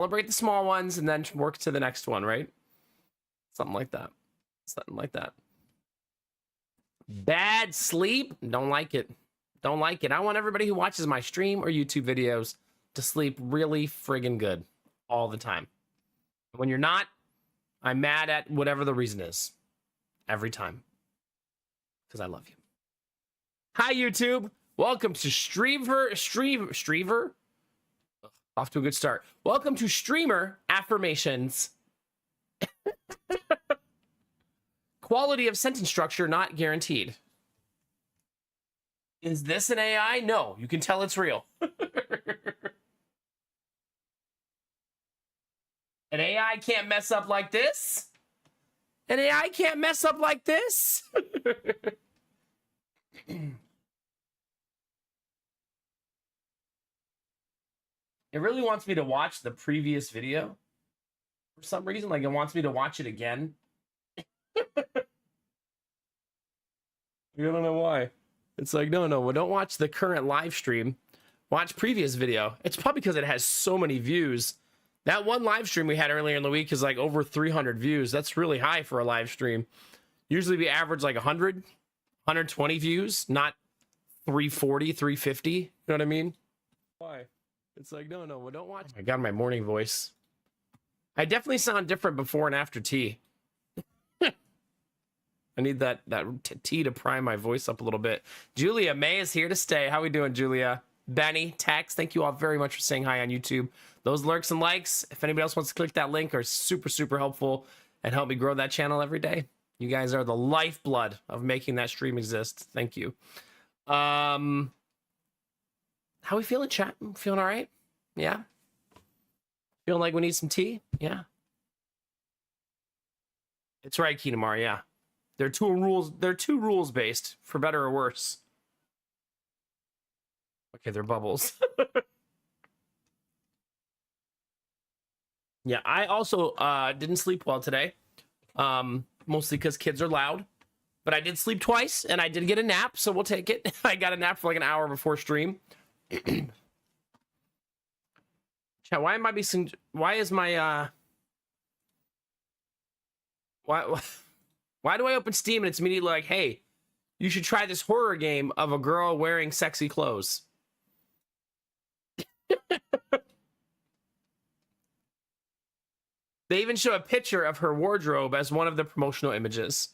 Celebrate the small ones and then work to the next one, right? Something like that. Something like that. Bad sleep? Don't like it. Don't like it. I want everybody who watches my stream or YouTube videos to sleep really friggin' good all the time. When you're not, I'm mad at whatever the reason is. Every time. Because I love you. Hi, YouTube. Welcome to Streamer. Off to a good start. Welcome to Streamer Affirmations. Quality of sentence structure not guaranteed. Is this an AI? No, you can tell it's real. An AI can't mess up like this. An AI can't mess up like this. It really wants me to watch the previous video. For some reason, like it wants me to watch it again. I don't know why. It's like, no, well, don't watch the current live stream. Watch previous video. It's probably because it has so many views. That one live stream we had earlier in the week is like over 300 views. That's really high for a live stream. Usually we average like 100, 120 views, not 340, 350. You know what I mean? Why? It's like, no, well, don't watch. Oh my God, my morning voice. I definitely sound different before and after tea. I need that tea to prime my voice up a little bit. Julia May is here to stay. How we doing, Julia? Benny, Tex, thank you all very much for saying hi on YouTube. Those lurks and likes, if anybody else wants to click that link, are super, super helpful and help me grow that channel every day. You guys are the lifeblood of making that stream exist. Thank you. How we feeling, chat? Feeling all right? Yeah? Feeling like we need some tea? Yeah. It's right, Kinamar, yeah. They're two rules based, for better or worse. Okay, they're bubbles. Yeah, I also didn't sleep well today. Mostly because kids are loud. But I did sleep twice, and I did get a nap, so we'll take it. I got a nap for like an hour before stream. Chat, why is my why do I open Steam and it's immediately like, hey, you should try this horror game of a girl wearing sexy clothes? They even show a picture of her wardrobe as one of the promotional images.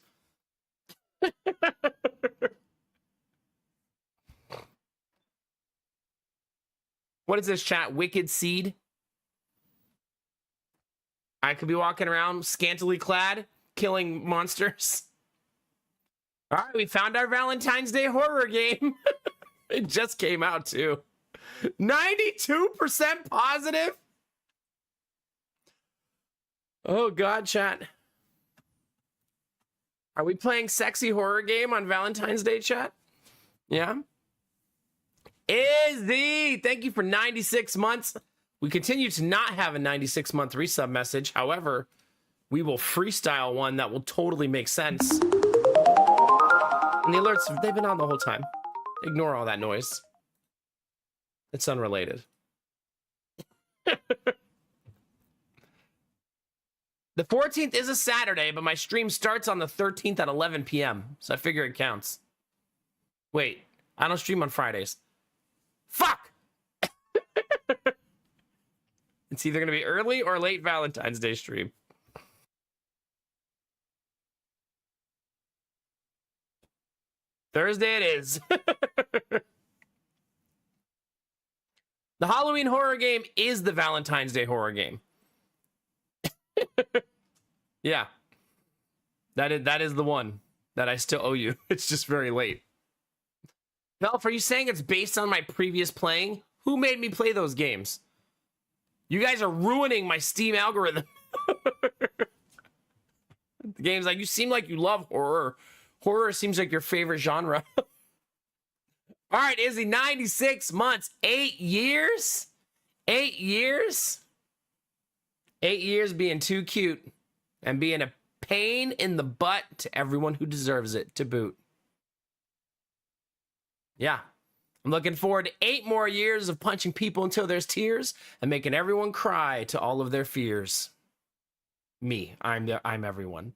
What is this, chat? Wicked Seed? I could be walking around scantily clad, killing monsters. All right, we found our Valentine's Day horror game. It just came out, too. 92% positive? Oh, God, chat. Are we playing sexy horror game on Valentine's Day, chat? Yeah? Izzy, thank you for 96 months. We continue to not have a 96-month resub message. However, we will freestyle one that will totally make sense. And the alerts, they've been on the whole time. Ignore all that noise. It's unrelated. The 14th is a Saturday, but my stream starts on the 13th at 11 p.m. So I figure it counts. Wait, I don't stream on Fridays. Fuck! It's either going to be early or late Valentine's Day stream. Thursday it is. The Halloween horror game is the Valentine's Day horror game. Yeah. That is the one that I still owe you. It's just very late. Velf, are you saying it's based on my previous playing? Who made me play those games? You guys are ruining my Steam algorithm. The game's like, you seem like you love horror. Horror seems like your favorite genre. All right, Izzy, 96 months, 8 years? 8 years? 8 years being too cute and being a pain in the butt to everyone who deserves it to boot. Yeah. I'm looking forward to 8 more years of punching people until there's tears and making everyone cry to all of their fears. Me, I'm everyone.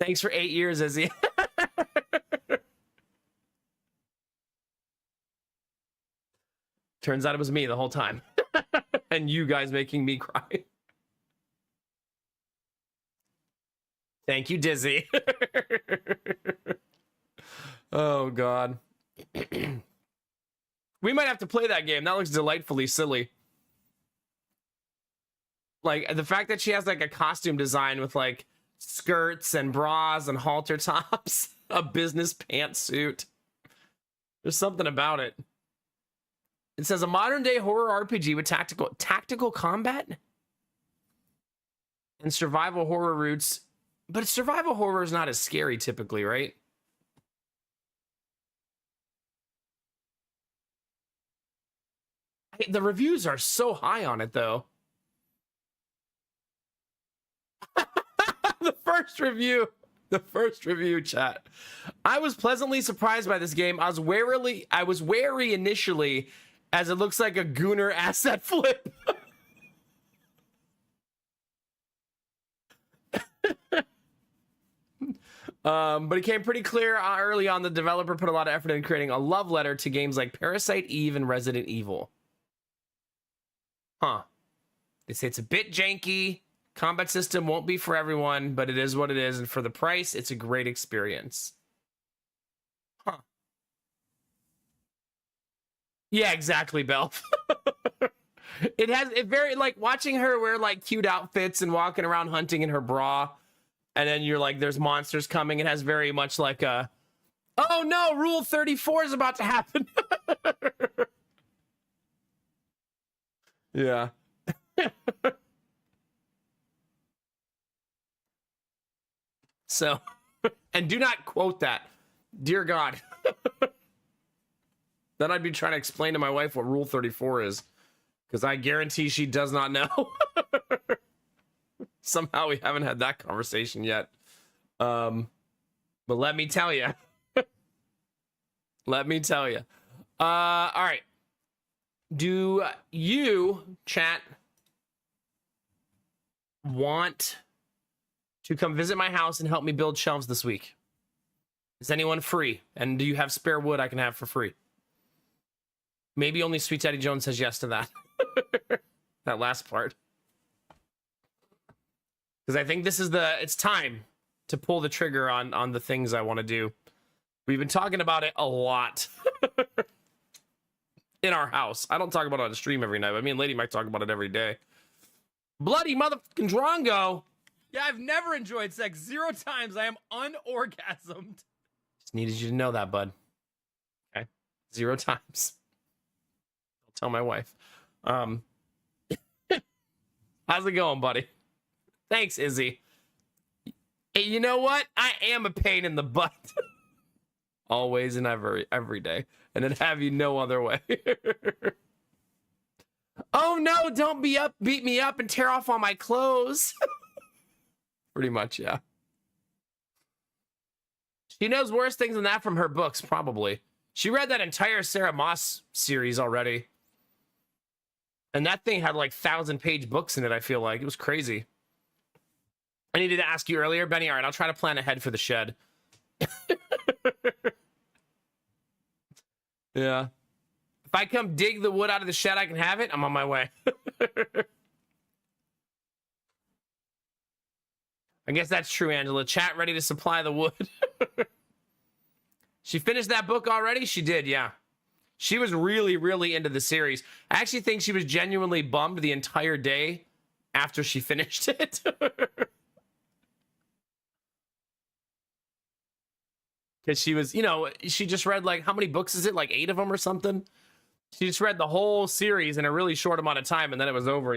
Thanks for 8 years, Izzy. Turns out it was me the whole time. And you guys making me cry. Thank you, Dizzy. Oh, God. We might have to play that game. That looks delightfully silly. Like, the fact that she has, like, a costume design with, like, skirts and bras and halter tops. A business pantsuit. There's something about it. It says a modern-day horror RPG with tactical combat and survival horror roots. But survival horror is not as scary typically, right? The reviews are so high on it, though. The first review, chat. I was pleasantly surprised by this game. I was wary initially, as it looks like a Gooner asset flip. But it came pretty clear early on. The developer put a lot of effort in creating a love letter to games like Parasite Eve and Resident Evil. Huh. They say it's a bit janky. Combat system won't be for everyone, but it is what it is. And for the price, it's a great experience. Huh. Yeah, exactly, Belf. It very, like, watching her wear, like, cute outfits and walking around hunting in her bra. And then you're like, there's monsters coming. It has very much like a, oh no, Rule 34 is about to happen. Yeah. So, and do not quote that. Dear God. Then I'd be trying to explain to my wife what Rule 34 is. Because I guarantee she does not know. Somehow we haven't had that conversation yet. But let me tell you. Let me tell you. All right. Do you, chat, want to come visit my house and help me build shelves this week? Is anyone free? And do you have spare wood I can have for free? Maybe only Sweet Daddy Jones says yes to that. That last part. Because I think this is it's time to pull the trigger on the things I want to do. We've been talking about it a lot. In our house. I don't talk about it on the stream every night, but me and Lady might talk about it every day. Bloody motherfucking Drongo. Yeah, I've never enjoyed sex 0 times. I am unorgasmed. Just needed you to know that, bud. Okay. 0 times. I'll tell my wife. How's it going, buddy? Thanks, Izzy. Hey, you know what? I am a pain in the butt. Always and every day. And then have you no other way. Oh no, don't beat me up and tear off all my clothes. Pretty much, yeah. She knows worse things than that from her books, probably. She read that entire Sarah Moss series already. And that thing had like 1,000-page books in it, I feel like. It was crazy. I needed to ask you earlier, Benny. All right, I'll try to plan ahead for the shed. Yeah. If I come dig the wood out of the shed, I can have it. I'm on my way. I guess that's true, Angela. Chat ready to supply the wood. She finished that book already? She did, yeah. She was really, really into the series. I actually think she was genuinely bummed the entire day after she finished it. Because she was, she just read, like, how many books is it? Like 8 of them or something? She just read the whole series in a really short amount of time, and then it was over,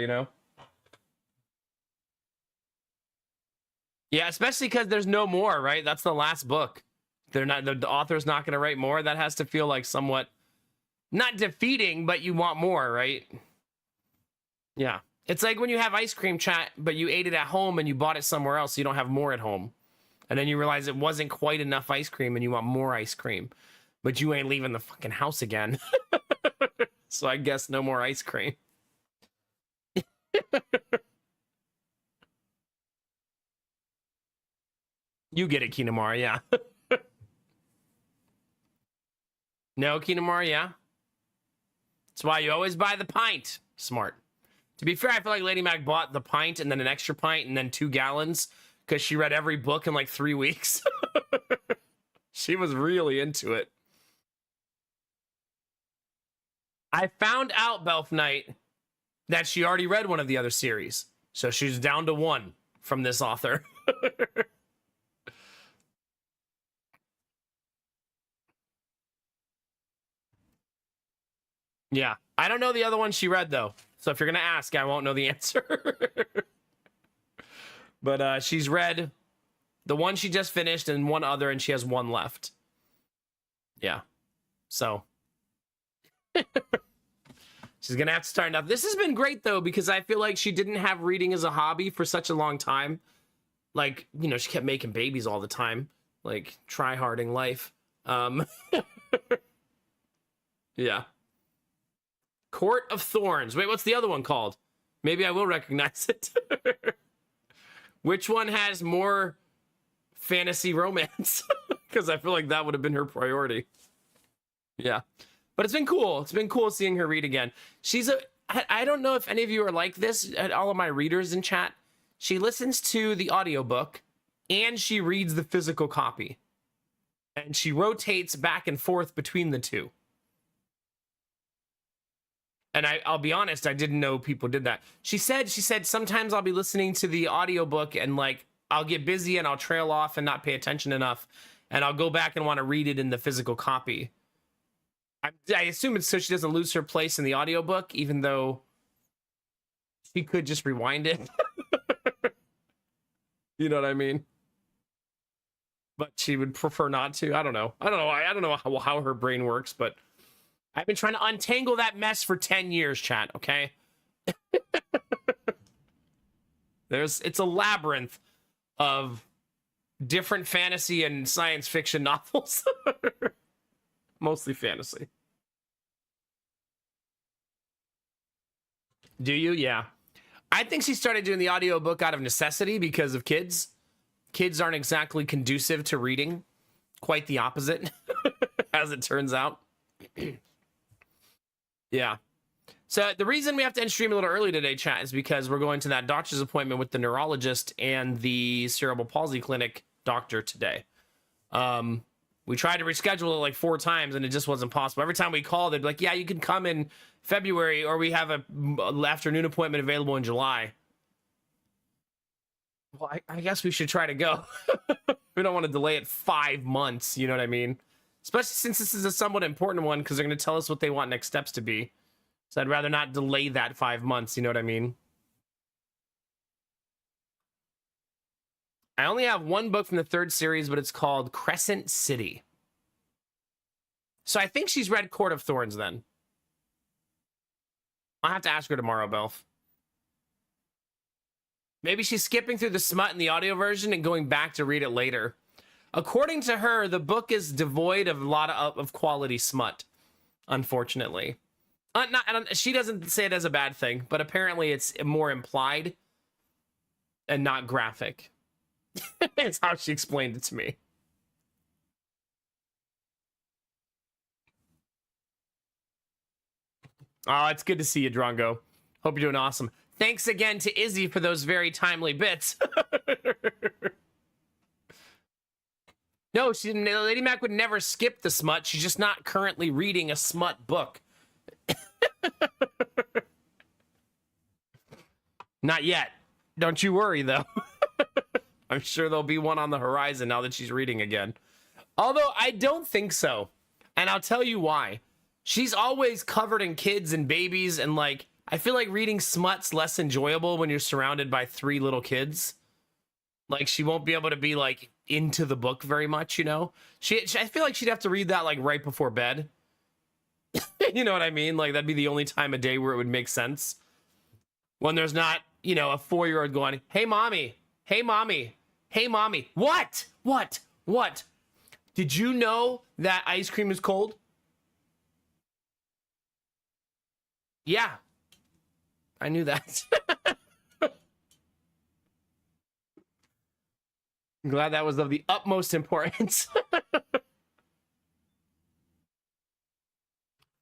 Yeah, especially because there's no more, right? That's the last book. The author's not going to write more. That has to feel like somewhat, not defeating, but you want more, right? Yeah. It's like when you have ice cream, chat, but you ate it at home and you bought it somewhere else, so you don't have more at home. And then you realize it wasn't quite enough ice cream and you want more ice cream. but you ain't leaving the fucking house again. So I guess no more ice cream. You get it, Kinamara, yeah. No, Kinamara, yeah. That's why you always buy the pint. Smart. To be fair, I feel like Lady Mac bought the pint and then an extra pint and then 2 gallons because she read every book in like 3 weeks. She was really into it. I found out, Belf Knight, that she already read one of the other series. So she's down to 1 from this author. Yeah. I don't know the other one she read, though. So if you're going to ask, I won't know the answer. But she's read the one she just finished and one other, and she has 1 left. Yeah. So she's going to have to start enough. This has been great, though, because I feel like she didn't have reading as a hobby for such a long time. Like, you know, she kept making babies all the time. Like, try-harding life. Yeah. Court of Thorns. Wait, what's the other one called? Maybe I will recognize it. Which one has more fantasy romance? Because I feel like that would have been her priority. Yeah. But it's been cool. It's been cool seeing her read again. I don't know if any of you are like this, all of my readers in chat. She listens to the audiobook and she reads the physical copy. And she rotates back and forth between the two. And I'll be honest, I didn't know people did that. She said sometimes I'll be listening to the audiobook and like I'll get busy and I'll trail off and not pay attention enough. And I'll go back and want to read it in the physical copy. I assume it's so she doesn't lose her place in the audiobook, even though she could just rewind it. You know what I mean? But she would prefer not to. I don't know. I don't know how her brain works, but I've been trying to untangle that mess for 10 years, chat, okay? It's a labyrinth of different fantasy and science fiction novels. Mostly fantasy. Do you? Yeah. I think she started doing the audiobook out of necessity because of kids. Kids aren't exactly conducive to reading. Quite the opposite, as it turns out. Yeah. So the reason we have to end stream a little early today, chat, is because we're going to that doctor's appointment with the neurologist and the cerebral palsy clinic doctor today. We tried to reschedule it like 4 times and it just wasn't possible. Every time we called, they'd be like, yeah, you can come in February, or we have an afternoon appointment available in July. Well, I guess we should try to go. We don't want to delay it 5 months, you know what I mean? Especially since this is a somewhat important one, because they're going to tell us what they want next steps to be. So I'd rather not delay that 5 months, you know what I mean? I only have 1 book from the 3rd series, but it's called Crescent City. So I think she's read Court of Thorns then. I'll have to ask her tomorrow, Belf. Maybe she's skipping through the smut in the audio version and going back to read it later. According to her, the book is devoid of a lot of quality smut, unfortunately. She doesn't say it as a bad thing, but apparently it's more implied and not graphic. It's how she explained it to me. Oh, it's good to see you, Drongo. Hope you're doing awesome. Thanks again to Izzy for those very timely bits. No, Lady Mac would never skip the smut. She's just not currently reading a smut book. Not yet. Don't you worry, though. I'm sure there'll be one on the horizon now that she's reading again. Although, I don't think so. And I'll tell you why. She's always covered in kids and babies, and, like, I feel like reading smut's less enjoyable when you're surrounded by 3 little kids. Like, she won't be able to be, like, into the book very much, you know? I feel like she'd have to read that, like, right before bed. You know what I mean? Like, that'd be the only time of day where it would make sense. When there's not, you know, a 4-year-old going, hey, mommy, hey, mommy, hey, mommy. What? Did you know that ice cream is cold? Yeah, I knew that. I'm glad that was of the utmost importance.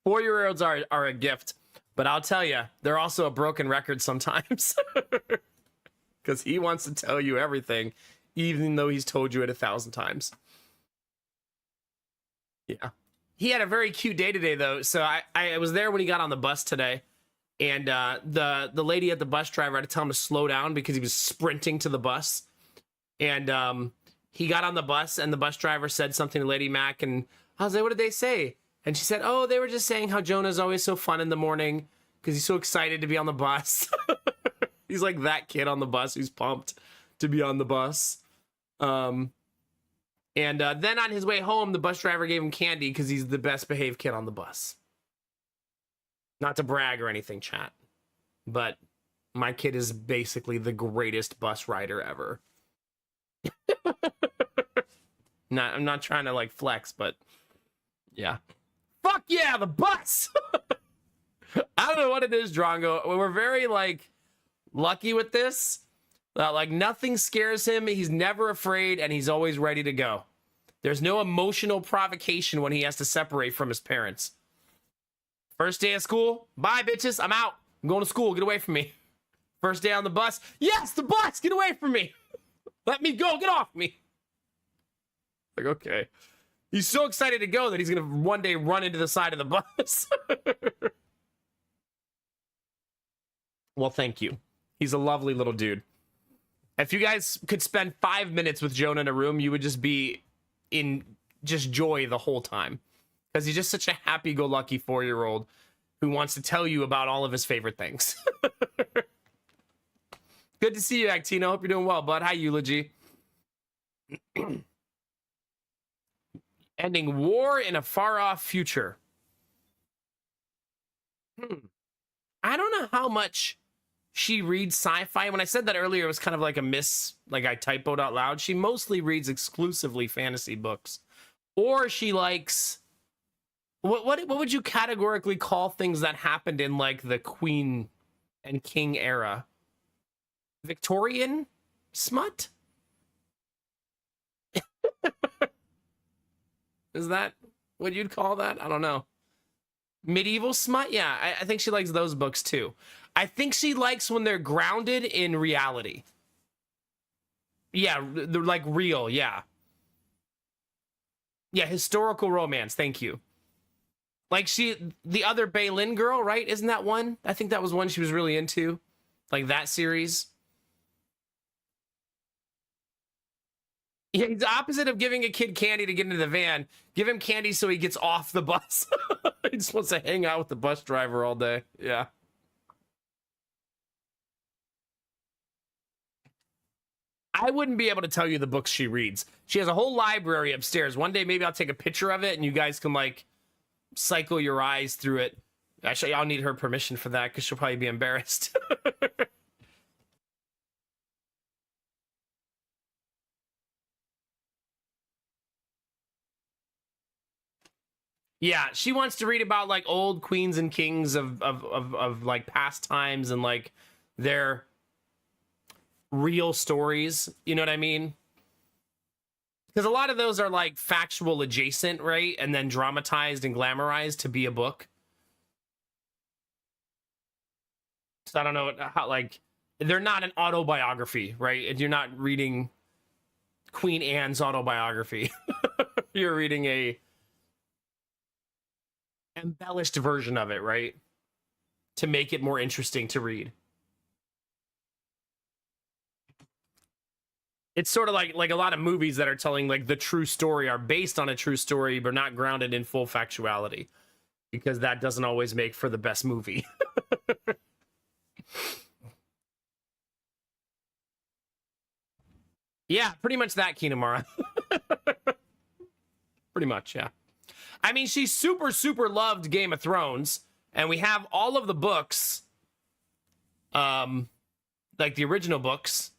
4-year-olds are a gift, but I'll tell you, they're also a broken record sometimes. Because he wants to tell you everything, even though he's told you it 1,000 times. Yeah. He had a very cute day today, though. So I was there when he got on the bus today. And the lady at the bus driver had to tell him to slow down because he was sprinting to the bus. And he got on the bus, and the bus driver said something to Lady Mac. And I was like, what did they say? And she said, oh, they were just saying how Jonah's always so fun in the morning because he's so excited to be on the bus. He's like that kid on the bus who's pumped to be on the bus. And then on his way home, the bus driver gave him candy because he's the best behaved kid on the bus. Not to brag or anything, chat, but my kid is basically the greatest bus rider ever. I'm not trying to like flex, but yeah. Fuck yeah, the bus! I don't know what it is, Drongo. We're very like lucky with this. Like nothing scares him. He's never afraid, and he's always ready to go. There's no emotional provocation when he has to separate from his parents. First day of school, bye bitches, I'm out. I'm going to school, get away from me. First day on the bus, yes, the bus, get away from me. Let me go, get off me. Like, okay. He's so excited to go that he's going to one day run into the side of the bus. Well, thank you. He's a lovely little dude. If you guys could spend 5 minutes with Jonah in a room, you would just be in just joy the whole time. Because he's just such a happy-go-lucky 4-year-old who wants to tell you about all of his favorite things. Good to see you, Actino. Hope you're doing well, bud. Hi, Eulogy. Ending war in a far-off future. I don't know how much she reads sci-fi. When I said that earlier, it was kind of like a miss, like I typoed out loud. She mostly reads exclusively fantasy books. Or she likes... What would you categorically call things that happened in like the Queen and King era? Victorian smut? Is that what you'd call that? I don't know. Medieval smut? Yeah, I think she likes those books too. I think she likes when they're grounded in reality. Yeah, they're like real, yeah. Yeah, historical romance, thank you. Like the other Baylin girl, right? Isn't that one? I think that was one she was really into. Like that series. Yeah, he's the opposite of giving a kid candy to get into the van. Give him candy so he gets off the bus. He just wants to hang out with the bus driver all day. Yeah. I wouldn't be able to tell you the books she reads. She has a whole library upstairs. One day, maybe I'll take a picture of it and you guys can like cycle your eyes through it. Actually, I'll need her permission for that because she'll probably be embarrassed. Yeah, she wants to read about like old queens and kings of like past times and like their real stories. You know what I mean? Because a lot of those are like factual adjacent, right? And then dramatized and glamorized to be a book. So I don't know how, like, they're not an autobiography, right? And you're not reading Queen Anne's autobiography. You're reading a embellished version of it, right? To make it more interesting to read. It's sort of like a lot of movies that are telling like the true story are based on a true story, but not grounded in full factuality, because that doesn't always make for the best movie. Yeah, pretty much that, Kinamara. Pretty much, yeah. I mean, she super, super loved Game of Thrones, and we have all of the books, like the original books.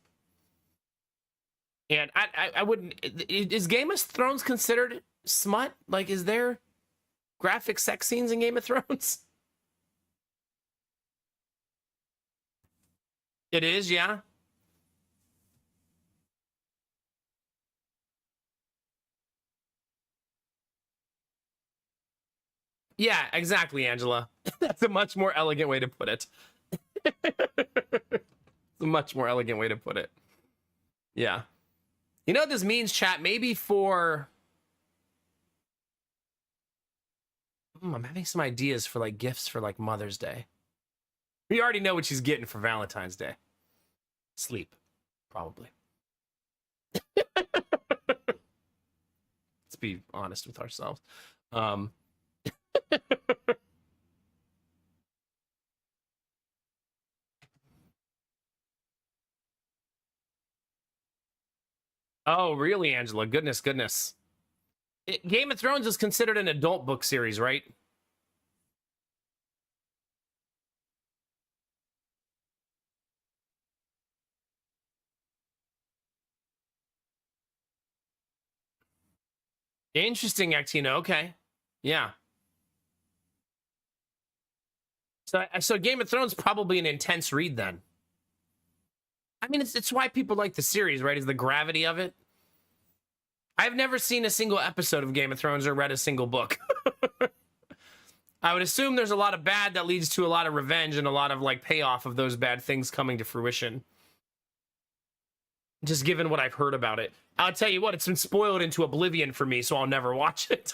And I wouldn't. Is Game of Thrones considered smut? Like, is there graphic sex scenes in Game of Thrones? It is, yeah. Yeah, exactly, Angela. That's a much more elegant way to put it. It's a much more elegant way to put it. Yeah. You know what this means, chat? Maybe for... I'm having some ideas for, like, gifts for, like, Mother's Day. We already know what she's getting for Valentine's Day. Sleep, probably. Let's be honest with ourselves. Oh, really, Angela? Goodness, goodness. Game of Thrones is considered an adult book series, right? Interesting, Actino. Okay. Yeah. So Game of Thrones probably an intense read then. I mean, it's why people like the series, right? Is the gravity of it. I've never seen a single episode of Game of Thrones or read a single book. I would assume there's a lot of bad that leads to a lot of revenge and a lot of like payoff of those bad things coming to fruition. Just given what I've heard about it. I'll tell you what, it's been spoiled into oblivion for me, so I'll never watch it.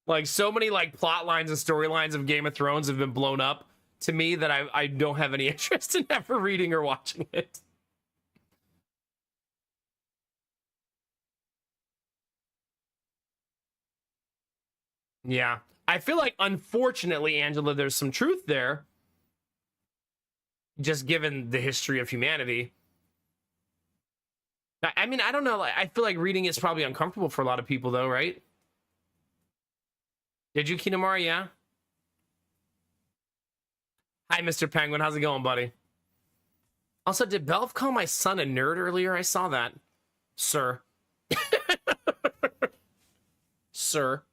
Like, so many like plot lines and storylines of Game of Thrones have been blown up to me that I don't have any interest in ever reading or watching it. Yeah. I feel like, unfortunately, Angela, there's some truth there. Just given the history of humanity. I mean, I don't know. I feel like reading is probably uncomfortable for a lot of people, though, right? Did you, Kinemara? Yeah. Hi, Mr. Penguin. How's it going, buddy? Also, did Belf call my son a nerd earlier? I saw that. Sir. Sir.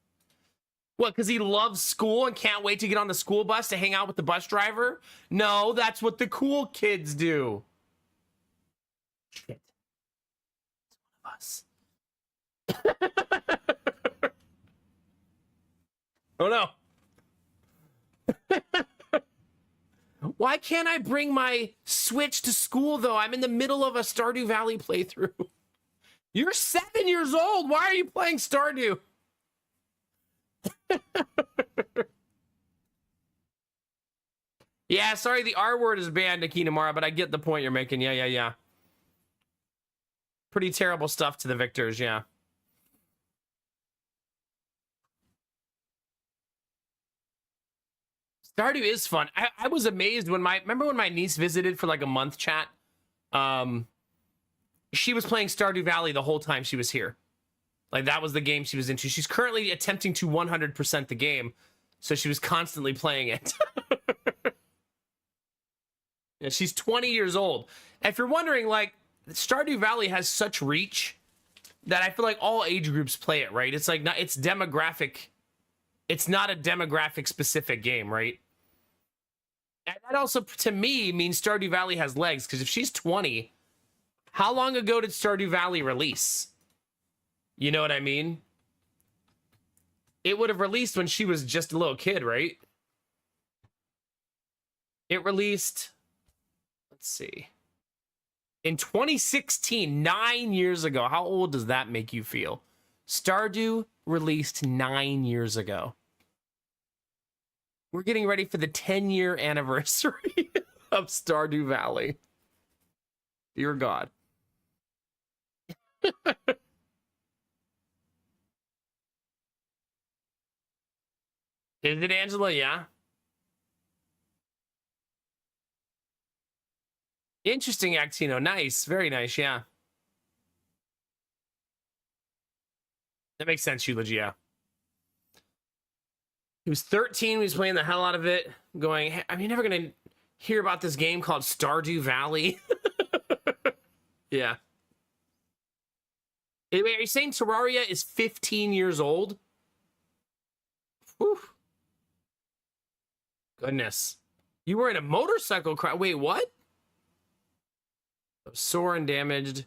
What, because he loves school and can't wait to get on the school bus to hang out with the bus driver? No, that's what the cool kids do. Shit. It's one of us. Oh, no. Why can't I bring my Switch to school, though? I'm in the middle of a Stardew Valley playthrough. You're 7 years old. Why are you playing Stardew? Yeah, sorry, the R word is banned, Akinamara, but I get the point you're making. Yeah. Pretty terrible stuff to the victors, yeah. Stardew is fun. I was amazed when remember when my niece visited for like a month, chat? She was playing Stardew Valley the whole time she was here. Like, that was the game she was into. She's currently attempting to 100% the game, so she was constantly playing it. Yeah, she's 20 years old. And if you're wondering, like, Stardew Valley has such reach that I feel like all age groups play it, right? It's like, it's demographic. It's not a demographic specific game, right? And that also, to me, means Stardew Valley has legs, because if she's 20, how long ago did Stardew Valley release? You know what I mean? It would have released when she was just a little kid, right? It released, let's see, in 2016, 9 years ago. How old does that make you feel? Stardew released 9 years ago. We're getting ready for the 10-year anniversary of Stardew Valley. Dear God. Is it, Angela? Yeah. Interesting, Actino. Nice. Very nice, yeah. That makes sense, Eulogy, yeah. He was 13. He was playing the hell out of it. Going, hey, are you never going to hear about this game called Stardew Valley? Yeah. Wait, are you saying Terraria is 15 years old? Whew. Goodness. You were in a motorcycle crash. Wait, what? Sore and damaged.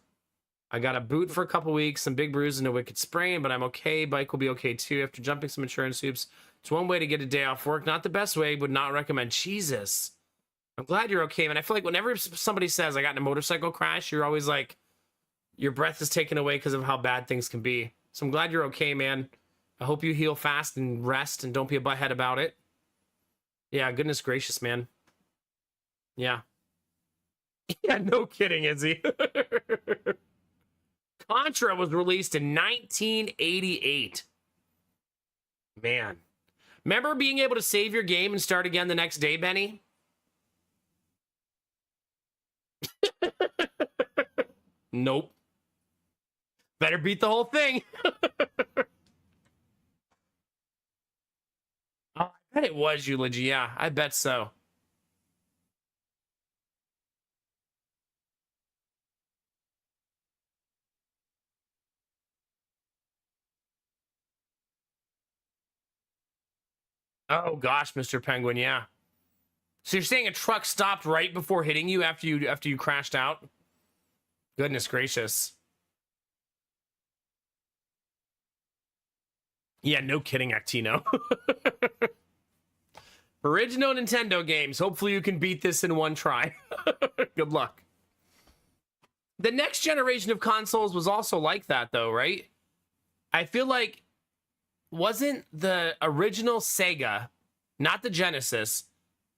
I got a boot for a couple weeks, some big bruises and a wicked sprain, but I'm okay. Bike will be okay too. After jumping some insurance hoops, it's one way to get a day off work. Not the best way, would not recommend. Jesus. I'm glad you're okay, man. I feel like whenever somebody says I got in a motorcycle crash, you're always like, your breath is taken away because of how bad things can be. So I'm glad you're okay, man. I hope you heal fast and rest and don't be a butthead about it. Yeah, goodness gracious, man. Yeah. Yeah, no kidding, Izzy. Contra was released in 1988. Man. Remember being able to save your game and start again the next day, Benny? Nope. Better beat the whole thing. Oh, I bet it was Eulogy. Yeah, I bet so. Oh gosh, Mr. Penguin, yeah. So you're saying a truck stopped right before hitting you after you crashed out? Goodness gracious. Yeah, no kidding, Actino. Original Nintendo games. Hopefully you can beat this in one try. Good luck. The next generation of consoles was also like that, though, right? I feel like, wasn't the original Sega, not the Genesis,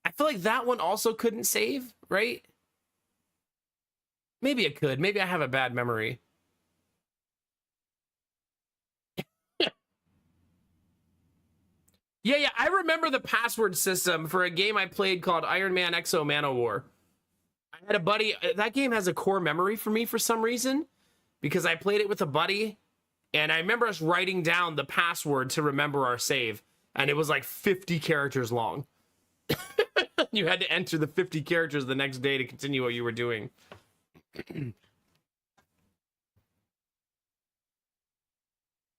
I feel like that one also couldn't save, right? Maybe it could. Maybe I have a bad memory. Yeah, I remember the password system for a game I played called Iron Man Exo Manowar. I had a buddy, that game has a core memory for me for some reason, because I played it with a buddy, and I remember us writing down the password to remember our save, and it was like 50 characters long. You had to enter the 50 characters the next day to continue what you were doing.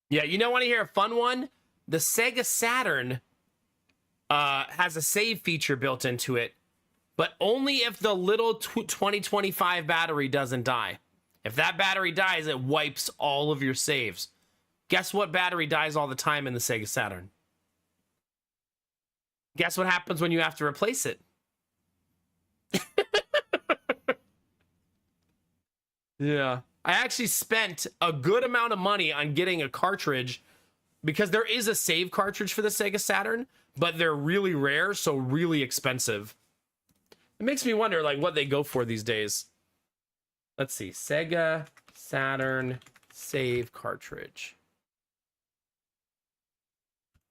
Yeah, you don't want to hear a fun one? The Sega Saturn has a save feature built into it, but only if the little 2025 battery doesn't die. If that battery dies, it wipes all of your saves. Guess what battery dies all the time in the Sega Saturn? Guess what happens when you have to replace it? Yeah. I actually spent a good amount of money on getting a cartridge because there is a save cartridge for the Sega Saturn, but they're really rare, so really expensive. It makes me wonder, like, what they go for these days. Let's see. Sega Saturn save cartridge.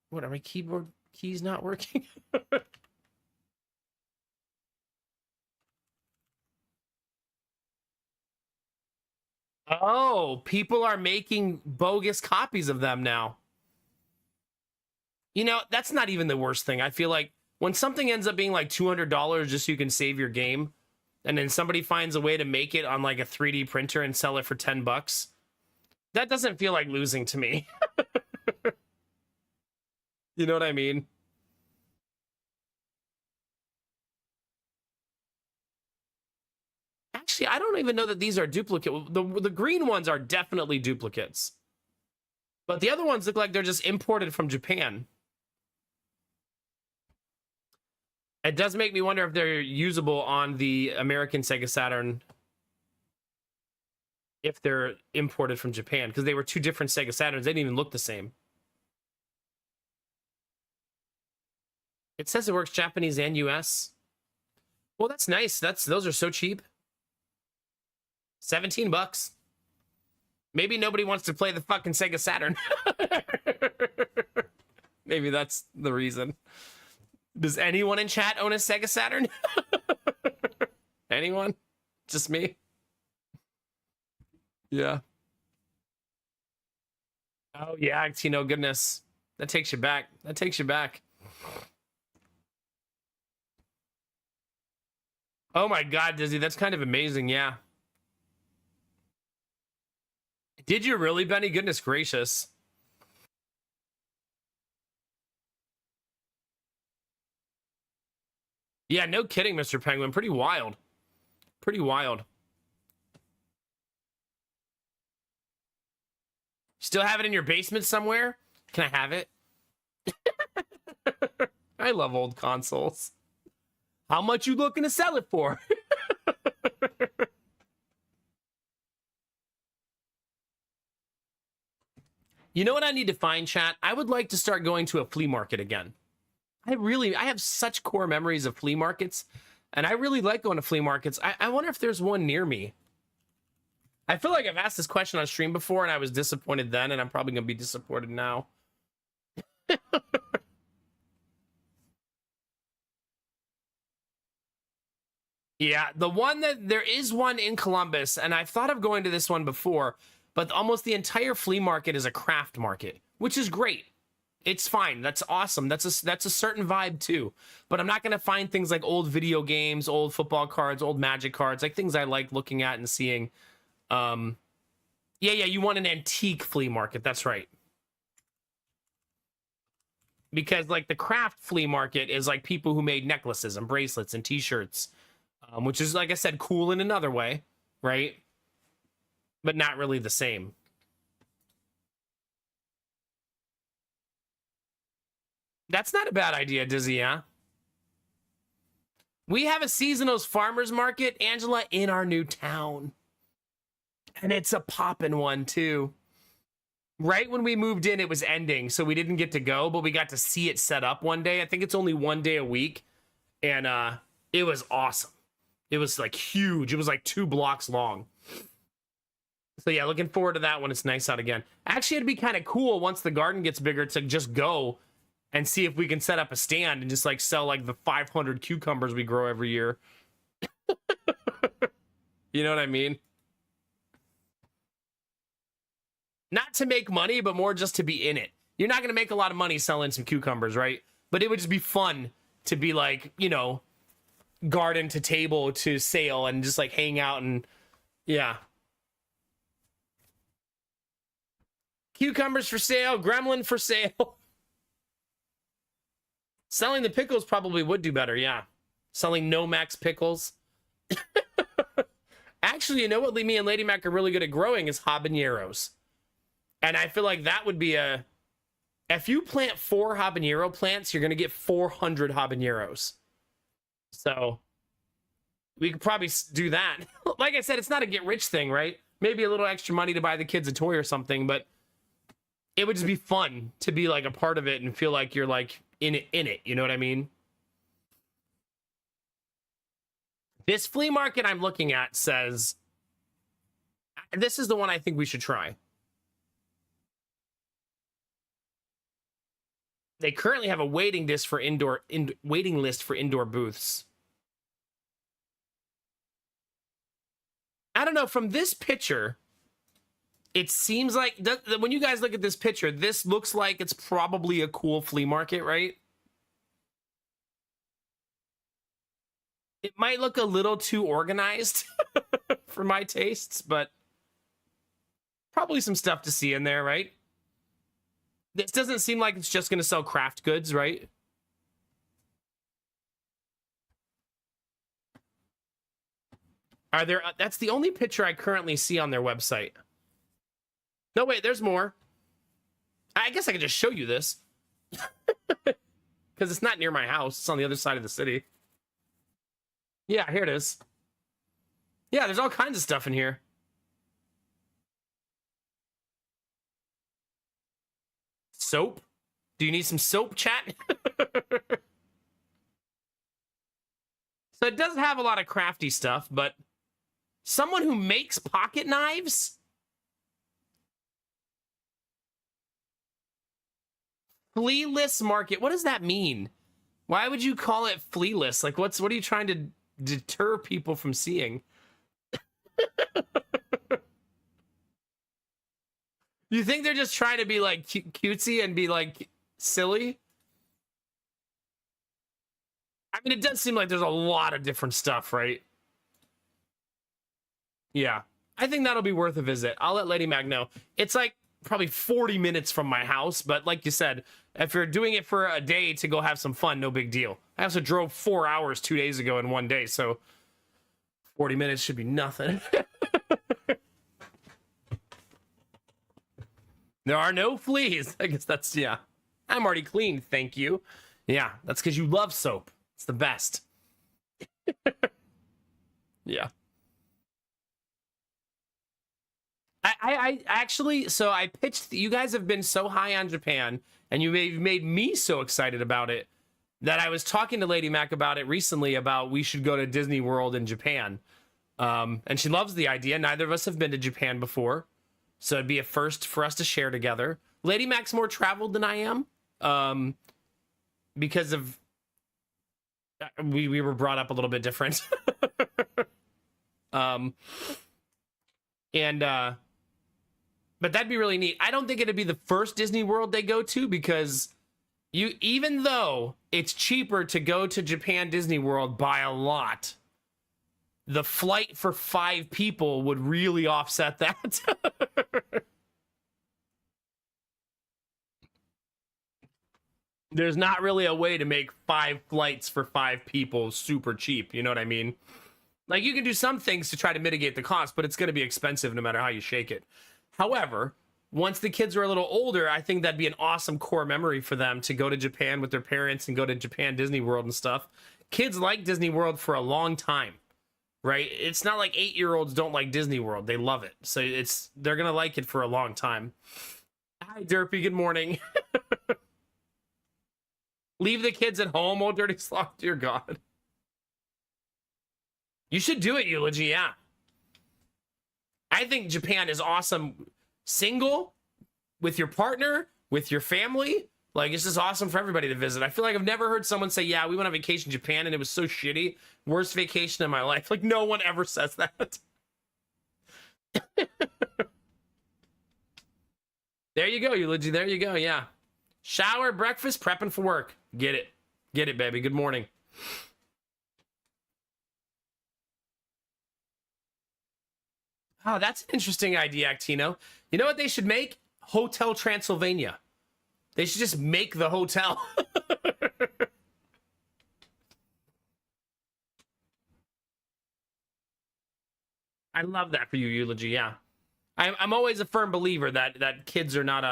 What, are my keyboard keys not working? Oh, people are making bogus copies of them now. You know, that's not even the worst thing. I feel like when something ends up being like $200 just so you can save your game, and then somebody finds a way to make it on like a 3D printer and sell it for 10 bucks, that doesn't feel like losing to me. You know what I mean? Actually, I don't even know that these are duplicate. The green ones are definitely duplicates. But the other ones look like they're just imported from Japan. It does make me wonder if they're usable on the American Sega Saturn if they're imported from Japan, because they were two different Sega Saturns. They didn't even look the same. It says it works Japanese and US. Well, that's nice. Those are so cheap. 17 bucks. Maybe nobody wants to play the fucking Sega Saturn. Maybe that's the reason. Does anyone in chat own a Sega Saturn? Anyone? Just me? Yeah. Oh, yeah, Actino, goodness. That takes you back. That takes you back. Oh my god, Dizzy, that's kind of amazing, yeah. Did you really, Benny? Goodness gracious. Yeah, no kidding, Mr. Penguin. Pretty wild. Pretty wild. Still have it in your basement somewhere? Can I have it? I love old consoles. How much you looking to sell it for? You know what I need to find, chat? I would like to start going to a flea market again. I have such core memories of flea markets, and I really like going to flea markets. I wonder if there's one near me. I feel like I've asked this question on stream before, and I was disappointed then, and I'm probably going to be disappointed now. Yeah, the one that there is one in Columbus, and I've thought of going to this one before, but almost the entire flea market is a craft market, which is great. It's fine. That's awesome. That's a certain vibe too. But I'm not going to find things like old video games, old football cards, old Magic cards, like things I like looking at and seeing. Yeah, you want an antique flea market. That's right. Because like the craft flea market is like people who made necklaces and bracelets and t-shirts, which is, like I said, cool in another way, right? But not really the same. That's not a bad idea, Dizzy, yeah? We have a seasonals farmers market, Angela, in our new town. And it's a poppin' one, too. Right when we moved in, it was ending, so we didn't get to go, but we got to see it set up one day. I think it's only one day a week. And it was awesome. It was like huge. It was like 2 blocks long. So yeah, looking forward to that when it's nice out again. Actually, it'd be kind of cool once the garden gets bigger to just go and see if we can set up a stand and just like sell like the 500 cucumbers we grow every year. You know what I mean? Not to make money, but more just to be in it. You're not going to make a lot of money selling some cucumbers, right? But it would just be fun to be like, you know, garden to table to sale and just like hang out and yeah. Cucumbers for sale, gremlin for sale. Selling the pickles probably would do better, yeah. Selling Nomax pickles. Actually, you know what me and Lady Mac are really good at growing is habaneros. And I feel like that would be a... If you plant 4 habanero plants, you're going to get 400 habaneros. So, we could probably do that. Like I said, it's not a get-rich thing, right? Maybe a little extra money to buy the kids a toy or something, but it would just be fun to be like a part of it and feel like you're like in it, you know what I mean? This flea market I'm looking at says, this is the one I think we should try. They currently have a waiting list for indoor booths. I don't know, from this picture, it seems like when you guys look at this picture, this looks like it's probably a cool flea market, right? It might look a little too organized for my tastes, but probably some stuff to see in there, right? This doesn't seem like it's just going to sell craft goods, right? Are there... that's the only picture I currently see on their website. No, wait, there's more. I guess I could just show you this. Because it's not near my house. It's on the other side of the city. Yeah, here it is. Yeah, there's all kinds of stuff in here. Soap? Do you need some soap, chat? So it does have a lot of crafty stuff, but someone who makes pocket knives? Flealess market. What does that mean? Why would you call it flealess? Like, what are you trying to deter people from seeing? You think they're just trying to be like cutesy and be like silly? I mean, it does seem like there's a lot of different stuff, right? Yeah. I think that'll be worth a visit. I'll let Lady Mac know. It's like probably 40 minutes from my house, but like you said, if you're doing it for a day to go have some fun, no big deal. I also drove 4 hours 2 days ago in one day, so 40 minutes should be nothing. There are no fleas. I guess that's, yeah. I'm already clean, thank you. Yeah, that's because you love soap. It's the best. Yeah. I actually, so I pitched, you guys have been so high on Japan, and you made me so excited about it that I was talking to Lady Mac about it recently, about we should go to Disney World in Japan. And she loves the idea. Neither of us have been to Japan before, so it'd be a first for us to share together. Lady Mac's more traveled than I am, because of, we were brought up a little bit different. But that'd be really neat. I don't think it'd be the first Disney World they go to, because even though it's cheaper to go to Japan Disney World by a lot, the flight for 5 people would really offset that. There's not really a way to make 5 flights for 5 people super cheap. You know what I mean? Like, you can do some things to try to mitigate the cost, but it's going to be expensive no matter how you shake it. However, once the kids are a little older, I think that'd be an awesome core memory for them to go to Japan with their parents and go to Japan Disney World and stuff. Kids like Disney World for a long time, right? It's not like 8-year-olds don't like Disney World. They love it. So they're going to like it for a long time. Hi, Derpy. Good morning. Leave the kids at home, oh dirty sloth. Dear God. You should do it, Eulogy, yeah. I think Japan is awesome. Single, with your partner, with your family. Like, it's just awesome for everybody to visit. I feel like I've never heard someone say, yeah, we went on vacation in Japan and it was so shitty. Worst vacation in my life. Like, no one ever says that. There you go, Eulogy. There you go, yeah. Shower, breakfast, prepping for work. Get it. Get it, baby. Good morning. Oh, that's an interesting idea, Actino. You know what they should make? Hotel Transylvania. They should just make the hotel. I love that for you, Eulogy, yeah. I'm always a firm believer that kids are not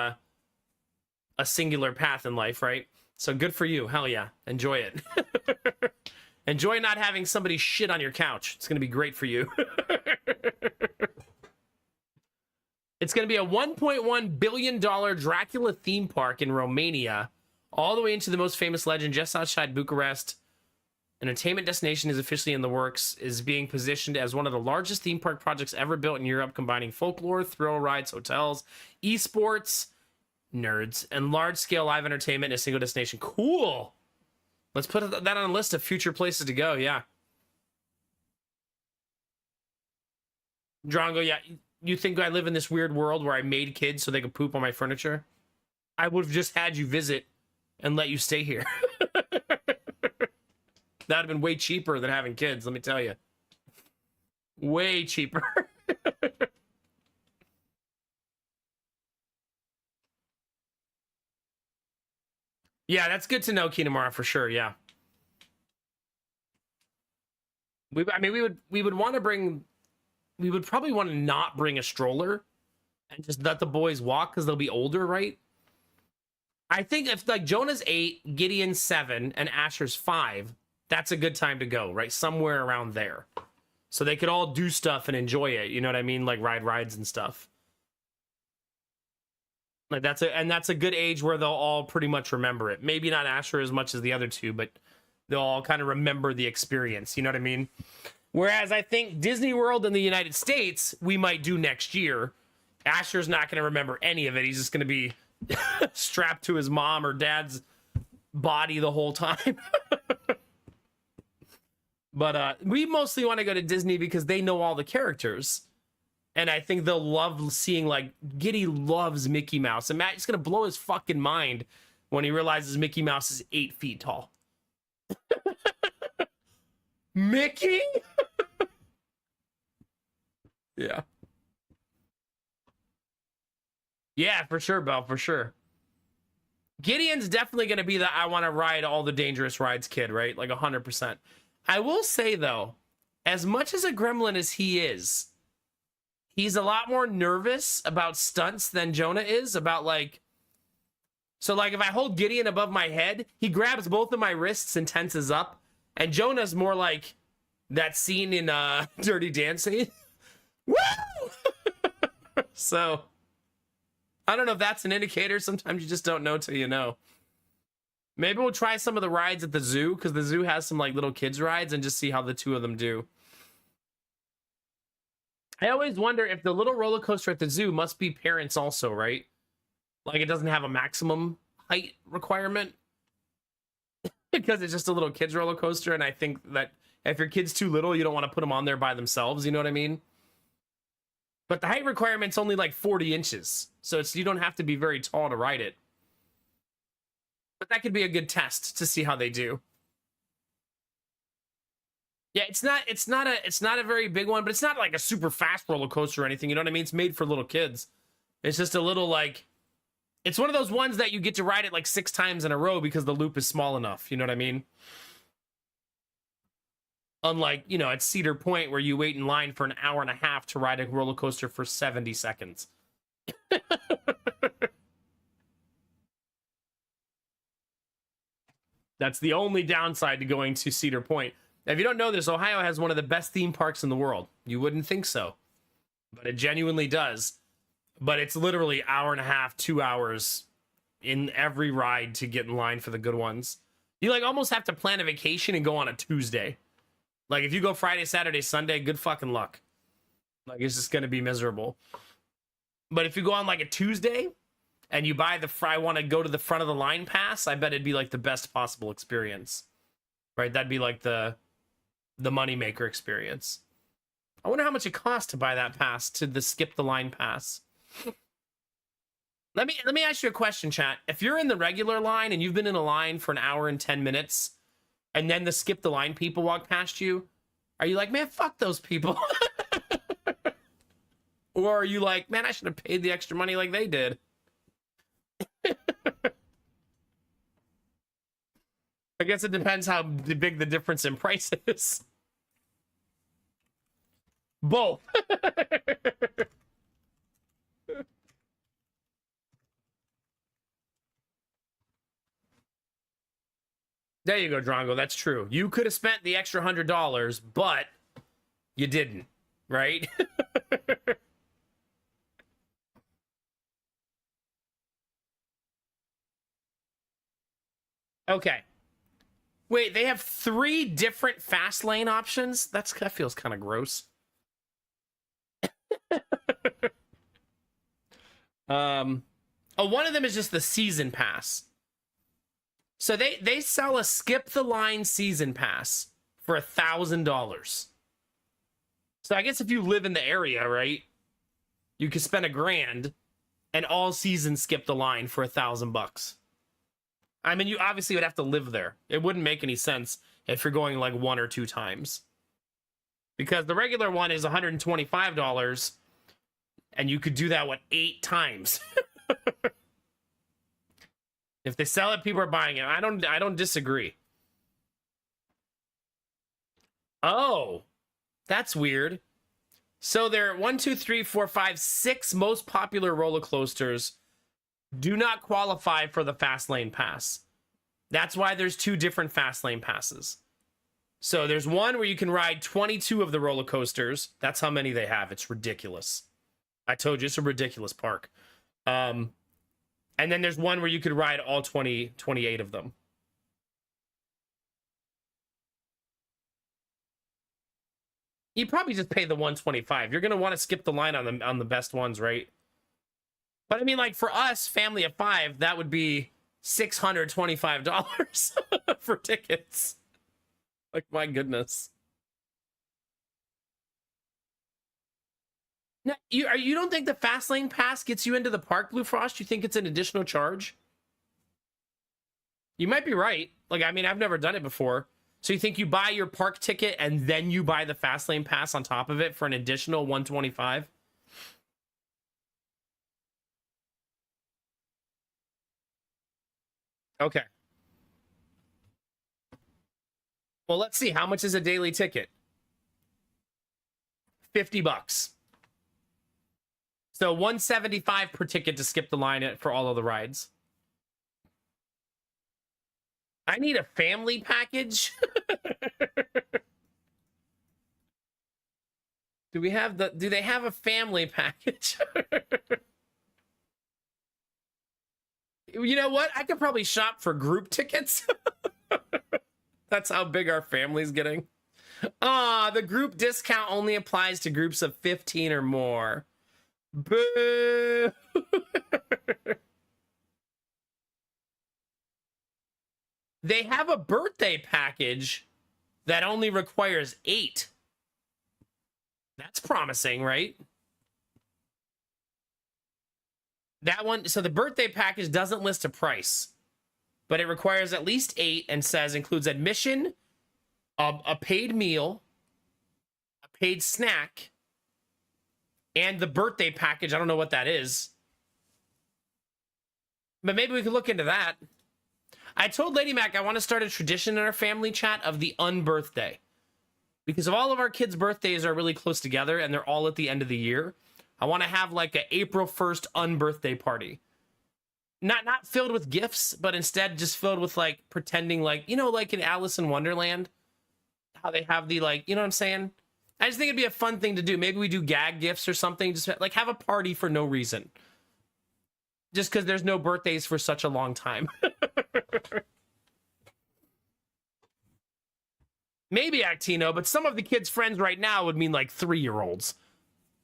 a singular path in life, right? So good for you. Hell yeah. Enjoy it. Enjoy not having somebody shit on your couch. It's going to be great for you. It's going to be a $1.1 billion Dracula theme park in Romania, all the way into the most famous legend just outside Bucharest. Entertainment destination is officially in the works, is being positioned as one of the largest theme park projects ever built in Europe, combining folklore, thrill rides, hotels, esports, nerds, and large-scale live entertainment in a single destination. Cool! Let's put that on a list of future places to go, yeah. Drongo, yeah. You think I live in this weird world where I made kids so they could poop on my furniture? I would have just had you visit and let you stay here. That'd have been way cheaper than having kids, let me tell you. Way cheaper. Yeah, that's good to know, Kinamara, for sure, yeah. We would want to bring... We would probably want to not bring a stroller and just let the boys walk because they'll be older, right? I think if, like, Jonah's 8, Gideon's 7, and Asher's 5, that's a good time to go, right? Somewhere around there. So they could all do stuff and enjoy it, you know what I mean? Like ride rides and stuff. Like that's a good age where they'll all pretty much remember it. Maybe not Asher as much as the other two, but they'll all kind of remember the experience, you know what I mean? Whereas I think Disney World in the United States, we might do next year. Asher's not going to remember any of it. He's just going to be strapped to his mom or dad's body the whole time. But we mostly want to go to Disney because they know all the characters. And I think they'll love seeing, like, Giddy loves Mickey Mouse. And Matt's going to blow his fucking mind when he realizes Mickey Mouse is 8 feet tall. Mickey? Yeah. Yeah, for sure, Bell, for sure. Gideon's definitely going to be the I want to ride all the dangerous rides kid, right? Like 100%. I will say, though, as much as a gremlin as he is, he's a lot more nervous about stunts than Jonah is about, like... So, like, if I hold Gideon above my head, he grabs both of my wrists and tenses up. And Jonah's more like that scene in Dirty Dancing. Woo! So... I don't know if that's an indicator. Sometimes you just don't know till you know. Maybe we'll try some of the rides at the zoo, because the zoo has some like little kids rides, and just see how the two of them do. I always wonder if the little roller coaster at the zoo must be parents also, right? Like it doesn't have a maximum height requirement because it's just a little kids roller coaster. And I think that if your kid's too little, you don't want to put them on there by themselves. You know what I mean? But the height requirement's only like 40 inches. So you don't have to be very tall to ride it. But that could be a good test to see how they do. Yeah, it's not a very big one, but it's not like a super fast roller coaster or anything. You know what I mean? It's made for little kids. It's just a little like, it's one of those ones that you get to ride it like 6 times in a row because the loop is small enough. You know what I mean? Unlike, you know, at Cedar Point where you wait in line for an hour and a half to ride a roller coaster for 70 seconds. That's the only downside to going to Cedar Point. Now, if you don't know this, Ohio has one of the best theme parks in the world. You wouldn't think so, but it genuinely does. But it's literally hour and a half, 2 hours in every ride to get in line for the good ones. You like almost have to plan a vacation and go on a Tuesday. Like, if you go Friday, Saturday, Sunday, good fucking luck. Like, it's just going to be miserable. But if you go on, like, a Tuesday, and you buy the I want to go to the front of the line pass, I bet it'd be, like, the best possible experience. Right? That'd be, like, the moneymaker experience. I wonder how much it costs to buy that pass, to the skip the line pass. Let me ask you a question, chat. If you're in the regular line, and you've been in a line for an hour and 10 minutes... and then the skip the line people walk past you, are you like, man, fuck those people? Or are you like, man, I should have paid the extra money like they did? I guess it depends how big the difference in price is. Both. There you go, Drongo. That's true. You could have spent the extra $100, but you didn't, right? Okay. Wait, they have 3 different fast lane options? That feels kind of gross. One of them is just the season pass. So they sell a skip the line season pass for $1,000. So I guess if you live in the area, right, you could spend $1,000 and all season skip the line for $1,000. I mean, you obviously would have to live there. It wouldn't make any sense if you're going like 1 or 2 times, because the regular one is $125, and you could do that 8 times. If they sell it, people are buying it. I don't disagree. Oh, that's weird. So there are 1, 2, 3, 4, 5, 6 most popular roller coasters do not qualify for the fast lane pass. That's why there's 2 different fast lane passes. So there's one where you can ride 22 of the roller coasters. That's how many they have. It's ridiculous. I told you, it's a ridiculous park. And then there's one where you could ride all 28 of them. You probably just pay the $125. You're going to want to skip the line on the best ones, right? But I mean, like, for us, family of 5, that would be $625 for tickets. Like, my goodness. Now, you don't think the fast lane pass gets you into the park, Blue Frost? You think it's an additional charge? You might be right. Like, I mean, I've never done it before. So you think you buy your park ticket and then you buy the fast lane pass on top of it for an additional $125? Okay. Well, let's see. How much is a daily ticket? $50. So 175 per ticket to skip the line for all of the rides. I need a family package. Do they have a family package? You know what? I could probably shop for group tickets. That's how big our family's getting. The group discount only applies to groups of 15 or more. Boo! They have a birthday package that only requires 8. That's promising, right? That one, so the birthday package doesn't list a price, but it requires at least 8 and says includes admission, a paid meal, a paid snack, and the birthday package. I don't know what that is, but maybe we could look into that. I told Lady Mac I want to start a tradition in our family chat of the unbirthday, because if all of our kids' birthdays are really close together and they're all at the end of the year, I want to have like a April 1st unbirthday party. Not filled with gifts, but instead just filled with like pretending like, you know, like in Alice in Wonderland, how they have the like, you know what I'm saying? I just think it'd be a fun thing to do. Maybe we do gag gifts or something. Just like have a party for no reason. Just because there's no birthdays for such a long time. Maybe Actino, but some of the kids' friends right now would mean like 3-year-olds.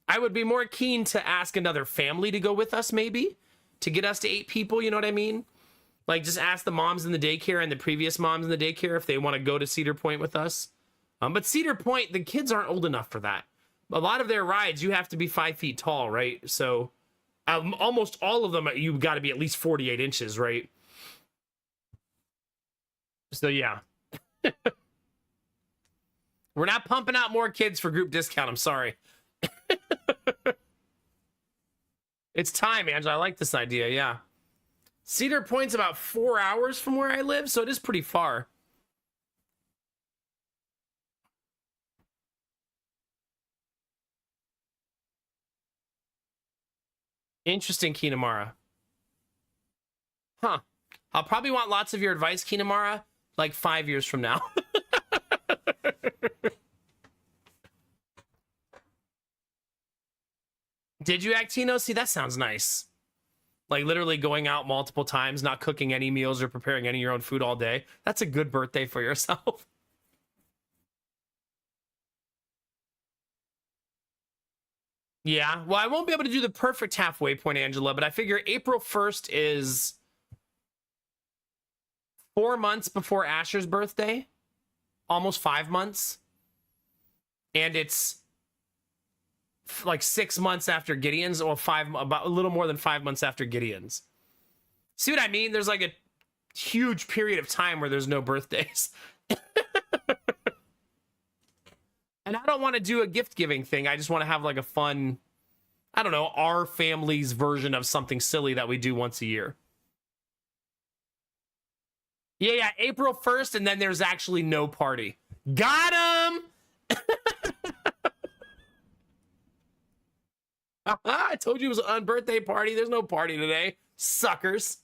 I would be more keen to ask another family to go with us, maybe, to get us to 8 people, you know what I mean? Like, just ask the moms in the daycare and the previous moms in the daycare if they want to go to Cedar Point with us. But Cedar Point, the kids aren't old enough for that. A lot of their rides, you have to be 5 feet tall, right? So almost all of them, you've got to be at least 48 inches, right? So, yeah. We're not pumping out more kids for group discount. I'm sorry. It's time, Angela. I like this idea, yeah. Cedar Point's about 4 hours from where I live, so it is pretty far. Interesting, Kinamara. Huh. I'll probably want lots of your advice, Kinamara, like 5 years from now. Did you, Actino? See, that sounds nice. Like literally going out multiple times, not cooking any meals or preparing any of your own food all day. That's a good birthday for yourself. Yeah, well, I won't be able to do the perfect halfway point, Angela, but I figure April 1st is 4 months before Asher's birthday, almost 5 months. And it's like 6 months after Gideon's, or about a little more than 5 months after Gideon's. See what I mean? There's like a huge period of time where there's no birthdays. And I don't want to do a gift giving thing. I just want to have like a fun, I don't know, our family's version of something silly that we do once a year. Yeah, April 1st, and then there's actually no party. Got him! I told you it was an unbirthday party. There's no party today. Suckers.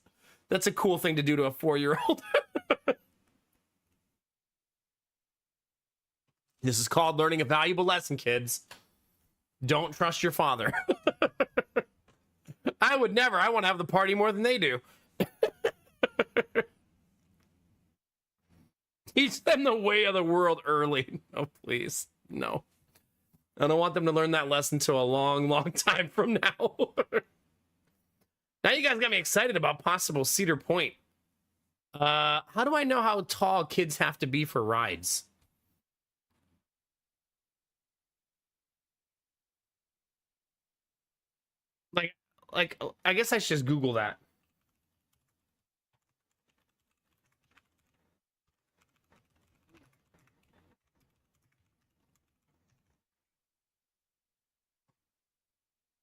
That's a cool thing to do to a 4-year-old. This is called learning a valuable lesson, kids. Don't trust your father. I would never. I want to have the party more than they do. Teach them the way of the world early. No, please. No. I don't want them to learn that lesson till a long, long time from now. Now you guys got me excited about possible Cedar Point. How do I know how tall kids have to be for rides? Like, I guess I should just Google that.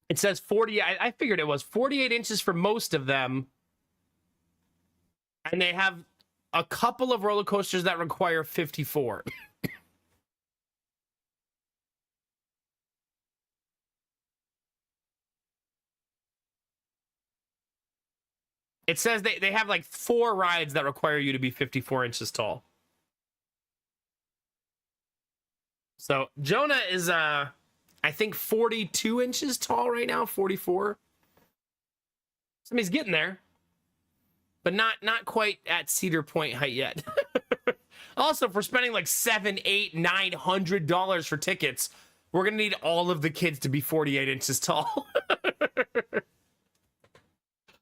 It says 40. I figured it was 48 inches for most of them. And they have a couple of roller coasters that require 54. It says they have like 4 rides that require you to be 54 inches tall. So Jonah is I think 42 inches tall right now, 44. So he's getting there, but not quite at Cedar Point height yet. Also, for spending like $700, $800, $900 for tickets, we're gonna need all of the kids to be 48 inches tall.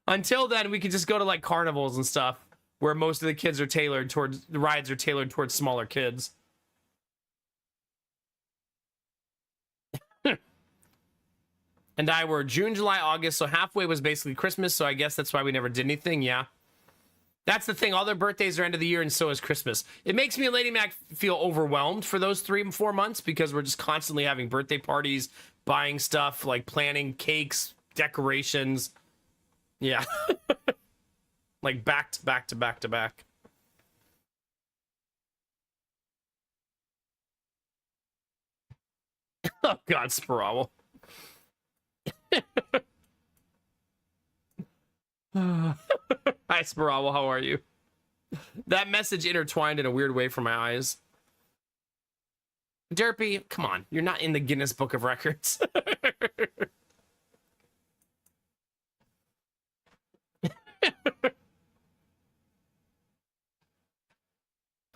Until then, we can just go to like carnivals and stuff where most of the kids are tailored towards the rides are tailored towards smaller kids. And I were June, July, August, so halfway was basically Christmas, so I guess that's why we never did anything, yeah. That's the thing, all their birthdays are end of the year, and so is Christmas. It makes me and Lady Mac feel overwhelmed for those 3 and 4 months because we're just constantly having birthday parties, buying stuff, like planning cakes, decorations. Yeah. Like back to back to back to back. Oh, God, Spirawl. Hi, Spirawl, how are you? That message intertwined in a weird way for my eyes. Derpy, come on. You're not in the Guinness Book of Records.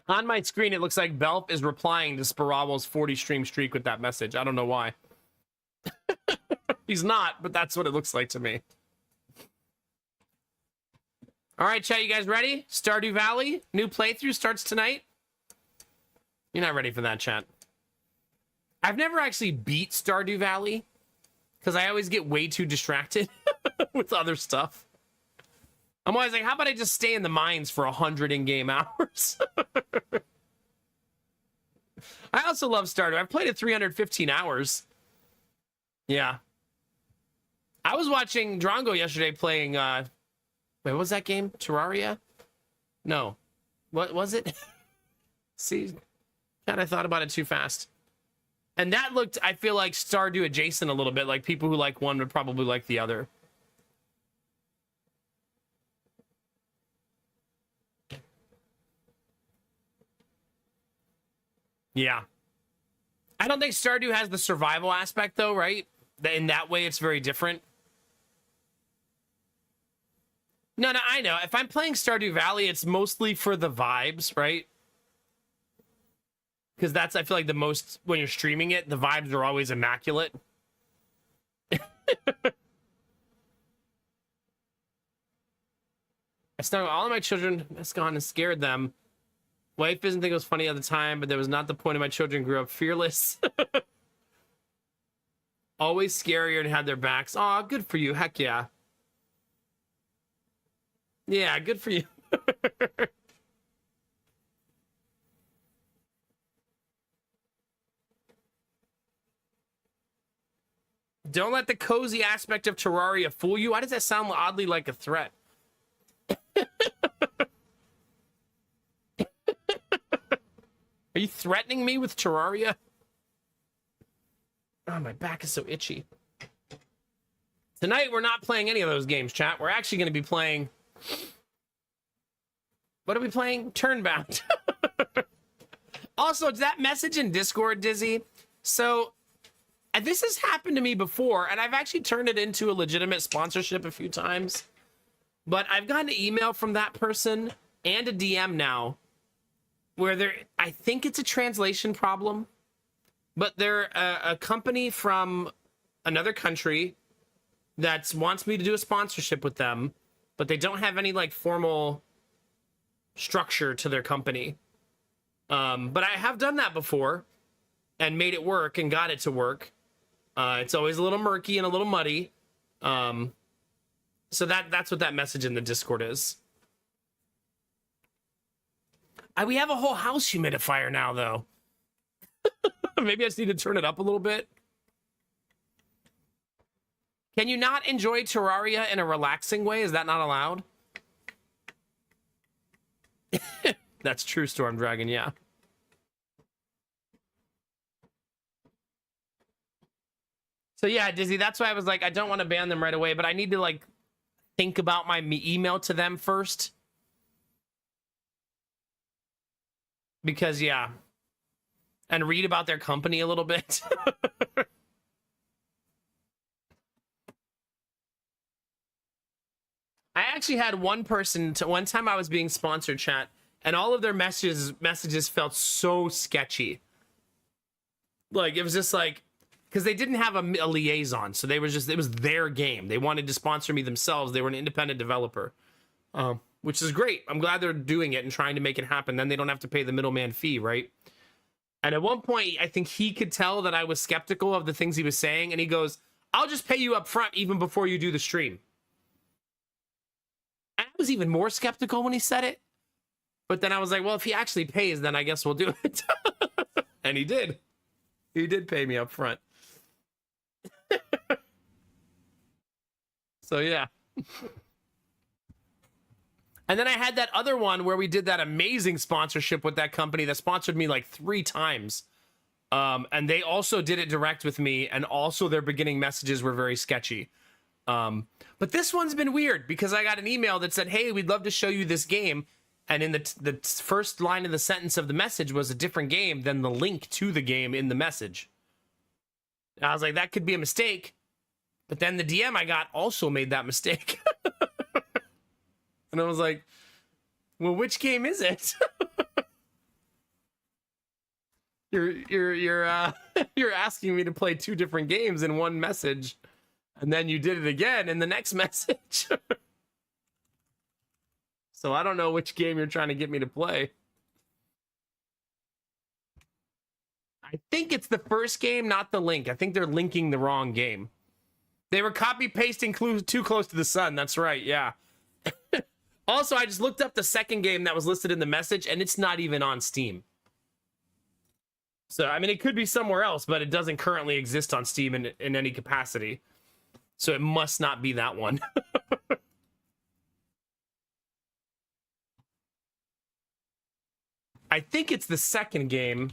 On my screen, it looks like Belf is replying to Spirawl's 40 stream streak with that message. I don't know why. He's not, but that's what it looks like to me. All right, chat, you guys ready? Stardew Valley, new playthrough starts tonight. You're not ready for that, chat. I've never actually beat Stardew Valley because I always get way too distracted with other stuff. I'm always like, how about I just stay in the mines for 100 in-game hours? I also love Stardew. I've played it 315 hours. Yeah. I was watching Drongo yesterday playing, wait, what was that game? Terraria? No. What was it? See, God, I thought about it too fast. And that looked, I feel like, Stardew adjacent a little bit. Like, people who like one would probably like the other. Yeah. I don't think Stardew has the survival aspect, though, right? In that way, it's very different. No, I know. If I'm playing Stardew Valley, it's mostly for the vibes, right? Because that's, I feel like, the most, when you're streaming it, the vibes are always immaculate. I started all of my children has gone and scared them. Wife doesn't think it was funny at the time, but that was not the point of my children grew up fearless. Always scarier and had their backs. Aw, good for you. Heck yeah. Yeah, good for you. Don't let the cozy aspect of Terraria fool you. Why does that sound oddly like a threat? Are you threatening me with Terraria? Oh, my back is so itchy. Tonight, we're not playing any of those games, chat. We're actually going to be playing... What are we playing? Turnbound. Also, that message in Discord, Dizzy. So, this has happened to me before, and I've actually turned it into a legitimate sponsorship a few times. But I've gotten an email from that person and a DM now where I think it's a translation problem, but they're a company from another country that wants me to do a sponsorship with them, but they don't have any like formal structure to their company. But I have done that before and made it work and got it to work. It's always a little murky and a little muddy. So that's what that message in the Discord is. We have a whole house humidifier now, though. Maybe I just need to turn it up a little bit. Can you not enjoy Terraria in a relaxing way? Is that not allowed? That's true, Storm Dragon, yeah. So yeah, Dizzy, that's why I was like, I don't want to ban them right away, but I need to like think about my email to them first. Because yeah. And read about their company a little bit. I actually had one person one time I was being sponsored, chat, and all of their messages felt so sketchy. Like it was just like, because they didn't have a liaison, so they were just, it was their game. They wanted to sponsor me themselves. They were an independent developer, which is great. I'm glad they're doing it and trying to make it happen. Then they don't have to pay the middleman fee, right? And at one point, I think he could tell that I was skeptical of the things he was saying, and he goes, "I'll just pay you up front even before you do the stream." And I was even more skeptical when he said it. But then I was like, well, if he actually pays, then I guess we'll do it. And he did. He did pay me up front. So yeah. And then I had that other one where we did that amazing sponsorship with that company that sponsored me like 3 times. And they also did it direct with me, and also their beginning messages were very sketchy. But this one's been weird because I got an email that said, "Hey, we'd love to show you this game." And in the first line of the sentence of the message was a different game than the link to the game in the message. And I was like, that could be a mistake. But then the DM I got also made that mistake. And I was like, well, which game is it? you're you're asking me to play 2 different games in one message, and then you did it again in the next message. So I don't know which game you're trying to get me to play. I think it's the first game, not the link. I think they're linking the wrong game. They were copy pasting Too Close to the Sun. That's right. Yeah. Also, I just looked up the second game that was listed in the message, and it's not even on Steam. So, I mean, it could be somewhere else, but it doesn't currently exist on Steam in any capacity. So it must not be that one. I think it's the second game,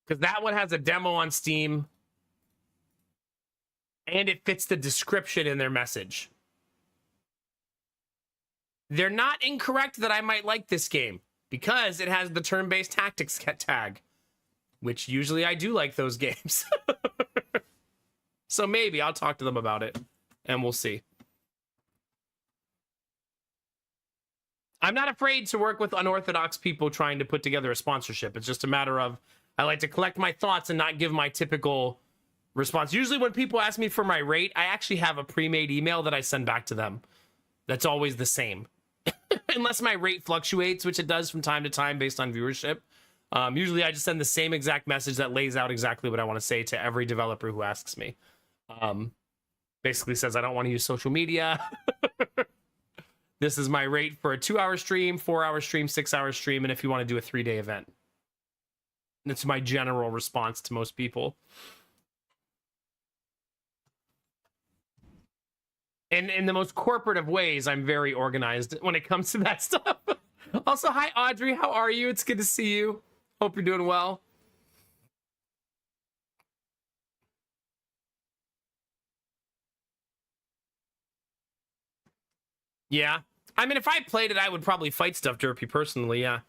because that one has a demo on Steam, and it fits the description in their message. They're not incorrect that I might like this game, because it has the turn-based tactics tag, which usually I do like those games. So maybe I'll talk to them about it, and we'll see. I'm not afraid to work with unorthodox people trying to put together a sponsorship. It's just a matter of, I like to collect my thoughts and not give my typical response. Usually when people ask me for my rate, I actually have a pre-made email that I send back to them. That's always the same. Unless my rate fluctuates, which it does from time to time based on viewership. Usually I just send the same exact message that lays out exactly what I want to say to every developer who asks me. Basically says I don't want to use social media. This is my rate for a 2-hour stream, 4-hour stream, 6-hour stream, and if you want to do a 3-day event. That's my general response to most people. And in the most corporate of ways, I'm very organized when it comes to that stuff. Also, hi, Audrey. How are you? It's good to see you. Hope you're doing well. Yeah. I mean, if I played it, I would probably fight stuff derpy personally, yeah.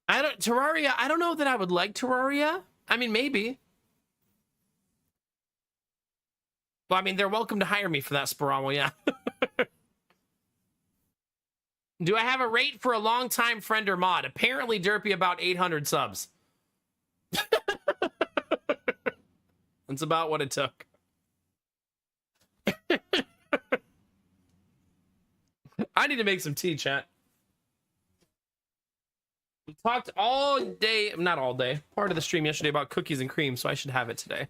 Terraria, I don't know that I would like Terraria. I mean, maybe. Well, I mean, they're welcome to hire me for that, Sporamo, yeah. Do I have a rate for a long-time friend or mod? Apparently, derpy about 800 subs. That's about what it took. I need to make some tea, chat. We talked all day, not all day, part of the stream yesterday about cookies and cream, so I should have it today.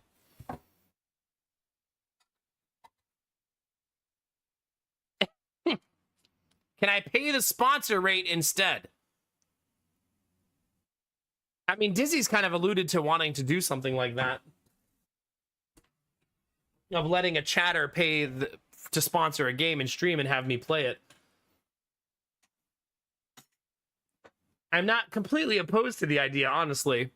Can I pay the sponsor rate instead? I mean, Dizzy's kind of alluded to wanting to do something like that. Of letting a chatter pay to sponsor a game and stream and have me play it. I'm not completely opposed to the idea, honestly.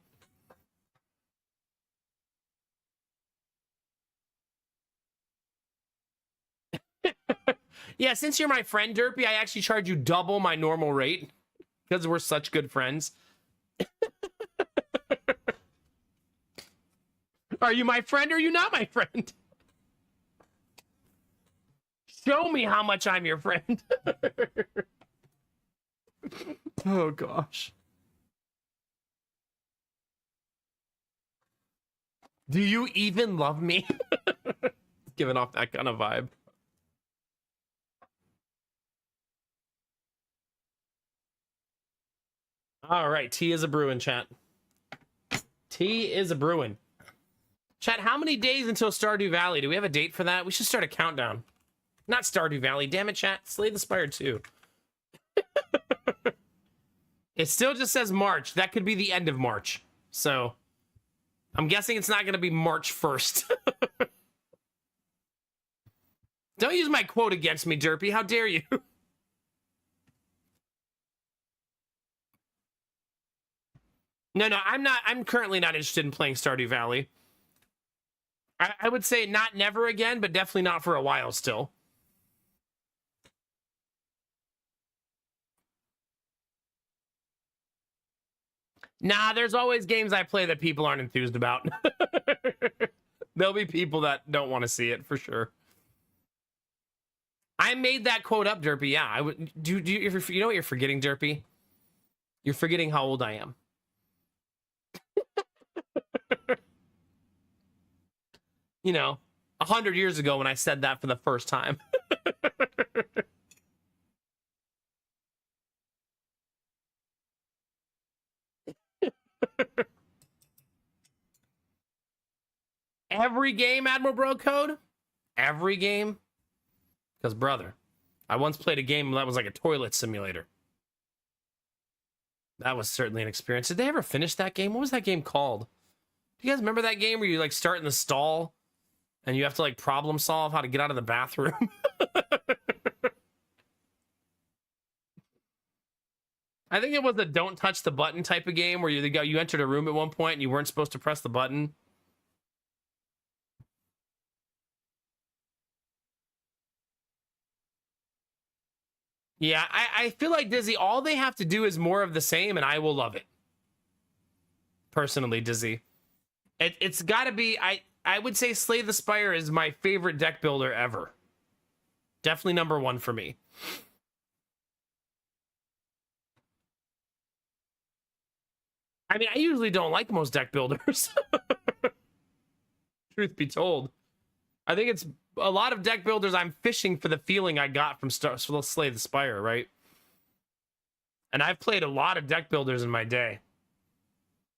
Yeah, since you're my friend, Derpy, I actually charge you double my normal rate because we're such good friends. Are you my friend or are you not my friend? Show me how much I'm your friend. Oh, gosh. Do you even love me? Giving off that kind of vibe. All right, tea is a brewing, chat. Tea is a brewing. Chat, how many days until Stardew Valley? Do we have a date for that? We should start a countdown. Not Stardew Valley. Damn it, chat. Slay the Spire 2. It still just says March. That could be the end of March. So, I'm guessing it's not going to be March 1st. Don't use my quote against me, Derpy. How dare you? No, I'm not. I'm currently not interested in playing Stardew Valley. I would say not never again, but definitely not for a while still. Nah, there's always games I play that people aren't enthused about. There'll be people that don't want to see it for sure. I made that quote up, Derpy. Yeah, I would. You know what you're forgetting, Derpy? You're forgetting how old I am. You know, 100 years ago when I said that for the first time. Every game, Admiral Bro Code? Every game? Because, brother, I once played a game that was like a toilet simulator. That was certainly an experience. Did they ever finish that game? What was that game called? Do you guys remember that game where you like start in the stall and you have to like problem solve how to get out of the bathroom? I think it was a don't touch the button type of game where you entered a room at one point and you weren't supposed to press the button. Yeah, I feel like Dizzy, all they have to do is more of the same and I will love it. Personally, Dizzy. It's got to be, I would say Slay the Spire is my favorite deck builder ever. Definitely number one for me. I mean, I usually don't like most deck builders. Truth be told. I think it's a lot of deck builders I'm fishing for the feeling I got from Slay the Spire, right? And I've played a lot of deck builders in my day.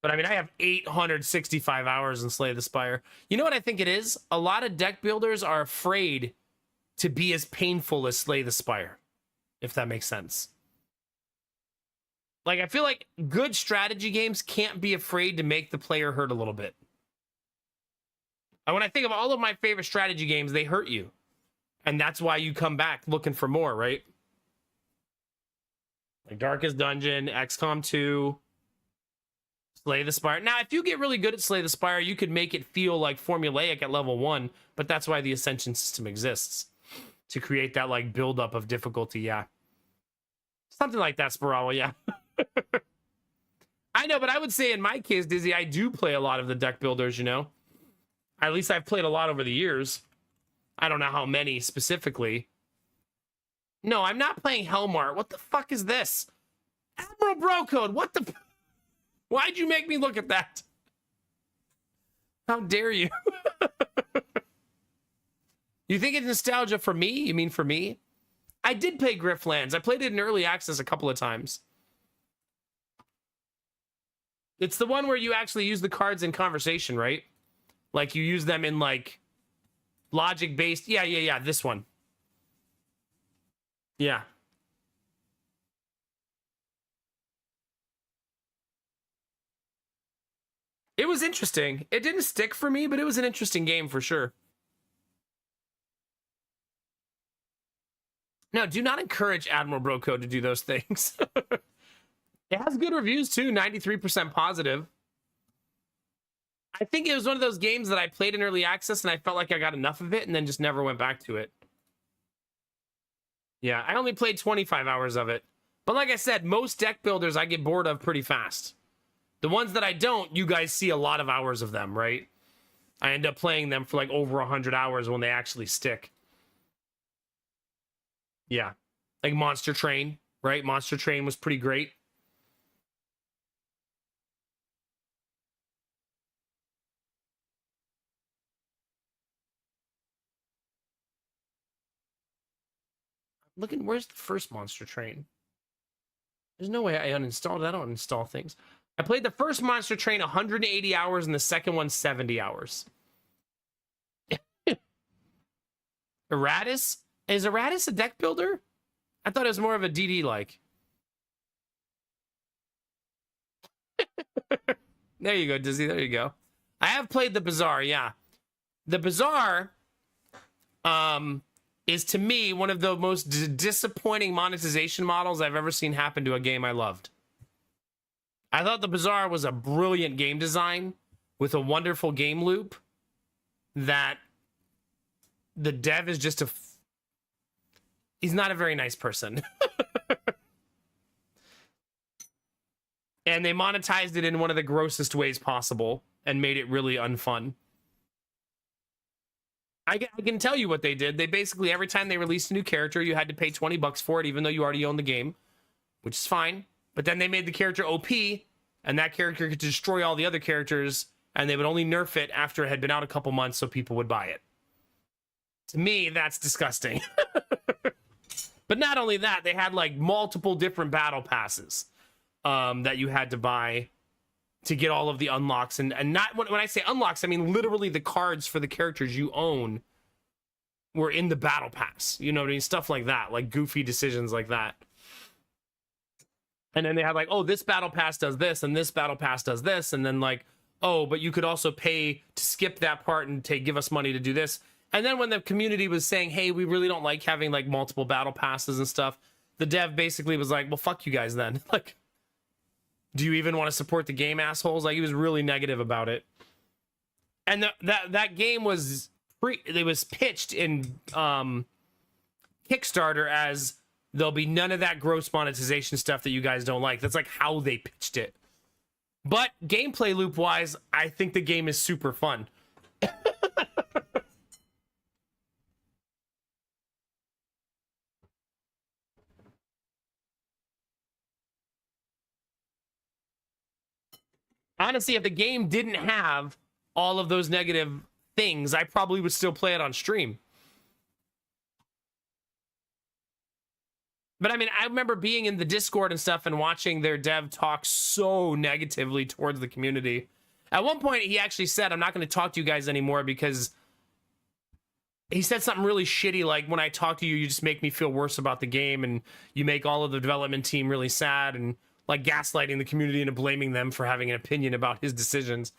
But I mean, I have 865 hours in Slay the Spire. You know what I think it is? A lot of deck builders are afraid to be as painful as Slay the Spire, if that makes sense. Like, I feel like good strategy games can't be afraid to make the player hurt a little bit. And when I think of all of my favorite strategy games, they hurt you. And that's why you come back looking for more, right? Like Darkest Dungeon, XCOM 2, Slay the Spire. Now, if you get really good at Slay the Spire, you could make it feel like formulaic at level 1, but that's why the Ascension system exists. To create that, like, buildup of difficulty, yeah. Something like that, Spirawa, yeah. I know, but I would say in my case, Dizzy, I do play a lot of the deck builders, you know? At least I've played a lot over the years. I don't know how many specifically. No, I'm not playing Hellmart. What the fuck is this? Admiral Bro Code, what the... Why'd you make me look at that? How dare you? You think it's nostalgia for me? You mean for me? I did play Griftlands. I played it in early access a couple of times. It's the one where you actually use the cards in conversation, right? Like, you use them in, like, logic-based... Yeah, this one. Yeah. It was interesting. It didn't stick for me, but it was an interesting game for sure. No, do not encourage Admiral Broco to do those things. It has good reviews too, 93% positive. I think it was one of those games that I played in early access and I felt like I got enough of it and then just never went back to it. Yeah, I only played 25 hours of it. But like I said, most deck builders I get bored of pretty fast. The ones that I don't, you guys see a lot of hours of them, right? I end up playing them for like over 100 hours when they actually stick. Yeah. Like Monster Train, right? Monster Train was pretty great. Looking, where's the first Monster Train? There's no way I uninstalled it. I don't install things. I played the first Monster Train 180 hours and the second one 70 hours. Erratus? Is Erratus a deck builder? I thought it was more of a DD like. There you go, Dizzy. There you go. I have played the Bazaar, yeah. The Bazaar is to me one of the most disappointing monetization models I've ever seen happen to a game I loved. I thought the Bazaar was a brilliant game design with a wonderful game loop that the dev is just he's not a very nice person. And they monetized it in one of the grossest ways possible and made it really unfun. I can tell you what they did. They basically, every time they released a new character, you had to pay 20 bucks for it, even though you already own the game, which is fine. But then they made the character OP, and that character could destroy all the other characters, and they would only nerf it after it had been out a couple months so people would buy it. To me, that's disgusting. But not only that, they had like multiple different battle passes that you had to buy to get all of the unlocks. And not when I say unlocks, I mean literally the cards for the characters you own were in the battle pass. You know what I mean? Stuff like that, like goofy decisions like that. And then they had like, oh, this battle pass does this, and this battle pass does this, and then like, oh, but you could also pay to skip that part and give us money to do this. And then when the community was saying, hey, we really don't like having like multiple battle passes and stuff, the dev basically was like, well, fuck you guys then. Like, do you even want to support the game, assholes? Like, he was really negative about it. And that game was it was pitched in Kickstarter as there'll be none of that gross monetization stuff that you guys don't like. That's like how they pitched it. But gameplay loop wise, I think the game is super fun. Honestly, if the game didn't have all of those negative things, I probably would still play it on stream. But I mean, I remember being in the Discord and stuff and watching their dev talk so negatively towards the community. At one point, he actually said, I'm not going to talk to you guys anymore because he said something really shitty, like, when I talk to you, you just make me feel worse about the game and you make all of the development team really sad, and like gaslighting the community and blaming them for having an opinion about his decisions.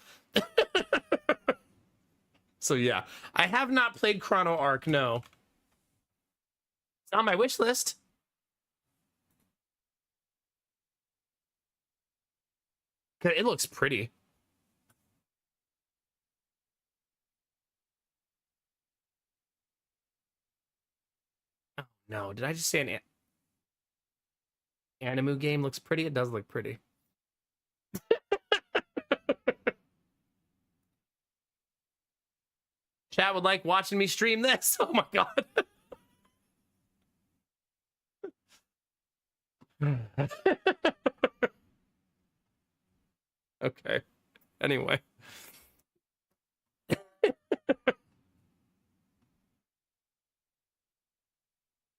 So yeah, I have not played Chrono Arc, no. It's on my wish list. It looks pretty. Oh no, did I just say an Animu game looks pretty? It does look pretty. Chat would like watching me stream this. Oh my god. Okay. Anyway.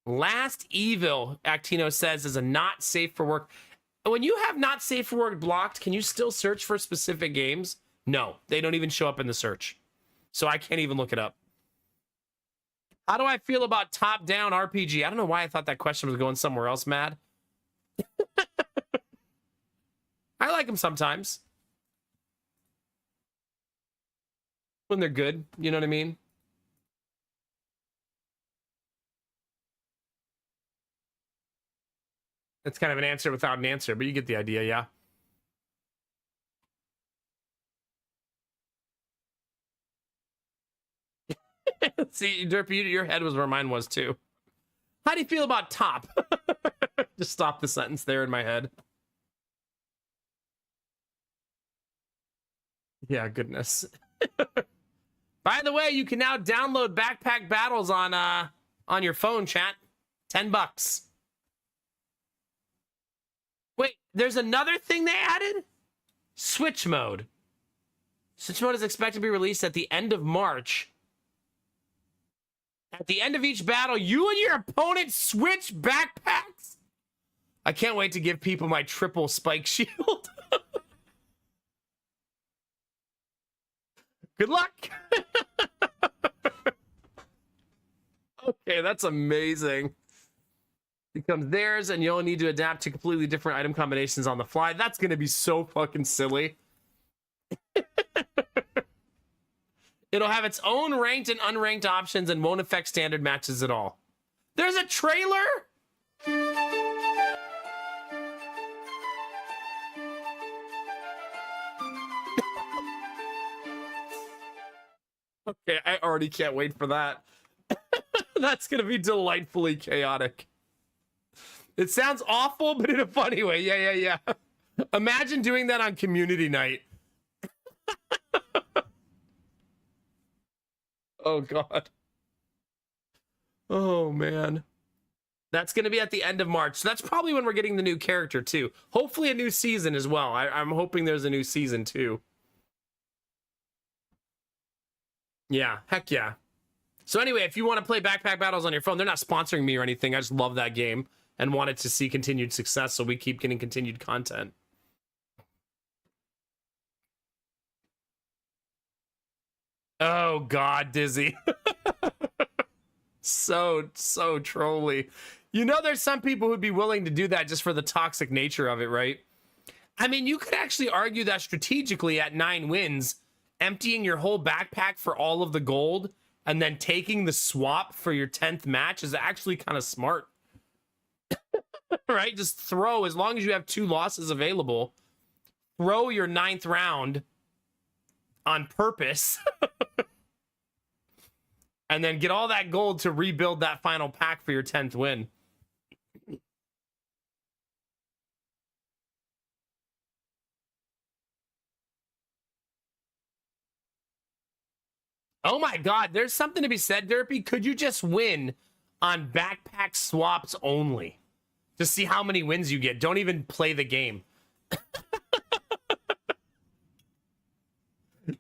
Last Evil, Actino says, is a not safe for work. When you have not safe for work blocked, can you still search for specific games? No, they don't even show up in the search. So I can't even look it up. How do I feel about top-down RPG? I don't know why I thought that question was going somewhere else, Mad. I like them sometimes. When they're good, you know what I mean? It's kind of an answer without an answer, but you get the idea, yeah. See, Derpy, your head was where mine was too. How do you feel about top? Just stop the sentence there in my head. Yeah, goodness. By the way, you can now download Backpack Battles on your phone, chat. $10. Wait, there's another thing they added? Switch mode. Switch mode is expected to be released at the end of March. At the end of each battle, you and your opponent switch backpacks. I can't wait to give people my triple spike shield. Good luck. Okay, that's amazing. Becomes theirs, and you'll need to adapt to completely different item combinations on the fly. That's going to be so fucking silly. It'll have its own ranked and unranked options and won't affect standard matches at all. There's a trailer? Okay, I already can't wait for that. That's going to be delightfully chaotic. It sounds awful, but in a funny way. Yeah. Imagine doing that on community night. Oh, God. Oh, man. That's going to be at the end of March. So that's probably when we're getting the new character, too. Hopefully a new season as well. I'm hoping there's a new season, too. Yeah, heck yeah. So anyway, if you want to play Backpack Battles on your phone, they're not sponsoring me or anything. I just love that game and wanted to see continued success, so we keep getting continued content. Oh, God, Dizzy. So trolly. You know, there's some people who'd be willing to do that just for the toxic nature of it, right? I mean, you could actually argue that strategically at 9 wins, emptying your whole backpack for all of the gold and then taking the swap for your 10th match is actually kind of smart. Right? Just throw, as long as you have 2 losses available, throw your 9th round on purpose and then get all that gold to rebuild that final pack for your 10th win. Oh my God, there's something to be said, Derpy. Could you just win on backpack swaps only? Just see how many wins you get. Don't even play the game.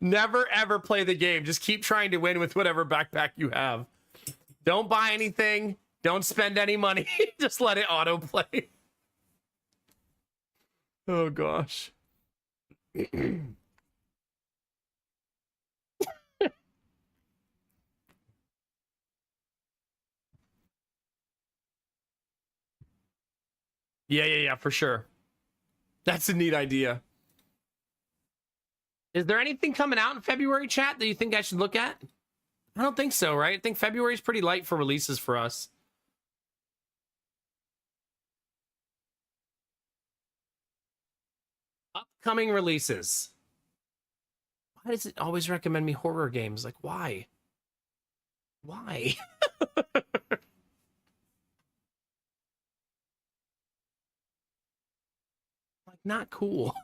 Never, ever play the game. Just keep trying to win with whatever backpack you have. Don't buy anything. Don't spend any money. Just let it autoplay. Oh, gosh. Yeah, for sure. That's a neat idea. Is there anything coming out in February, chat, that you think I should look at? I don't think so, right? I think February is pretty light for releases for us. Upcoming releases. Why does it always recommend me horror games? Like, why? Why? Like, not cool.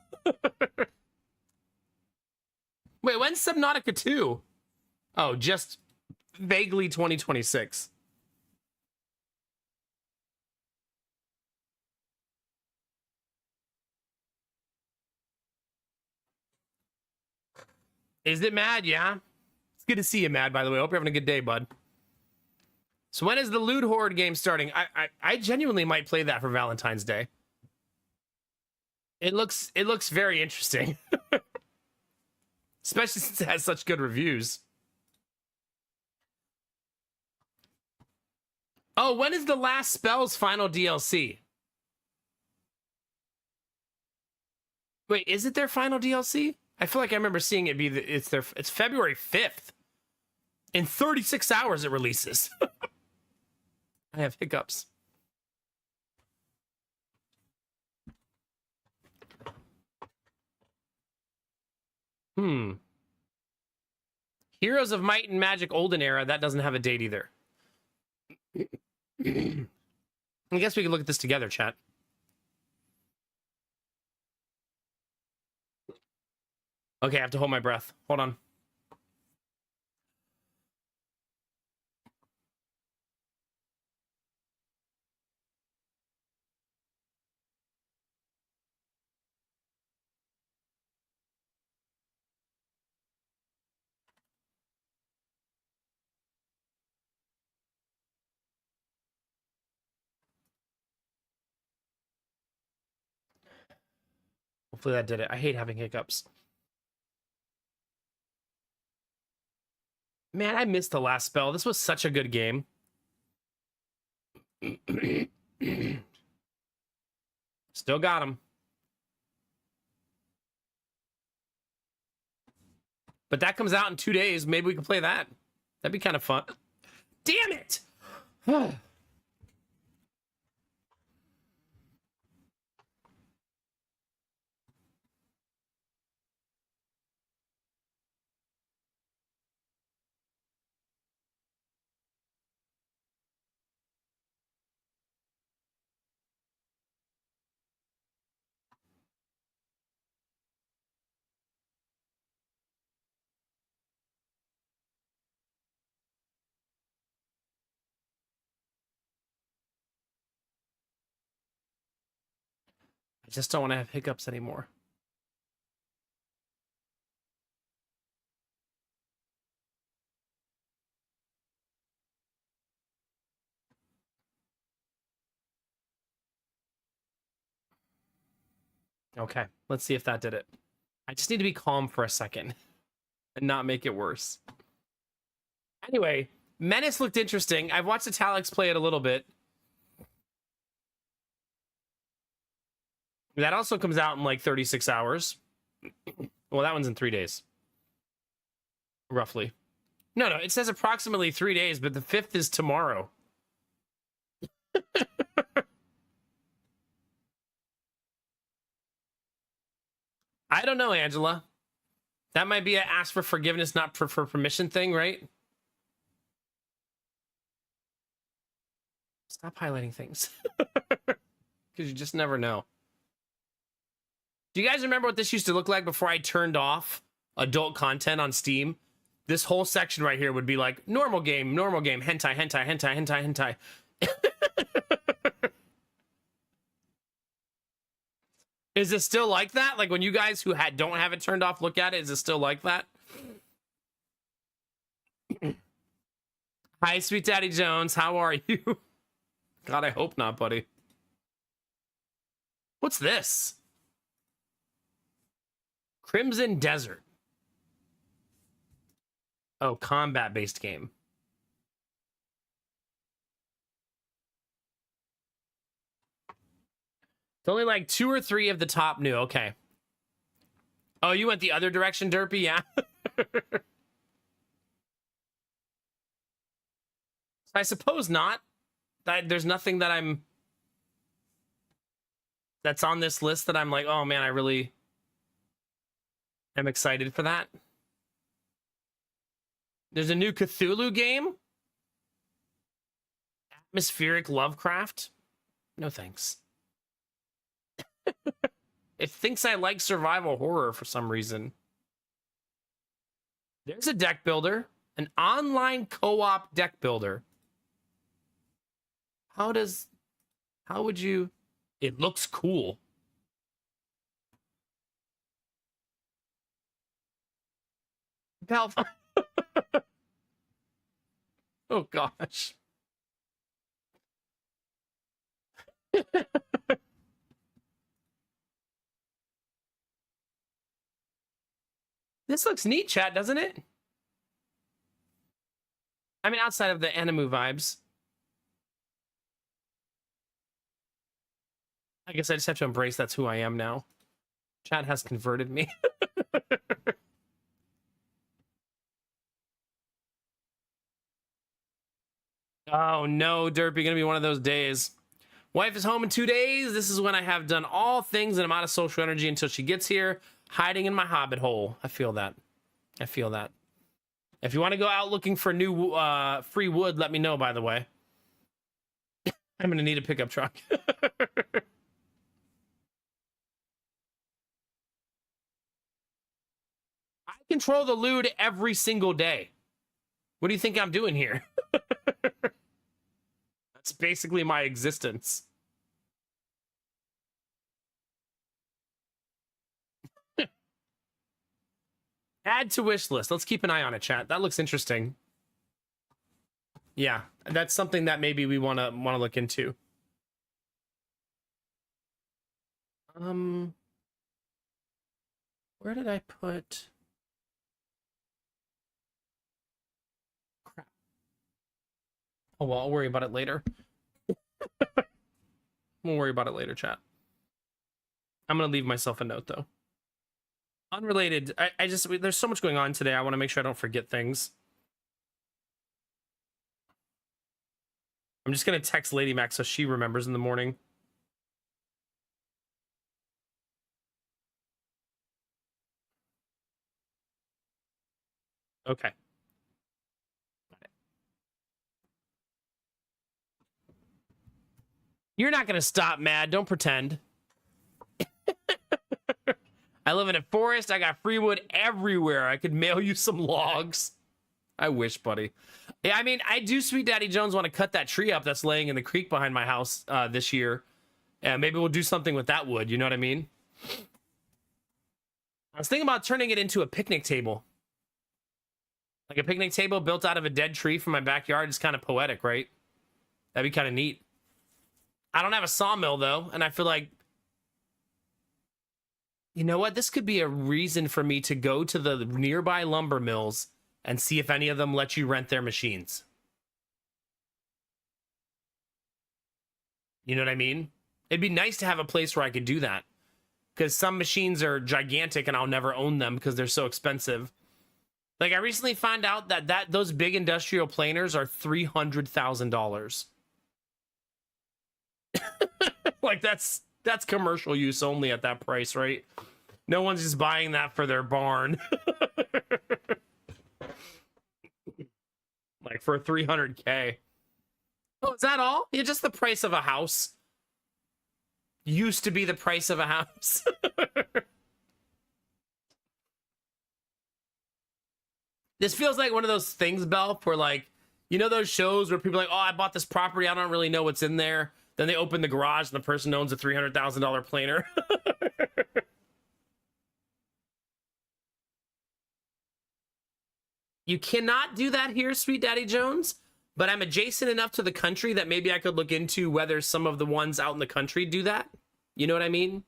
Wait, when's Subnautica 2? Oh, just vaguely 2026. Is it Mad? Yeah. It's good to see you, Mad, by the way. Hope you're having a good day, bud. So when is the Loot Horde game starting? I genuinely might play that for Valentine's Day. It looks very interesting. Especially since it has such good reviews. Oh, when is the Last Spell's final DLC? Wait, is it their final DLC? I feel like I remember seeing it be it's February 5th. In 36 hours it releases. I have hiccups. Heroes of Might and Magic Olden Era. That doesn't have a date either. I guess we could look at this together, chat. Okay, I have to hold my breath. Hold on. Hopefully that did it. I hate having hiccups. Man, I missed the last spell. This was such a good game. Still got him. But that comes out in 2 days. Maybe we can play that. That'd be kind of fun. Damn it! I just don't want to have hiccups anymore. Okay, let's see if that did it. I just need to be calm for a second and not make it worse. Anyway, Menace looked interesting. I've watched Italics play it a little bit. That also comes out in like 36 hours. Well, that one's in 3 days. Roughly. No, it says approximately 3 days, but the 5th is tomorrow. I don't know, Angela. That might be a ask for forgiveness, not for permission thing, right? Stop highlighting things. Because you just never know. Do you guys remember what this used to look like before I turned off adult content on Steam? This whole section right here would be like normal game, hentai, hentai, hentai, hentai, hentai. Is it still like that? Like when you guys who don't have it turned off look at it, is it still like that? Hi, Sweet Daddy Jones. How are you? God, I hope not, buddy. What's this? Crimson Desert. Oh, combat-based game. It's only like 2 or 3 of the top new. Okay. Oh, you went the other direction, Derpy? Yeah. I suppose not. There's nothing that's on this list that I'm like, oh man, I really am excited for that. There's a new Cthulhu game. Atmospheric Lovecraft. No thanks. It thinks I like survival horror for some reason. There's a deck builder. An online co-op deck builder. How would you... It looks cool. Valve. Oh gosh. This looks neat, chat, doesn't it? I mean, outside of the Animu vibes. I guess I just have to embrace that's who I am now. Chat has converted me. Oh no, Derpy, gonna be one of those days. Wife is home in 2 days. This is when I have done all things and I'm out of social energy until she gets here. Hiding in my hobbit hole. I feel that. I feel that. If you want to go out looking for new free wood, let me know, by the way. I'm going to need a pickup truck. I control the lewd every single day. What do you think I'm doing here? That's basically my existence. Add to wish list. Let's keep an eye on it, chat. That looks interesting. Yeah, that's something that maybe we want to look into. Where did I put? Crap. Oh well, I'll worry about it later. We'll worry about it later, chat. I'm gonna leave myself a note though. Unrelated. I just there's so much going on today. I want to make sure I don't forget things. I'm just gonna text Lady Mac so she remembers in the morning. Okay. You're not gonna stop, Mad. Don't pretend. I live in a forest. I got free wood everywhere. I could mail you some logs. I wish, buddy. Yeah, I mean, I do, Sweet Daddy Jones, want to cut that tree up that's laying in the creek behind my house this year. And maybe we'll do something with that wood. You know what I mean? I was thinking about turning it into a picnic table. Like a picnic table built out of a dead tree from my backyard. It's kind of poetic, right? That'd be kind of neat. I don't have a sawmill, though. And I feel like, you know what? This could be a reason for me to go to the nearby lumber mills and see if any of them let you rent their machines. You know what I mean? It'd be nice to have a place where I could do that. Because some machines are gigantic and I'll never own them because they're so expensive. Like, I recently found out that those big industrial planers are $300,000. Like, that's commercial use only at that price, right? No one's just buying that for their barn. Like, for $300K. Oh, is that all? Yeah, just the price of a house. Used to be the price of a house. This feels like one of those things, Belf, where, like, you know those shows where people are like, oh, I bought this property, I don't really know what's in there. Then they open the garage and the person owns a $300,000 planer. You cannot do that here, Sweet Daddy Jones, but I'm adjacent enough to the country that maybe I could look into whether some of the ones out in the country do that. You know what I mean?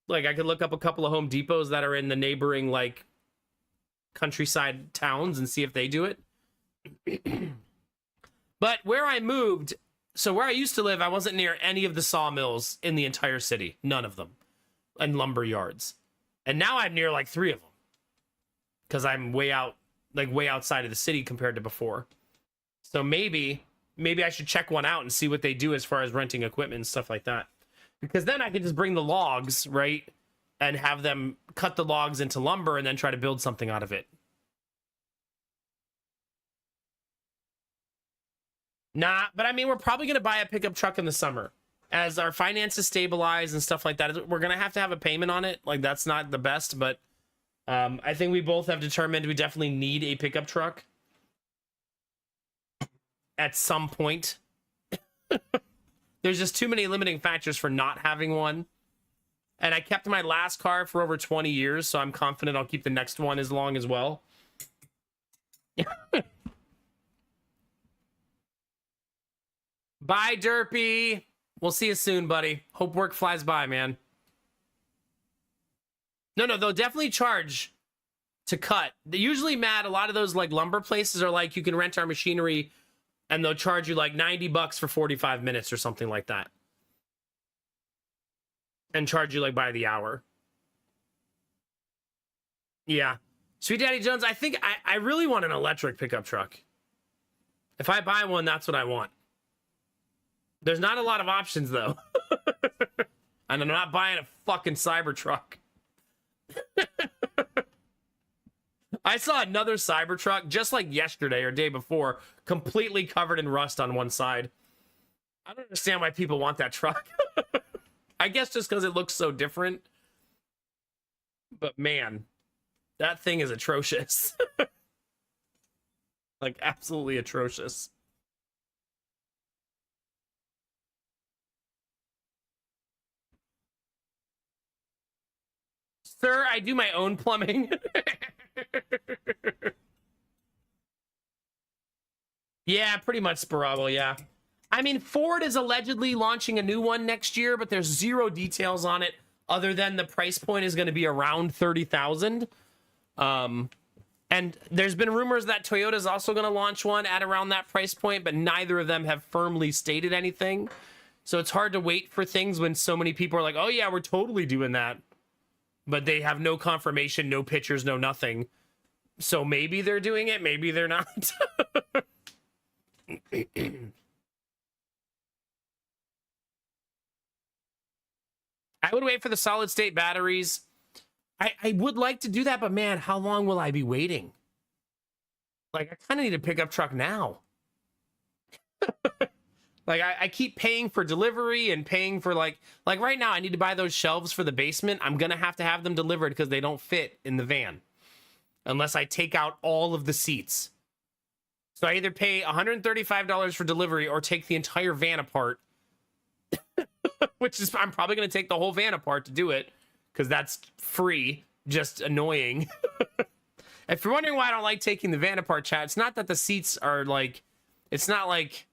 Like, I could look up a couple of Home Depots that are in the neighboring, like, countryside towns and see if they do it. But where I moved, so where I used to live, I wasn't near any of the sawmills in the entire city. None of them. And lumber yards. And now I'm near like 3 of them. Because I'm way out, like way outside of the city compared to before. So maybe I should check one out and see what they do as far as renting equipment and stuff like that. Because then I could just bring the logs, right? And have them cut the logs into lumber and then try to build something out of it. Nah, but I mean, we're probably going to buy a pickup truck in the summer. As our finances stabilize and stuff like that, we're going to have a payment on it. Like, that's not the best, but I think we both have determined we definitely need a pickup truck. At some point. There's just too many limiting factors for not having one. And I kept my last car for over 20 years, so I'm confident I'll keep the next one as long as well. Bye, Derpy. We'll see you soon, buddy. Hope work flies by, man. No, they'll definitely charge to cut. They usually, Matt, a lot of those like lumber places are like, you can rent our machinery and they'll charge you like $90 for 45 minutes or something like that. And charge you like by the hour. Yeah. Sweet Daddy Jones, I think I really want an electric pickup truck. If I buy one, that's what I want. There's not a lot of options, though. And I'm not buying a fucking Cybertruck. I saw another Cybertruck just like yesterday or day before, completely covered in rust on one side. I don't understand why people want that truck. I guess just because it looks so different. But man, that thing is atrocious. Like, absolutely atrocious. Sir, I do my own plumbing. Yeah, pretty much Sparabo, yeah. I mean, Ford is allegedly launching a new one next year, but there's zero details on it other than the price point is going to be around 30,000. And there's been rumors that Toyota is also going to launch one at around that price point, but neither of them have firmly stated anything. So it's hard to wait for things when so many people are like, oh yeah, we're totally doing that. But they have no confirmation, no pictures, no nothing. So maybe they're doing it, maybe they're not. I would wait for the solid state batteries. I would like to do that, but man, how long will I be waiting? Like, I kind of need a pickup truck now. Like, I keep paying for delivery and paying for, like right now, I need to buy those shelves for the basement. I'm going to have them delivered because they don't fit in the van unless I take out all of the seats. So I either pay $135 for delivery or take the entire van apart, which is, I'm probably going to take the whole van apart to do it because that's free, just annoying. If you're wondering why I don't like taking the van apart, chat, it's not that the seats are like, it's not like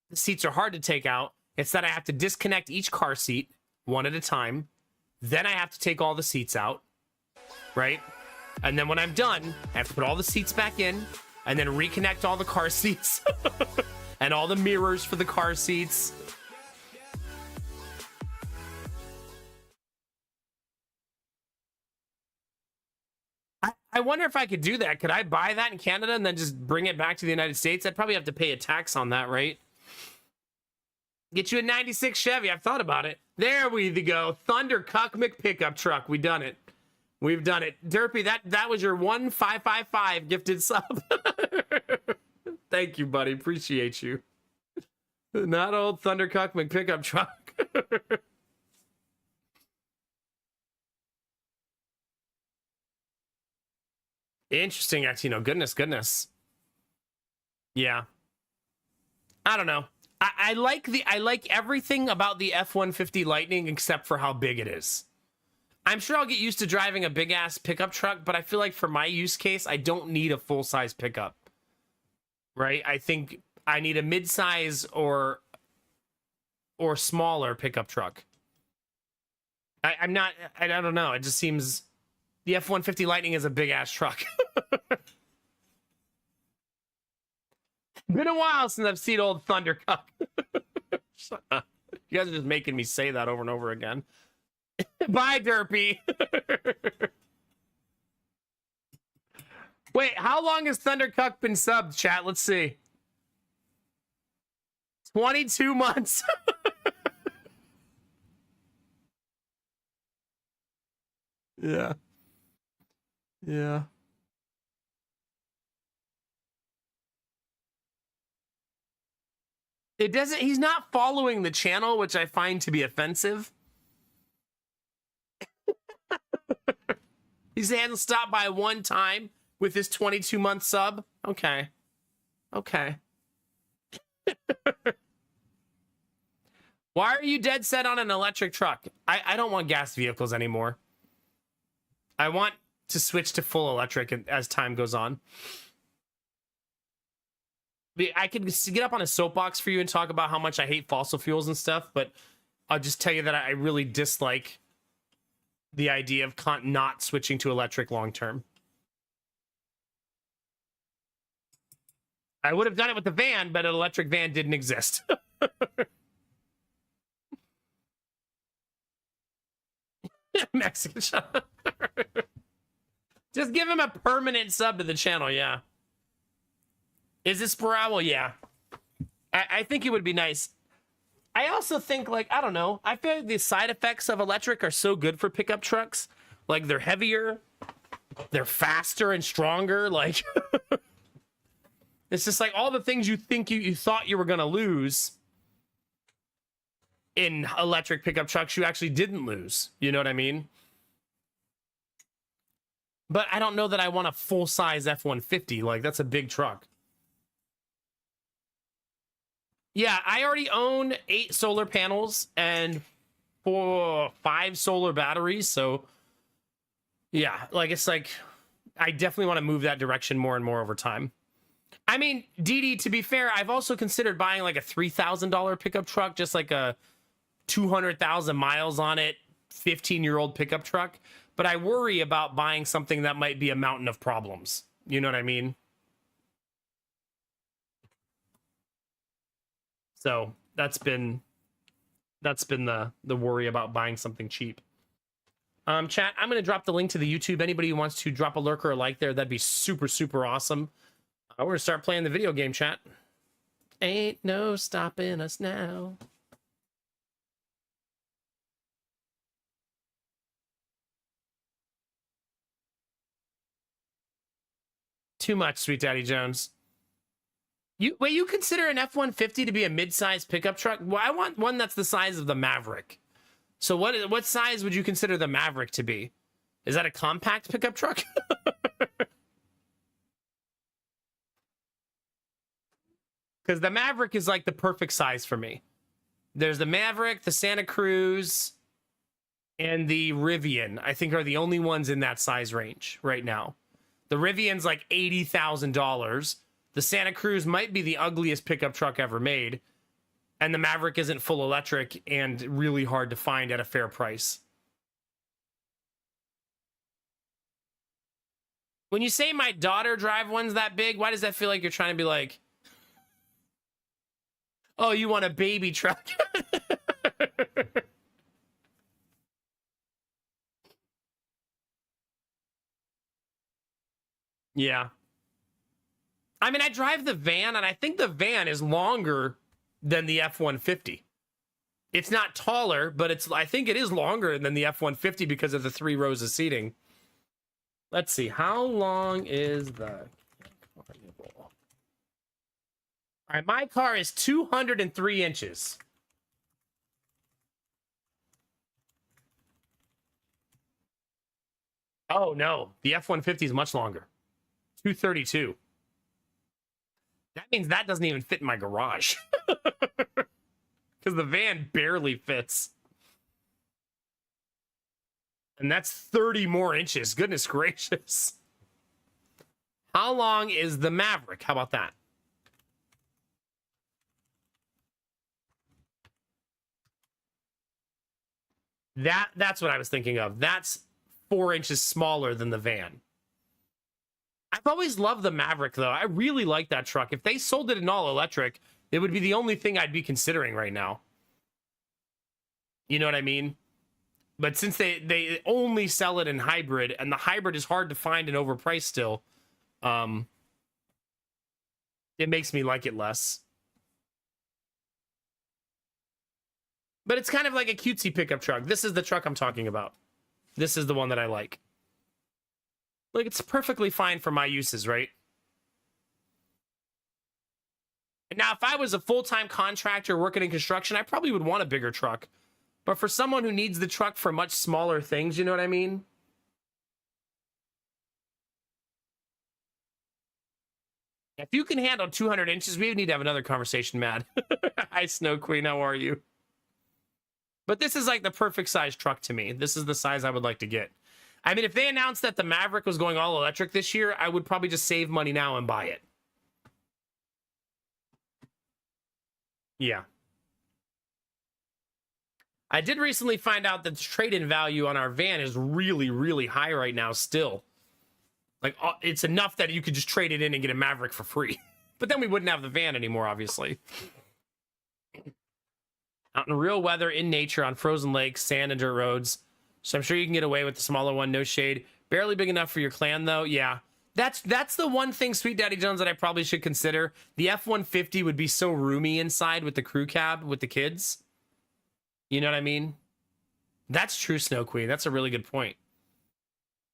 the seats are hard to take out. It's that I have to disconnect each car seat one at a time. Then I have to take all the seats out, right? And then when I'm done, I have to put all the seats back in and then reconnect all the car seats and all the mirrors for the car seats. I wonder if I could do that. Could I buy that in Canada and then just bring it back to the United States? I'd probably have to pay a tax on that, right? Get you a 96 Chevy. I've thought about it. There we go. Thunder Cuck McPickup truck. We done it. We've done it. Derpy, that was your 1555 gifted sub. Thank you, buddy. Appreciate you. Not old Thunder Cuck McPickup truck. Interesting, Actino. Goodness. Yeah. I don't know. I like everything about the F-150 Lightning except for how big it is. I'm sure I'll get used to driving a big ass pickup truck, but I feel like for my use case, I don't need a full size pickup. Right? I think I need a mid-size or smaller pickup truck. I don't know. It just seems the F-150 Lightning is a big ass truck. Been a while since I've seen old Thunder Cuck. Shut up. You guys are just making me say that over and over again. Bye, Derpy. Wait, how long has Thunder Cuck been subbed, chat? Let's see. 22 months. Yeah. Yeah. It doesn't, he's not following the channel, which I find to be offensive. He hasn't stopped by one time with his 22-month sub. Okay. Why are you dead set on an electric truck? I don't want gas vehicles anymore. I want to switch to full electric as time goes on. I could get up on a soapbox for you and talk about how much I hate fossil fuels and stuff, but I'll just tell you that I really dislike the idea of not switching to electric long term. I would have done it with the van, but an electric van didn't exist. Mexican shop. Just give him a permanent sub to the channel, yeah. Is it Sporavo? Yeah. I think it would be nice. I also think, like, I don't know. I feel like the side effects of electric are so good for pickup trucks. Like, they're heavier, they're faster and stronger. Like, it's just like all the things you think you thought you were going to lose in electric pickup trucks, you actually didn't lose. You know what I mean? But I don't know that I want a full-size F-150. Like, that's a big truck. Yeah, I already own 8 solar panels and 5 solar batteries. So, yeah, like, it's like, I definitely want to move that direction more and more over time. I mean, DD, to be fair, I've also considered buying like a $3,000 pickup truck, just like a 200,000 miles on it, 15-year-old pickup truck. But I worry about buying something that might be a mountain of problems. You know what I mean? So that's been the worry about buying something cheap. Chat, I'm going to drop the link to the YouTube. Anybody who wants to drop a lurk or a like there, that'd be super, super awesome. We're going to start playing the video game, chat. Ain't no stopping us now. Too much, Sweet Daddy Jones. You consider an F-150 to be a mid-size pickup truck? Well, I want one that's the size of the Maverick. So what size would you consider the Maverick to be? Is that a compact pickup truck? Because the Maverick is like the perfect size for me. There's the Maverick, the Santa Cruz, and the Rivian, I think, are the only ones in that size range right now. The Rivian's like $80,000. The Santa Cruz might be the ugliest pickup truck ever made. And the Maverick isn't full electric and really hard to find at a fair price. When you say my daughter drive ones that big, why does that feel like you're trying to be like, oh, you want a baby truck? Yeah. I mean, I drive the van, and I think the van is longer than the F-150. It's not taller, but I think it is longer than the F-150 because of the 3 rows of seating. Let's see. How long is the Carnival? All right, my car is 203 inches. Oh, no. The F-150 is much longer. 232. That means that doesn't even fit in my garage. Because the van barely fits. And that's 30 more inches. Goodness gracious. How long is the Maverick? How about that? That's what I was thinking of. That's 4 inches smaller than the van. I've always loved the Maverick, though. I really like that truck. If they sold it in all electric, it would be the only thing I'd be considering right now. You know what I mean? But since they only sell it in hybrid, and the hybrid is hard to find and overpriced still, it makes me like it less. But it's kind of like a cutesy pickup truck. This is the truck I'm talking about. This is the one that I like. Like, it's perfectly fine for my uses, right? Now, if I was a full-time contractor working in construction, I probably would want a bigger truck. But for someone who needs the truck for much smaller things, you know what I mean? If you can handle 200 inches, we need to have another conversation, Matt. Hi, Snow Queen. How are you? But this is like the perfect size truck to me. This is the size I would like to get. I mean, if they announced that the Maverick was going all electric this year, I would probably just save money now and buy it. Yeah. I did recently find out that the trade-in value on our van is really, really high right now still. Like, it's enough that you could just trade it in and get a Maverick for free. But then we wouldn't have the van anymore, obviously. Out in real weather, in nature, on frozen lakes, sand, and dirt roads. So I'm sure you can get away with the smaller one, no shade. Barely big enough for your clan, though. Yeah, that's the one thing, Sweet Daddy Jones, that I probably should consider. The F-150 would be so roomy inside with the crew cab with the kids. You know what I mean? That's true, Snow Queen. That's a really good point.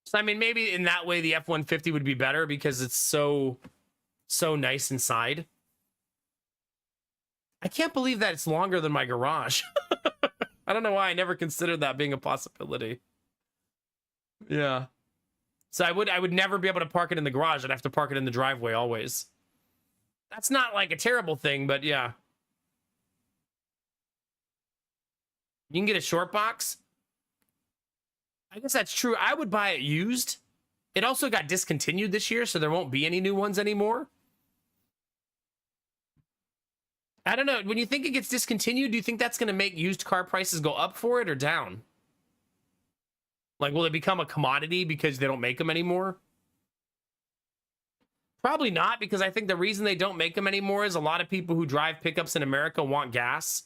So I mean, maybe in that way the F-150 would be better because it's so nice inside. I can't believe that it's longer than my garage. I don't know why I never considered that being a possibility. Yeah. So I would never be able to park it in the garage. I'd have to park it in the driveway always. That's not like a terrible thing, but yeah. You can get a short box. I guess that's true. I would buy it used. It also got discontinued this year, so there won't be any new ones anymore. I don't know. When you think it gets discontinued, do you think that's going to make used car prices go up for it or down? Like, will it become a commodity because they don't make them anymore? Probably not, because I think the reason they don't make them anymore is a lot of people who drive pickups in America want gas.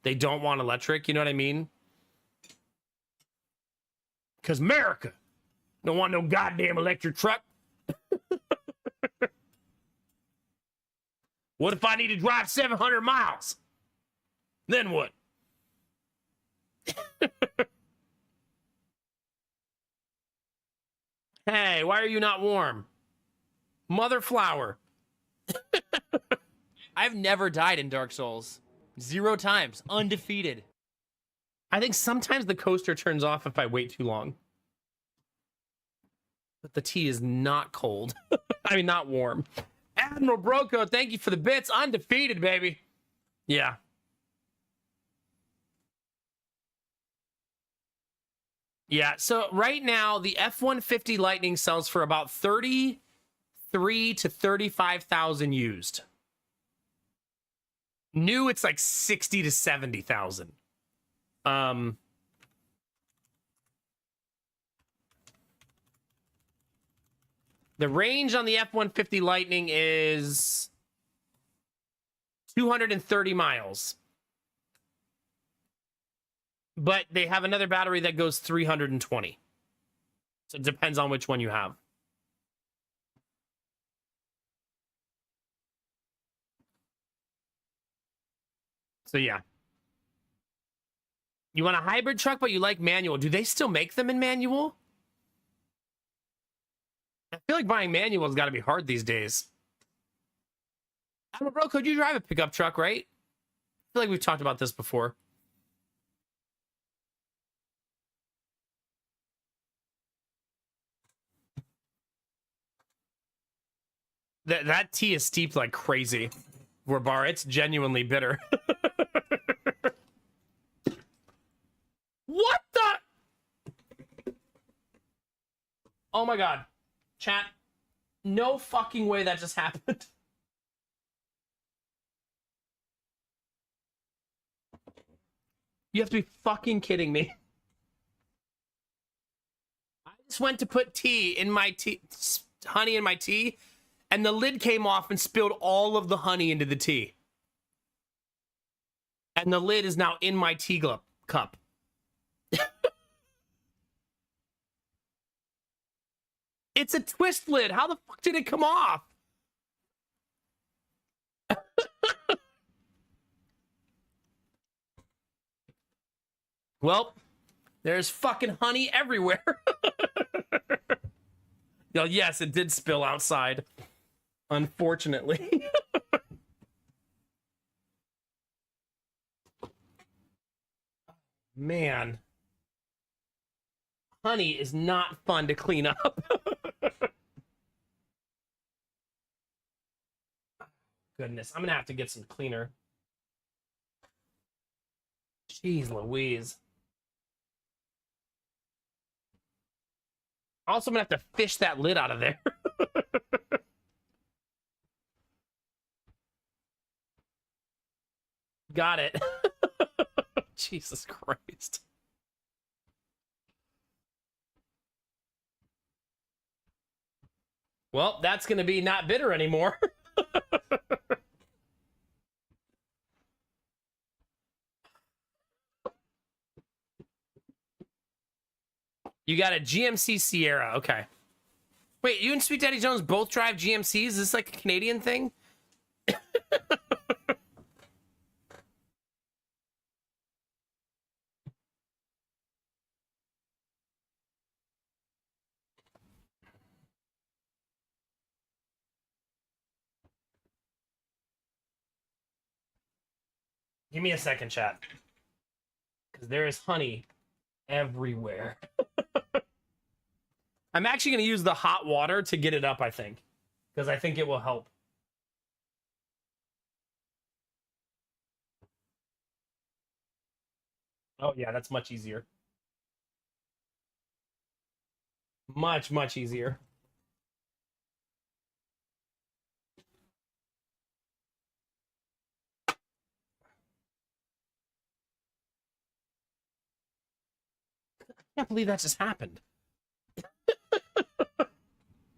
They don't want electric, you know what I mean? Because America don't want no goddamn electric truck. What if I need to drive 700 miles? Then what? Hey, why are you not warm? Mother flower. I've never died in Dark Souls. 0 times. Undefeated. I think sometimes the coaster turns off if I wait too long. But the tea is not cold. I mean, not warm. Admiral Broco, thank you for the bits. Undefeated, baby. Yeah. Yeah, so right now, the F-150 Lightning sells for about 33 to 35,000 used. New, it's like 60 to 70,000. The range on the F-150 Lightning is 230 miles. But they have another battery that goes 320. So it depends on which one you have. So yeah. You want a hybrid truck, but you like manual. Do they still make them in manual? I feel like buying manual has got to be hard these days. Bro, could you drive a pickup truck, right? I feel like we've talked about this before. That tea is steeped like crazy. Warbar, it's genuinely bitter. What the? Oh my god. Chat. No fucking way that just happened. You have to be fucking kidding me. I just went to put tea in my tea, honey in my tea, and the lid came off and spilled all of the honey into the tea. And the lid is now in my tea cup. It's a twist lid. How the fuck did it come off? Well, there's fucking honey everywhere. Yo, yes, it did spill outside. Unfortunately. Man. Honey is not fun to clean up. Goodness, I'm gonna have to get some cleaner. Jeez Louise. Also, I'm gonna have to fish that lid out of there. Got it. Jesus Christ. Well, that's gonna be not bitter anymore. You got a GMC Sierra. Okay. Wait, you and Sweet Daddy Jones both drive GMCs? Is this like a Canadian thing? Give me a second, chat. Because there is honey everywhere. I'm actually going to use the hot water to get it up, I think. Because I think it will help. Oh, yeah, that's much easier. Much, much easier. I can't believe that just happened.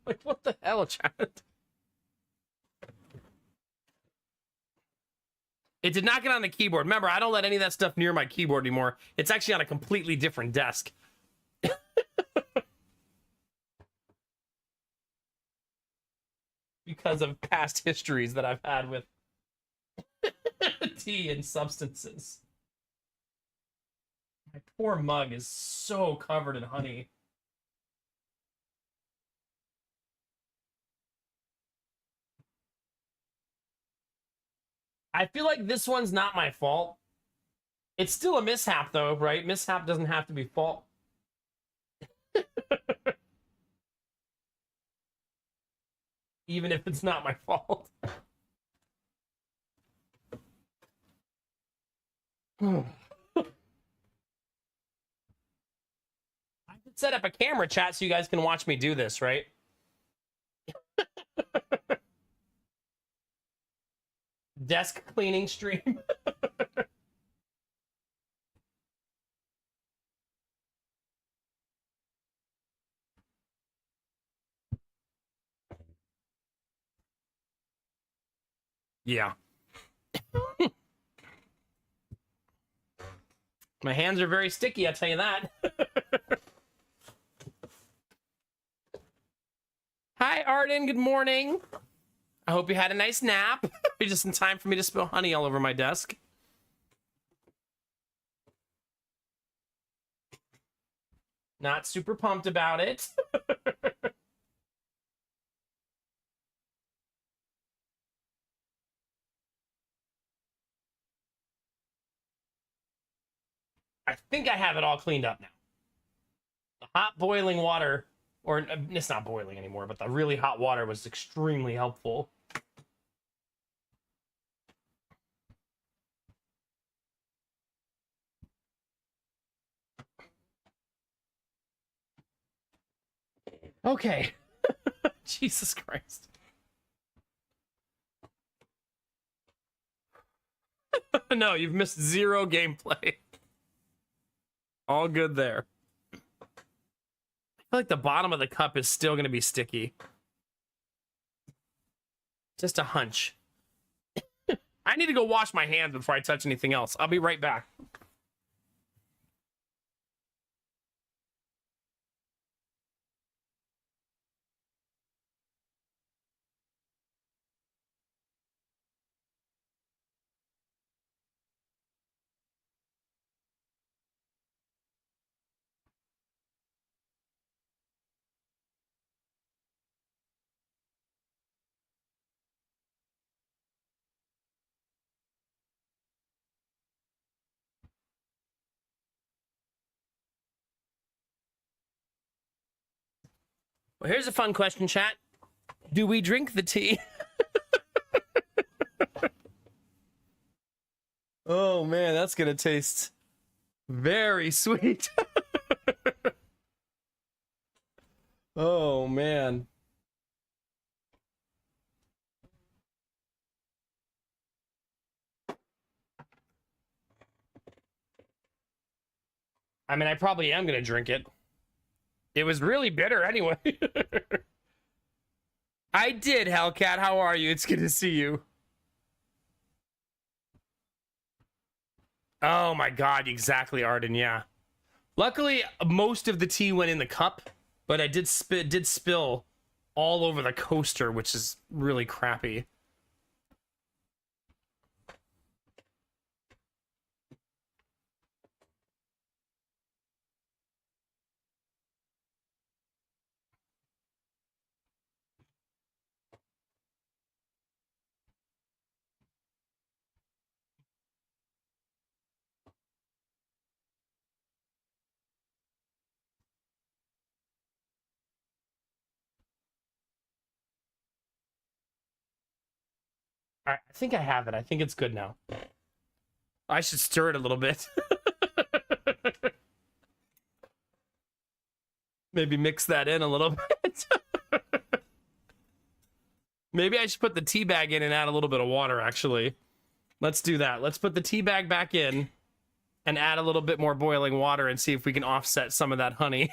Like, what the hell, chat? It did not get on the keyboard. Remember, I don't let any of that stuff near my keyboard anymore. It's actually on a completely different desk. Because of past histories that I've had with tea and substances. My poor mug is so covered in honey. I feel like this one's not my fault. It's still a mishap, though, right? Mishap doesn't have to be fault. Even if it's not my fault. I could set up a camera, chat, so you guys can watch me do this, right? Desk cleaning stream. Yeah. My hands are very sticky, I'll tell you that. Hi, Arden. Good morning. I hope you had a nice nap. You're just in time for me to spill honey all over my desk. Not super pumped about it. I think I have it all cleaned up now. The hot boiling water, or it's not boiling anymore, but the really hot water was extremely helpful. Okay. Jesus Christ. No, you've missed zero gameplay. All good there. I feel like the bottom of the cup is still going to be sticky. Just a hunch. I need to go wash my hands before I touch anything else. I'll be right back. Well, here's a fun question, chat. Do we drink the tea? Oh, man, that's going to taste very sweet. Oh, man. I mean, I probably am going to drink it. It was really bitter anyway. I did, Hellcat. How are you? It's good to see you. Oh my god, exactly, Arden, yeah. Luckily, most of the tea went in the cup, but I did spill all over the coaster, which is really crappy. I think I have it. I think it's good now. I should stir it a little bit. Maybe mix that in a little bit. Maybe I should put the tea bag in and add a little bit of water, actually. Let's do that. Let's put the tea bag back in and add a little bit more boiling water and see if we can offset some of that honey.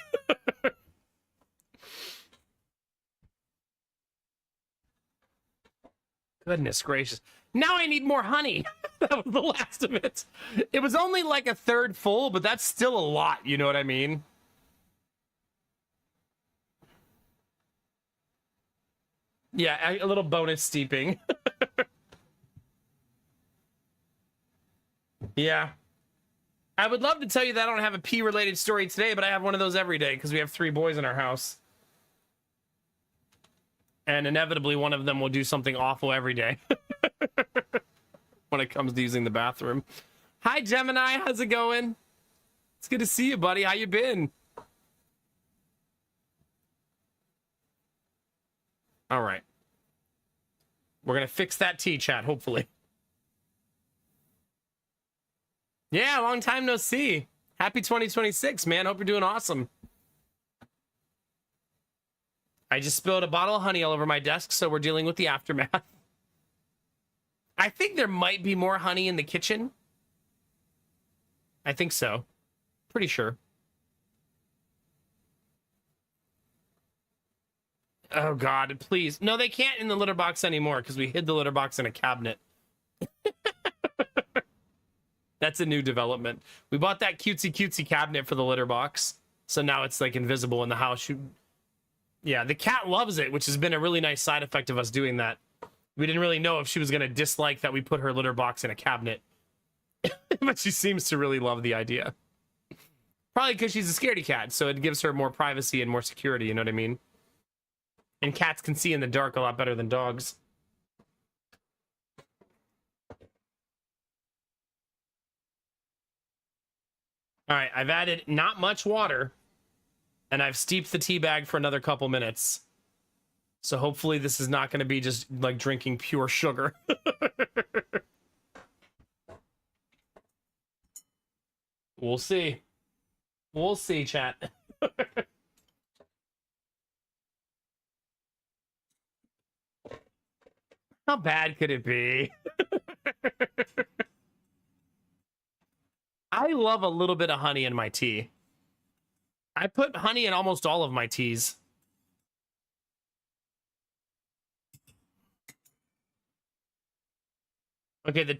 Goodness gracious. Now I need more honey. That was the last of it. It was only like a third full, but that's still a lot. You know what I mean? Yeah, a little bonus steeping. Yeah. I would love to tell you that I don't have a pee-related story today, but I have one of those every day because we have 3 boys in our house. And inevitably, one of them will do something awful every day when it comes to using the bathroom. Hi, Gemini. How's it going? It's good to see you, buddy. How you been? All right. We're going to fix that tea, chat, hopefully. Yeah, long time no see. Happy 2026, man. Hope you're doing awesome. I just spilled a bottle of honey all over my desk, so we're dealing with the aftermath. I think there might be more honey in the kitchen. I think so. Pretty sure. Oh, God, please. No, they can't in the litter box anymore because we hid the litter box in a cabinet. That's a new development. We bought that cutesy cabinet for the litter box. So now it's like invisible in the house. Yeah, the cat loves it, which has been a really nice side effect of us doing that. We didn't really know if she was going to dislike that we put her litter box in a cabinet. But she seems to really love the idea. Probably because she's a scaredy cat, so it gives her more privacy and more security, you know what I mean? And cats can see in the dark a lot better than dogs. All right, I've added not much water, and I've steeped the tea bag for another couple minutes. So hopefully this is not going to be just like drinking pure sugar. We'll see. We'll see, chat. How bad could it be? I love a little bit of honey in my tea. I put honey in almost all of my teas. Okay, the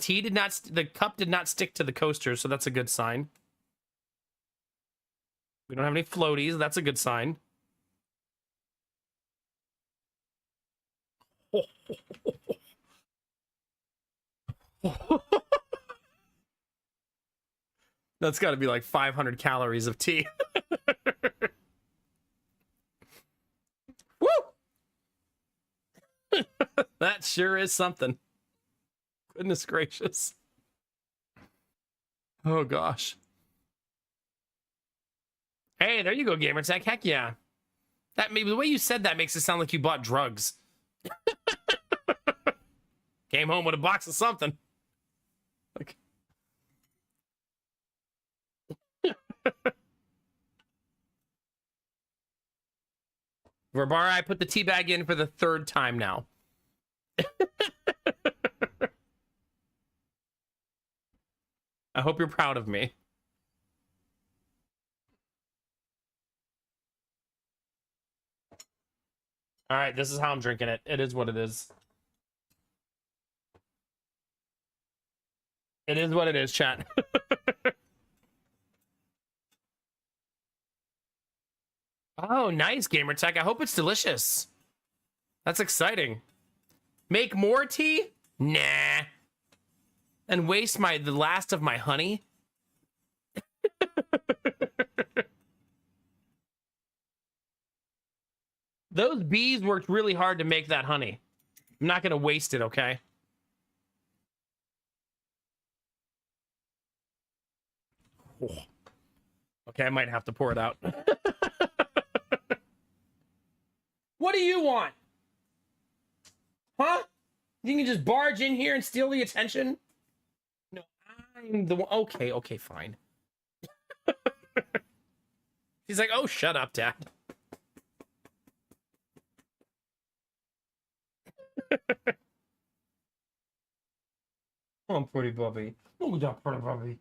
cup did not stick to the coaster, so that's a good sign. We don't have any floaties, that's a good sign. That's got to be like 500 calories of tea. Woo! That sure is something. Goodness gracious. Oh gosh. Hey, there you go, gamer tech. Heck yeah. That maybe the way you said that makes it sound like you bought drugs. Came home with a box of something. Like Verbara, I put the tea bag in for the 3rd time now. I hope you're proud of me. All right, this is how I'm drinking it. It is what it is. It is what it is, chat. Oh, nice, gamer tech. I hope it's delicious. That's exciting. Make more tea? Nah. And waste the last of my honey? Those bees worked really hard to make that honey. I'm not going to waste it, okay? Oh. Okay, I might have to pour it out. What do you want? Huh? You can just barge in here and steal the attention? No, I'm the one. Okay, okay, fine. He's like, oh, shut up, Dad. Oh, pretty Bubby. Oh, that pretty Bubby.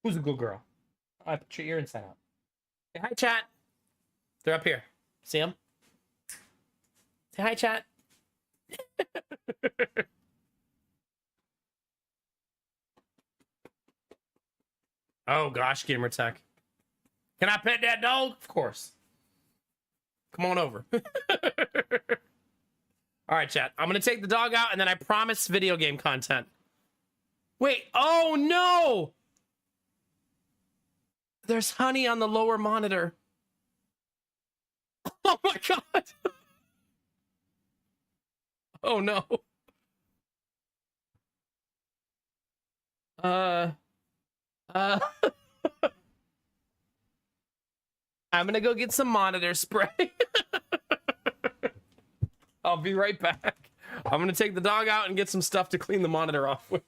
Who's a good girl? I put your ear inside out. Say hi, chat. They're up here. See them? Say hi, chat. Oh, gosh, gamer tech. Can I pet that dog? Of course. Come on over. All right, chat. I'm going to take the dog out, and then I promise video game content. Wait. Oh, no. There's honey on the lower monitor. Oh, my God. Oh, no. I'm going to go get some monitor spray. I'll be right back. I'm going to take the dog out and get some stuff to clean the monitor off with.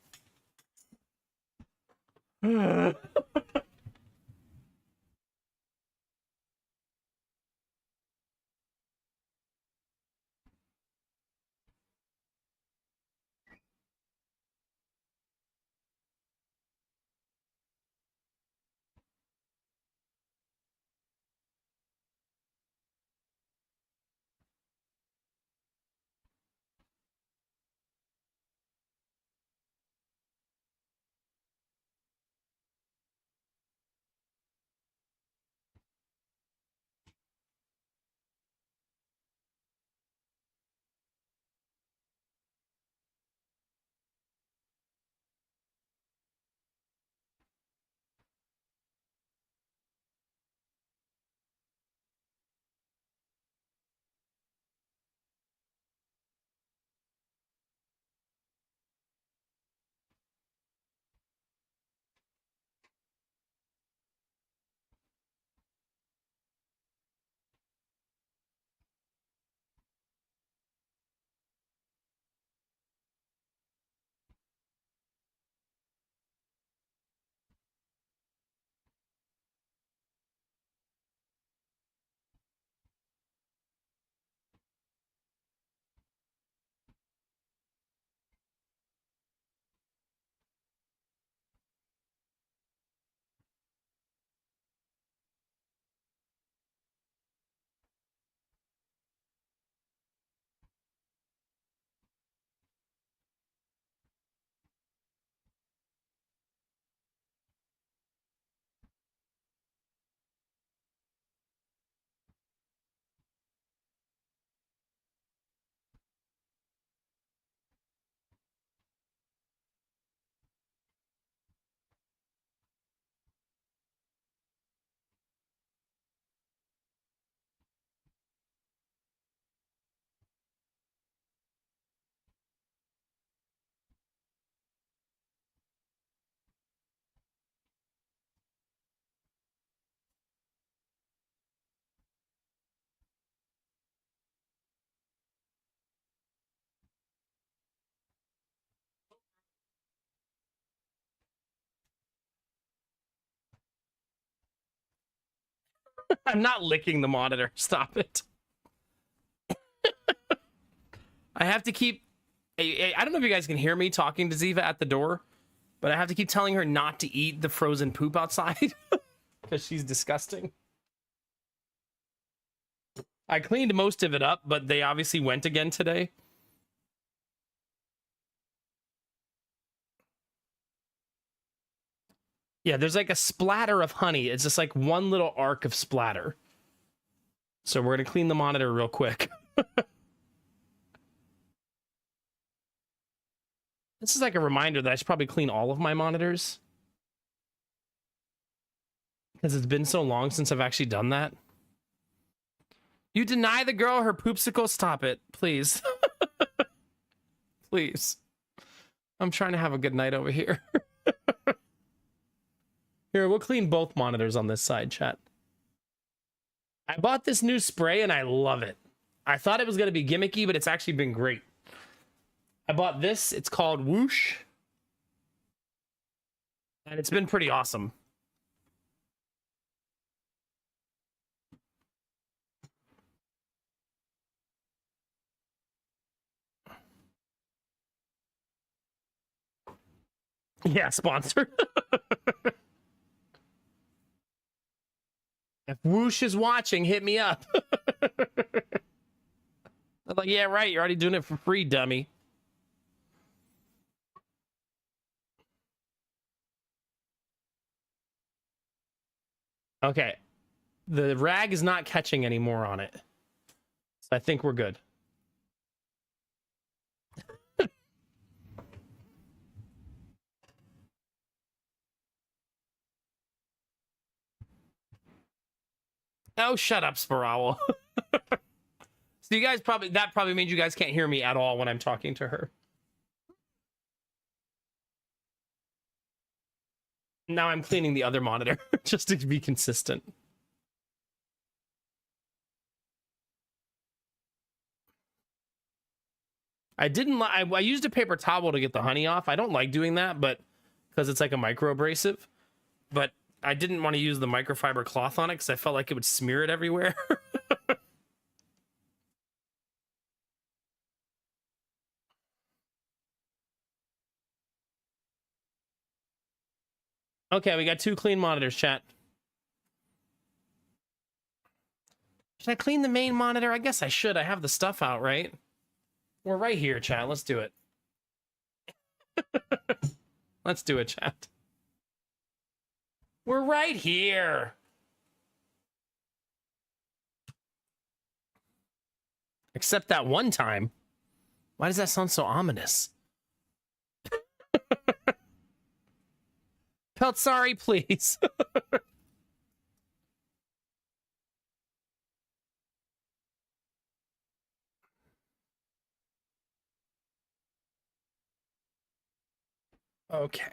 I'm not licking the monitor. Stop it. I have to keep... I don't know if you guys can hear me talking to Ziva at the door, but I have to keep telling her not to eat the frozen poop outside because she's disgusting. I cleaned most of it up, but they obviously went again today. Yeah, there's like a splatter of honey. It's just like one little arc of splatter. So we're going to clean the monitor real quick. This is like a reminder that I should probably clean all of my monitors. Because it's been so long since I've actually done that. You deny the girl her poopsicle? Stop it, please. Please. I'm trying to have a good night over here. Here, we'll clean both monitors on this side, chat. I bought this new spray and I love it. I thought it was going to be gimmicky, but it's actually been great. I bought this. It's called Whoosh. And it's been pretty awesome. Yeah, sponsor. If Whoosh is watching, hit me up. I'm like, yeah, right. You're already doing it for free, dummy. Okay. The rag is not catching anymore on it. So I think we're good. Oh, shut up, Sparowl. So you guys that probably means you guys can't hear me at all when I'm talking to her. Now I'm cleaning the other monitor just to be consistent. I used a paper towel to get the honey off. I don't like doing that, but because it's like a micro abrasive, but I didn't want to use the microfiber cloth on it because I felt like it would smear it everywhere. Okay, we got 2 clean monitors, chat. Should I clean the main monitor? I guess I should. I have the stuff out, right? We're right here, chat. Let's do it. Let's do it, chat. We're right here. Except that one time. Why does that sound so ominous? Peltzari, please. Okay.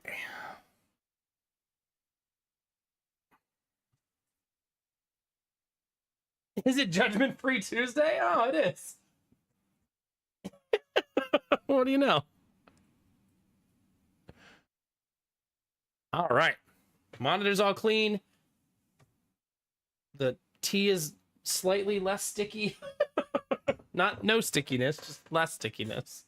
Is it Judgment Free Tuesday? Oh, it is. What do you know? All right. Monitor's all clean. The tea is slightly less sticky. No stickiness, just less stickiness.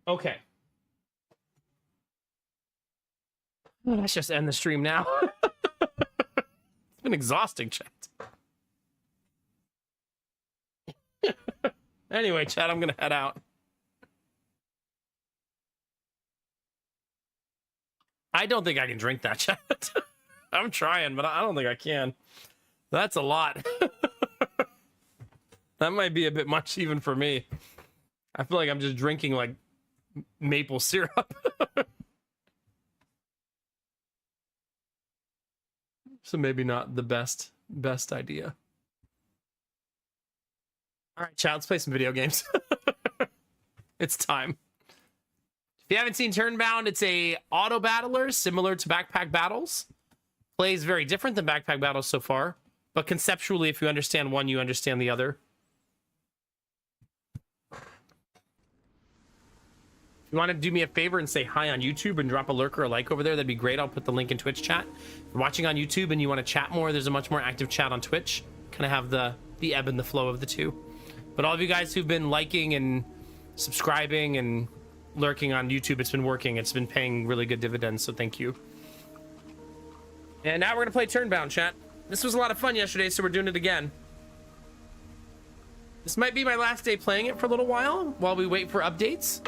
Okay. Let's just end the stream now. It's been exhausting, chat. Anyway, chat, I'm gonna head out. I don't think I can drink that, chat. I'm trying, but I don't think I can. That's a lot. That might be a bit much even for me. I feel like I'm just drinking like maple syrup. So maybe not the best idea. All right, chat, let's play some video games. It's time. If you haven't seen Turnbound, it's a auto battler similar to Backpack Battles. Plays very different than Backpack Battles so far, but conceptually, if you understand one, you understand the other. If you want to do me a favor and say hi on YouTube and drop a lurk or a like over there, that'd be great. I'll put the link in Twitch chat. If you're watching on YouTube and you want to chat more, there's a much more active chat on Twitch. Kind of have the ebb and the flow of the two. But all of you guys who've been liking and subscribing and lurking on YouTube, it's been working. It's been paying really good dividends, so thank you. And now we're going to play Turnbound, chat. This was a lot of fun yesterday, so we're doing it again. This might be my last day playing it for a little while we wait for updates,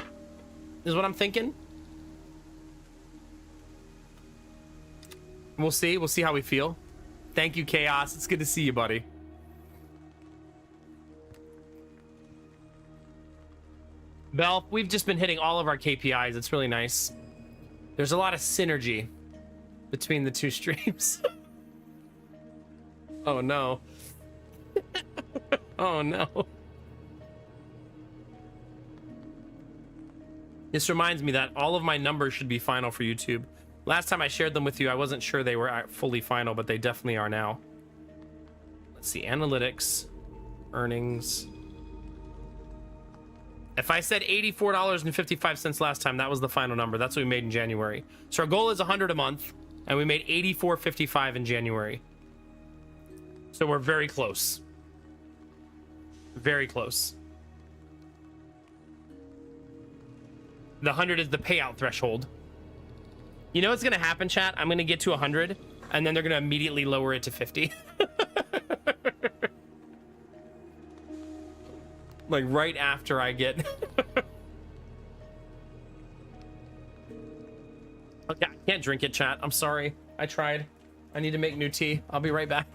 is what I'm thinking. We'll see. We'll see how we feel. Thank you, Chaos. It's good to see you, buddy. Bell, we've just been hitting all of our KPIs. It's really nice. There's a lot of synergy between the two streams. Oh, no. Oh, no. This reminds me that all of my numbers should be final for YouTube. Last time I shared them with you, I wasn't sure they were fully final, but they definitely are now. Let's see, analytics, earnings. If I said $84.55 last time, that was the final number. That's what we made in January. So our goal is 100 a month, and we made $84.55 in January. So we're very close. Very close. The 100 is the payout threshold. You know what's gonna happen, chat? I'm gonna get to 100, and then they're gonna immediately lower it to 50. Like right after I get okay, I can't drink it, chat. I'm sorry. I tried. I need to make new tea. I'll be right back.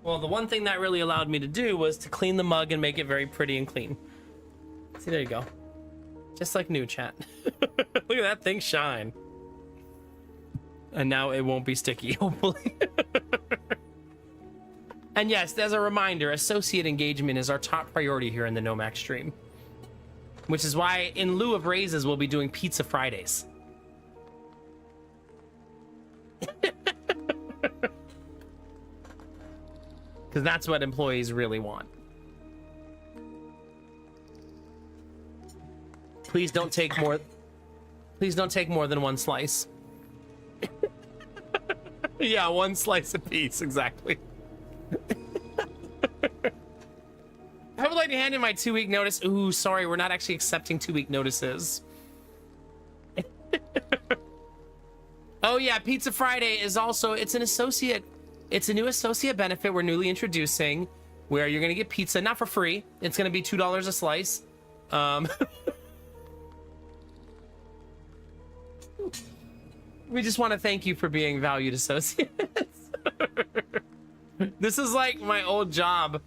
Well, the one thing that really allowed me to do was to clean the mug and make it very pretty and clean. See, there you go. Just like new, chat. Look at that thing shine. And now it won't be sticky, hopefully. And yes, as a reminder, associate engagement is our top priority here in the Nomax stream. Which is why, in lieu of raises, we'll be doing Pizza Fridays. Because that's what employees really want. Please don't take more. Please don't take more than one slice. Yeah, one slice apiece, exactly. I would like to hand in my 2-week notice. Ooh, sorry, we're not actually accepting 2-week notices. Oh yeah, Pizza Friday is also, it's an associate. It's a new associate benefit we're newly introducing, where you're gonna get pizza, not for free. It's gonna be $2 a slice. We just want to thank you for being valued associates. This is like my old job.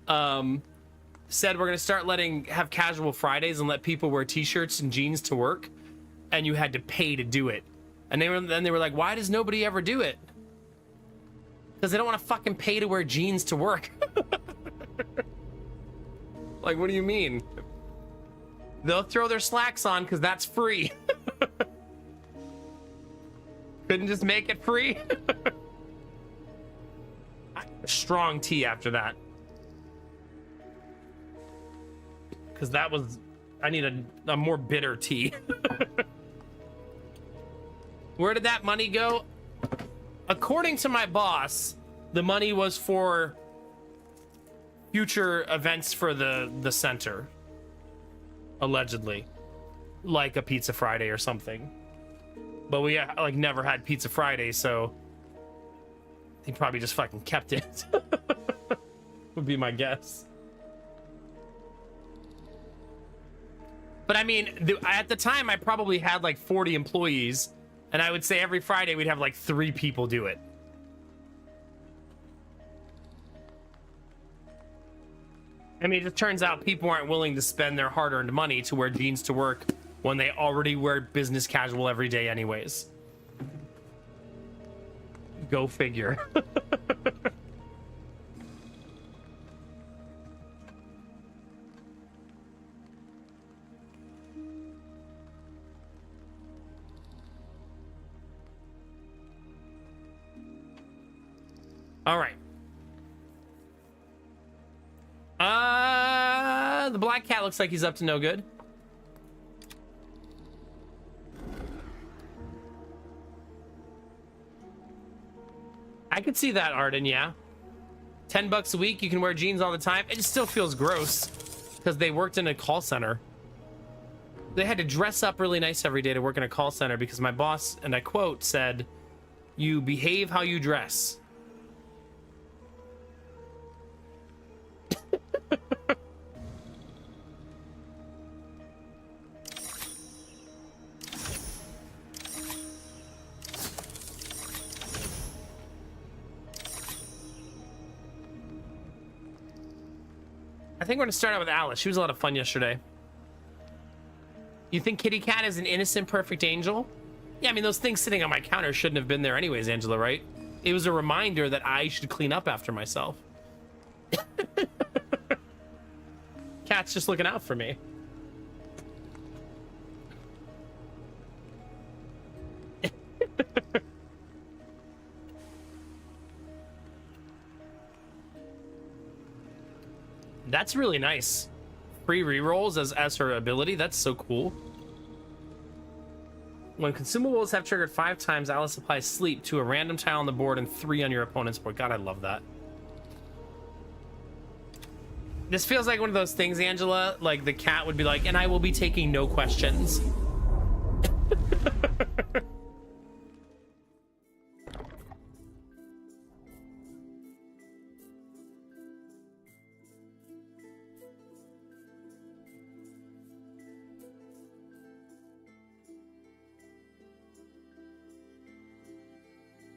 Said we're gonna start have casual Fridays and let people wear t-shirts and jeans to work, and you had to pay to do it. And then they were like, why does nobody ever do it? Because they don't want to fucking pay to wear jeans to work. Like, what do you mean? They'll throw their slacks on because that's free. Couldn't just make it free? Strong tea after that. Because that was... I need a more bitter tea. Where did that money go? According to my boss, the money was for future events for the center. Allegedly. Like a Pizza Friday or something. But we like never had Pizza Friday, so he probably just fucking kept it. Would be my guess. But I mean, at the time I probably had like 40 employees. And I would say every Friday we'd have like 3 people do it. I mean, it just turns out people aren't willing to spend their hard-earned money to wear jeans to work when they already wear business casual every day anyways. Go figure. All right. The black cat looks like he's up to no good. I could see that, Arden, yeah. $10 a week, you can wear jeans all the time. It still feels gross because they worked in a call center. They had to dress up really nice every day to work in a call center because my boss, and I quote, said, "You behave how you dress." I think we're gonna start out with Alice. She was a lot of fun yesterday. You think Kitty Cat is an innocent, perfect angel? Yeah, I mean, those things sitting on my counter shouldn't have been there anyways, Angela, right? It was a reminder that I should clean up after myself. Cat's just looking out for me. That's really nice. Free rerolls as her ability. That's so cool. When consumables have triggered 5 times, Alice applies sleep to a random tile on the board and 3 on your opponent's board. God, I love that. This feels like one of those things, Angela, like the cat would be like, "And I will be taking no questions."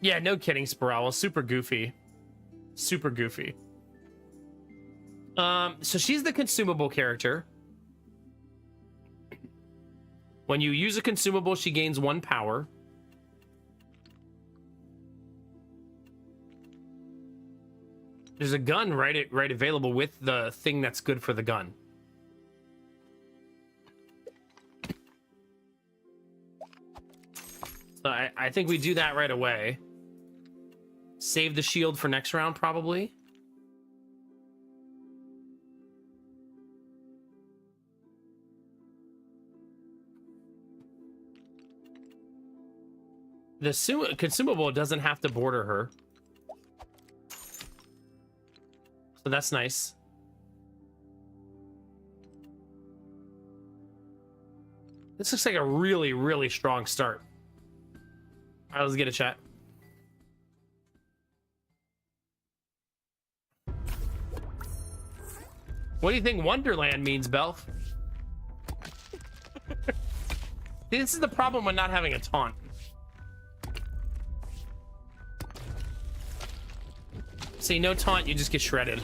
Yeah, no kidding, Spiral. Super goofy. Super goofy. So she's the consumable character. When you use a consumable, she gains 1 power. There's a gun right available with the thing that's good for the gun. So I think we do that right away. Save the shield for next round, probably. The consumable doesn't have to border her. So that's nice. This looks like a really, really strong start. All right, let's get a chat. What do you think Wonderland means, Belf? This is the problem with not having a taunt. See, no taunt, you just get shredded.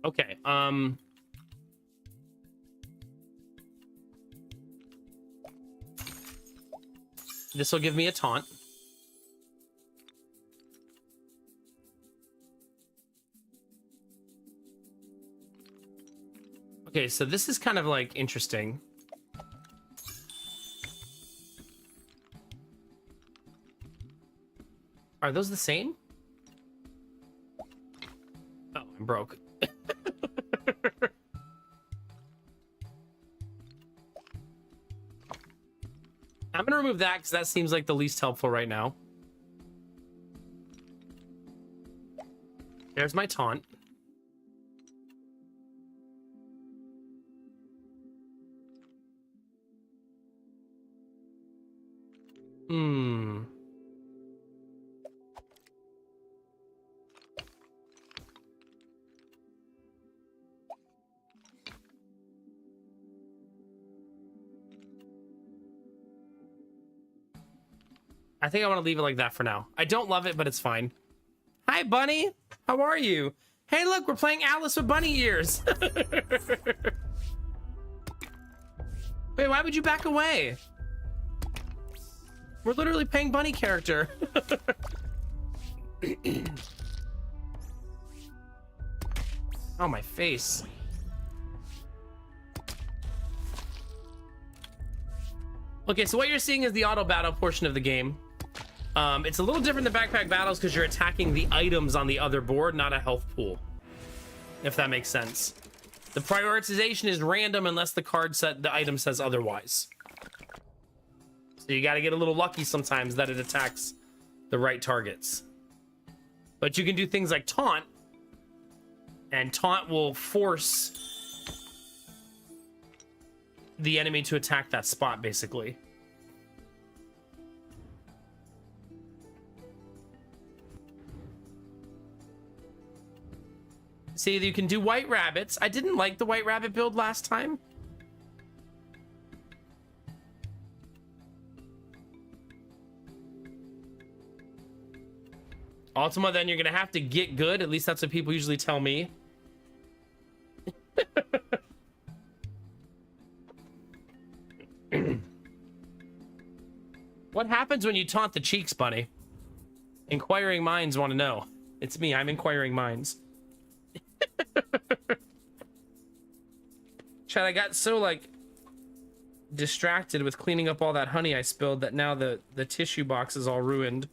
Okay, this will give me a taunt. Okay, so this is kind of like interesting. Are those the same? Oh, I'm broke. I'm gonna remove that because that seems like the least helpful right now. There's my taunt. I think I want to leave it like that for now. I don't love it, but it's fine. Hi, Bunny. How are you? Hey, look, we're playing Alice with bunny ears. Wait, why would you back away? We're literally playing bunny character. Oh, my face. Okay, so what you're seeing is the auto battle portion of the game. It's a little different than backpack battles because you're attacking the items on the other board, not a health pool. If that makes sense. The prioritization is random unless the item says otherwise. So you got to get a little lucky sometimes that it attacks the right targets. But you can do things like taunt, and taunt will force the enemy to attack that spot, basically. See, you can do white rabbits. I didn't like the white rabbit build last time. Ultima, then you're gonna have to get good. At least that's what people usually tell me. What happens when you taunt the cheeks, bunny? Inquiring minds want to know. It's me, I'm inquiring minds. Chad, I got so like distracted with cleaning up all that honey I spilled that now the tissue box is all ruined.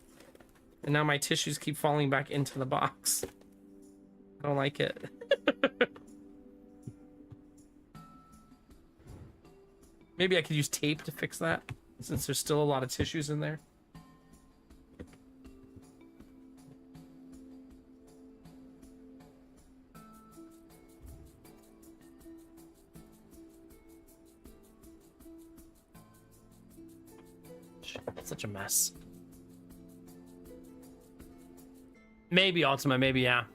And now my tissues keep falling back into the box. I don't like it. Maybe I could use tape to fix that, since there's still a lot of tissues in there. It's such a mess. Maybe Ultima, maybe, yeah.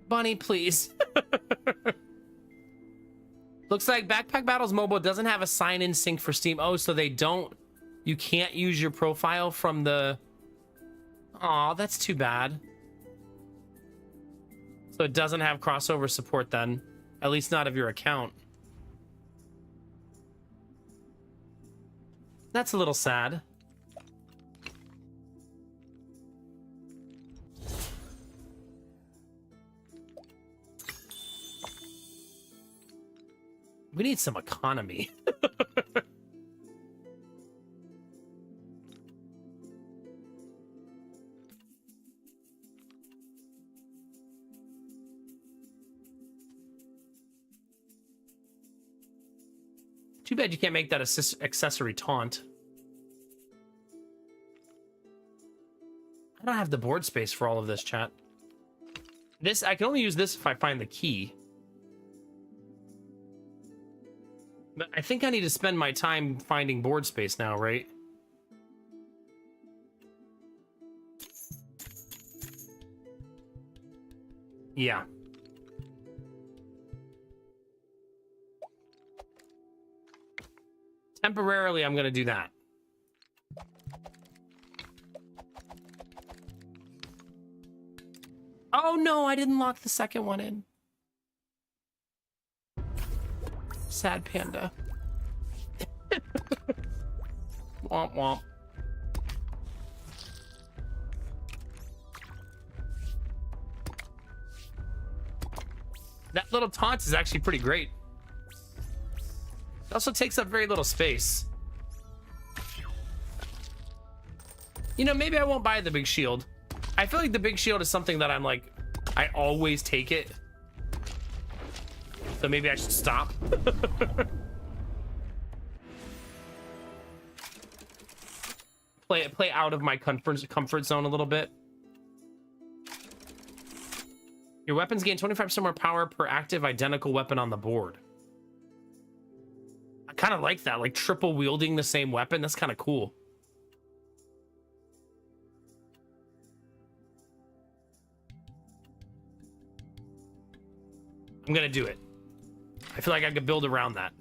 Bunny, please. Looks like Backpack Battles Mobile doesn't have a sign-in sync for Steam. Oh, so they don't... You can't use your profile from the... Aw, that's too bad. So it doesn't have crossover support then. At least not of your account. That's a little sad. We need some economy. Too bad you can't make that accessory taunt. I don't have the board space for all of this, chat. This, I can only use this if I find the key. But I think I need to spend my time finding board space now, right? Yeah. Temporarily, I'm going to do that. Oh no, I didn't lock the second one in. Sad panda. Womp womp. That little taunt is actually pretty great. It also takes up very little space. You know, maybe I won't buy the big shield. I feel like the big shield is something that I'm like, I always take it. So maybe I should stop. Play out of my comfort zone a little bit. Your weapons gain 25% more power per active identical weapon on the board. I kind of like that, like triple wielding the same weapon. That's kind of cool. I'm gonna do it. I feel like I could build around that.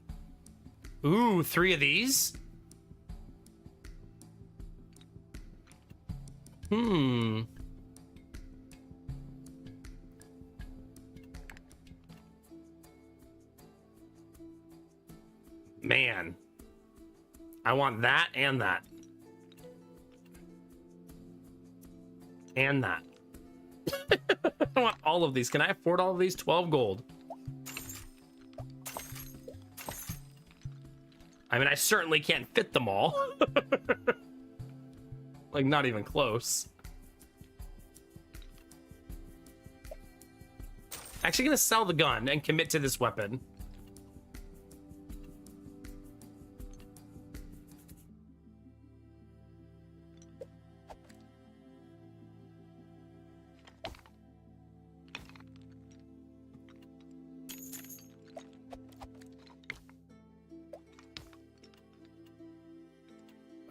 Ooh, 3 of these? Man. I want that and that. And that. I want all of these. Can I afford all of these? 12 gold. I mean, I certainly can't fit them all. Like, not even close. Actually gonna sell the gun and commit to this weapon.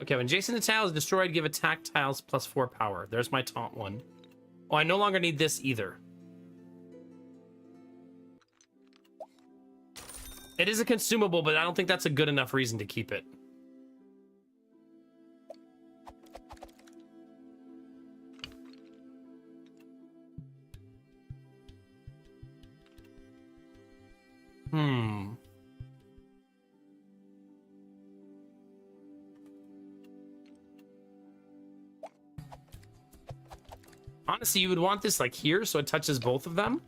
Okay, when Jason the tile is destroyed, give attack tiles +4 power. There's my taunt one. Oh, I no longer need this either. It is a consumable, but I don't think that's a good enough reason to keep it. Honestly, you would want this like here so it touches both of them.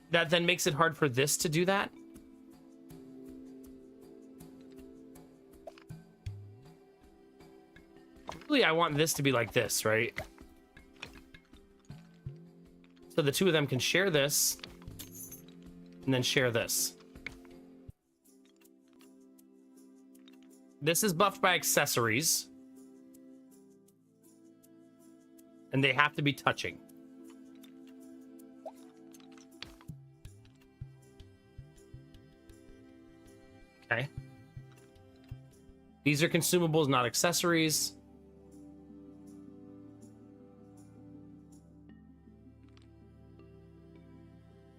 That then makes it hard for this to do that. Really, I want this to be like this, right? So the two of them can share this and then share this. This is buffed by accessories. And they have to be touching. Okay. These are consumables, not accessories.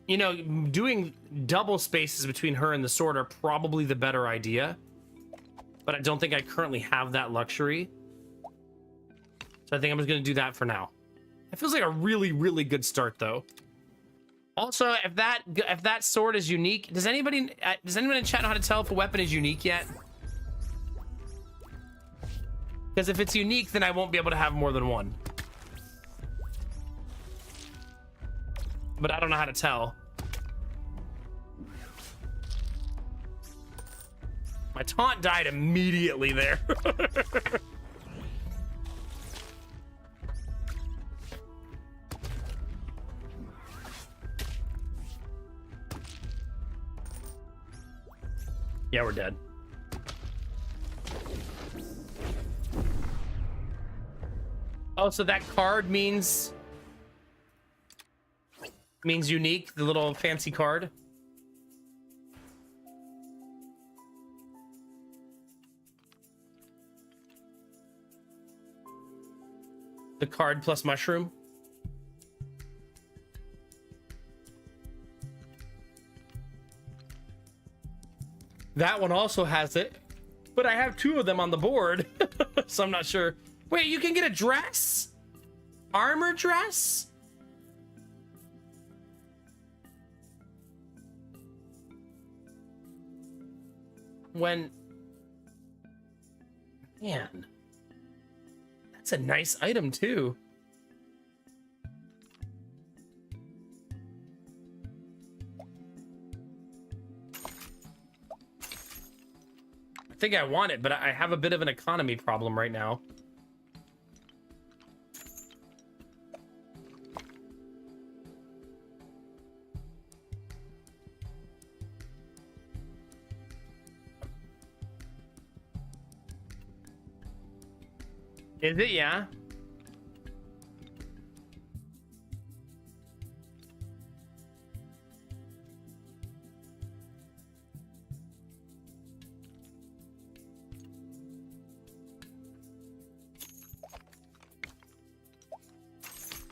You know, doing double spaces between her and the sword are probably the better idea. But I don't think I currently have that luxury. So I think I'm just going to do that for now. It feels like a really, really good start, though. Also, if that sword is unique, does anyone in chat know how to tell if a weapon is unique yet? Because if it's unique, then I won't be able to have more than one. But I don't know how to tell. My taunt died immediately there. Yeah, we're dead. Oh, so that card means unique, the little fancy card. The card plus mushroom. That one also has it, but I have two of them on the board, so I'm not sure. Wait, you can get a dress? Armor dress? Man, that's a nice item too. I think I want it, but I have a bit of an economy problem right now. Is it? Yeah.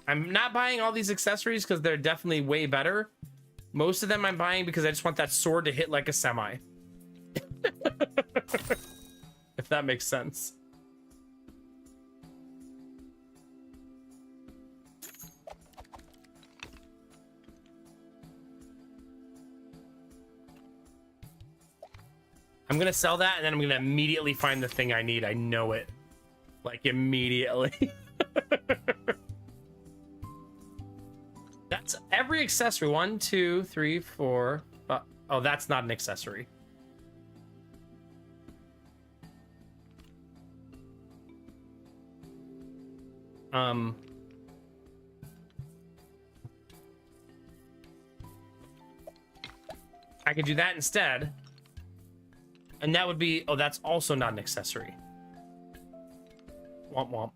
I'm not buying all these accessories because they're definitely way better. Most of them I'm buying because I just want that sword to hit like a semi. If that makes sense. I'm gonna sell that and then I'm gonna immediately find the thing I need. I know it. Like immediately. That's every accessory. 1, 2, 3, 4. Oh, that's not an accessory. I could do that instead. And that would be... Oh, that's also not an accessory. Womp womp.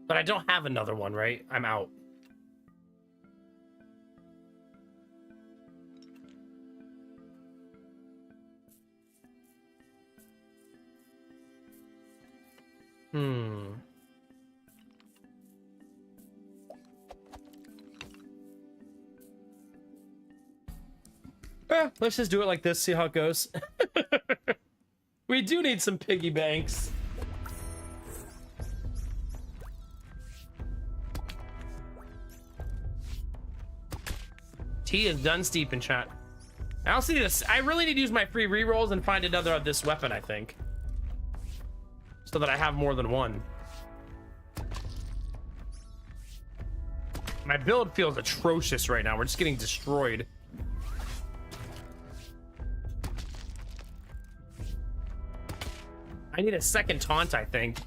But I don't have another one, right? I'm out. Let's just do it like this, see how it goes. We do need some piggy banks. T is done steep in chat. I also need this. I really need to use my free rerolls and find another of this weapon, I think. So that I have more than one. My build feels atrocious right now. We're just getting destroyed. I need a second taunt, I think,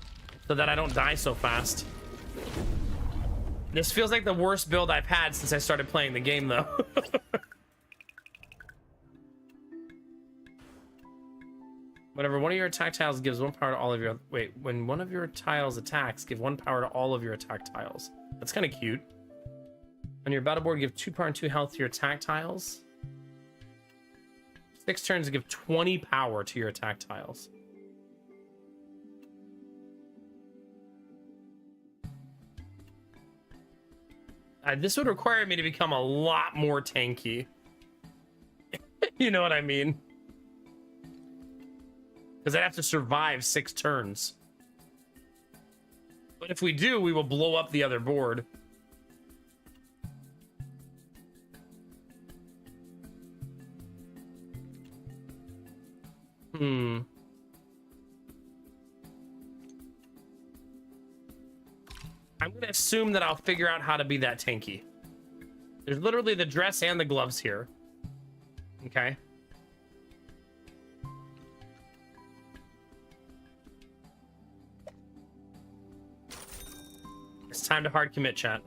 so that I don't die so fast. This feels like the worst build I've had since I started playing the game, though. Whenever one of your attack tiles gives 1 power to all of your... Wait, when one of your tiles attacks, give 1 power to all of your attack tiles. That's kind of cute. On your battle board, give 2 power and 2 health to your attack tiles. 6 turns to give 20 power to your attack tiles. This would require me to become a lot more tanky. You know what I mean? Because I'd have to survive 6 turns. But if we do, we will blow up the other board. I'm gonna assume that I'll figure out how to be that tanky. There's literally the dress and the gloves here. Okay. It's time to hard commit, chat.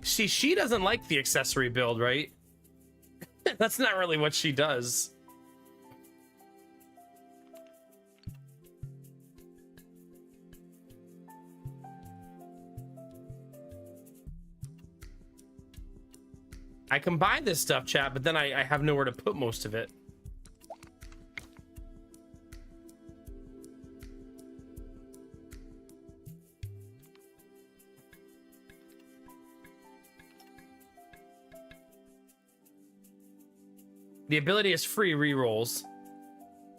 See, she doesn't like the accessory build, right? That's not really what she does. I can buy this stuff, chat, but then I have nowhere to put most of it. The ability is free rerolls,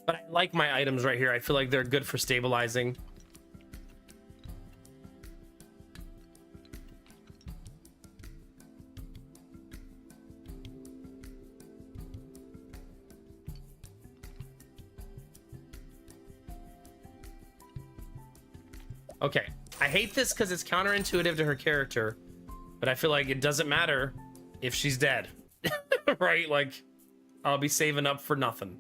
but I like my items right here. I feel like they're good for stabilizing. Okay, I hate this because it's counterintuitive to her character, but I feel like it doesn't matter if she's dead, right? Like, I'll be saving up for nothing.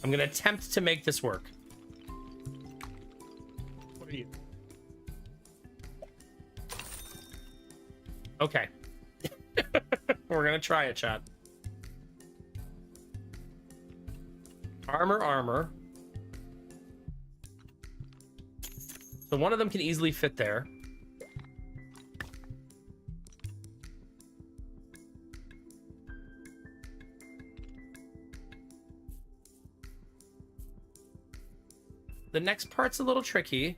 I'm gonna attempt to make this work. What are you? Okay. We're gonna try it, chat. Armor. So one of them can easily fit there. The next part's a little tricky.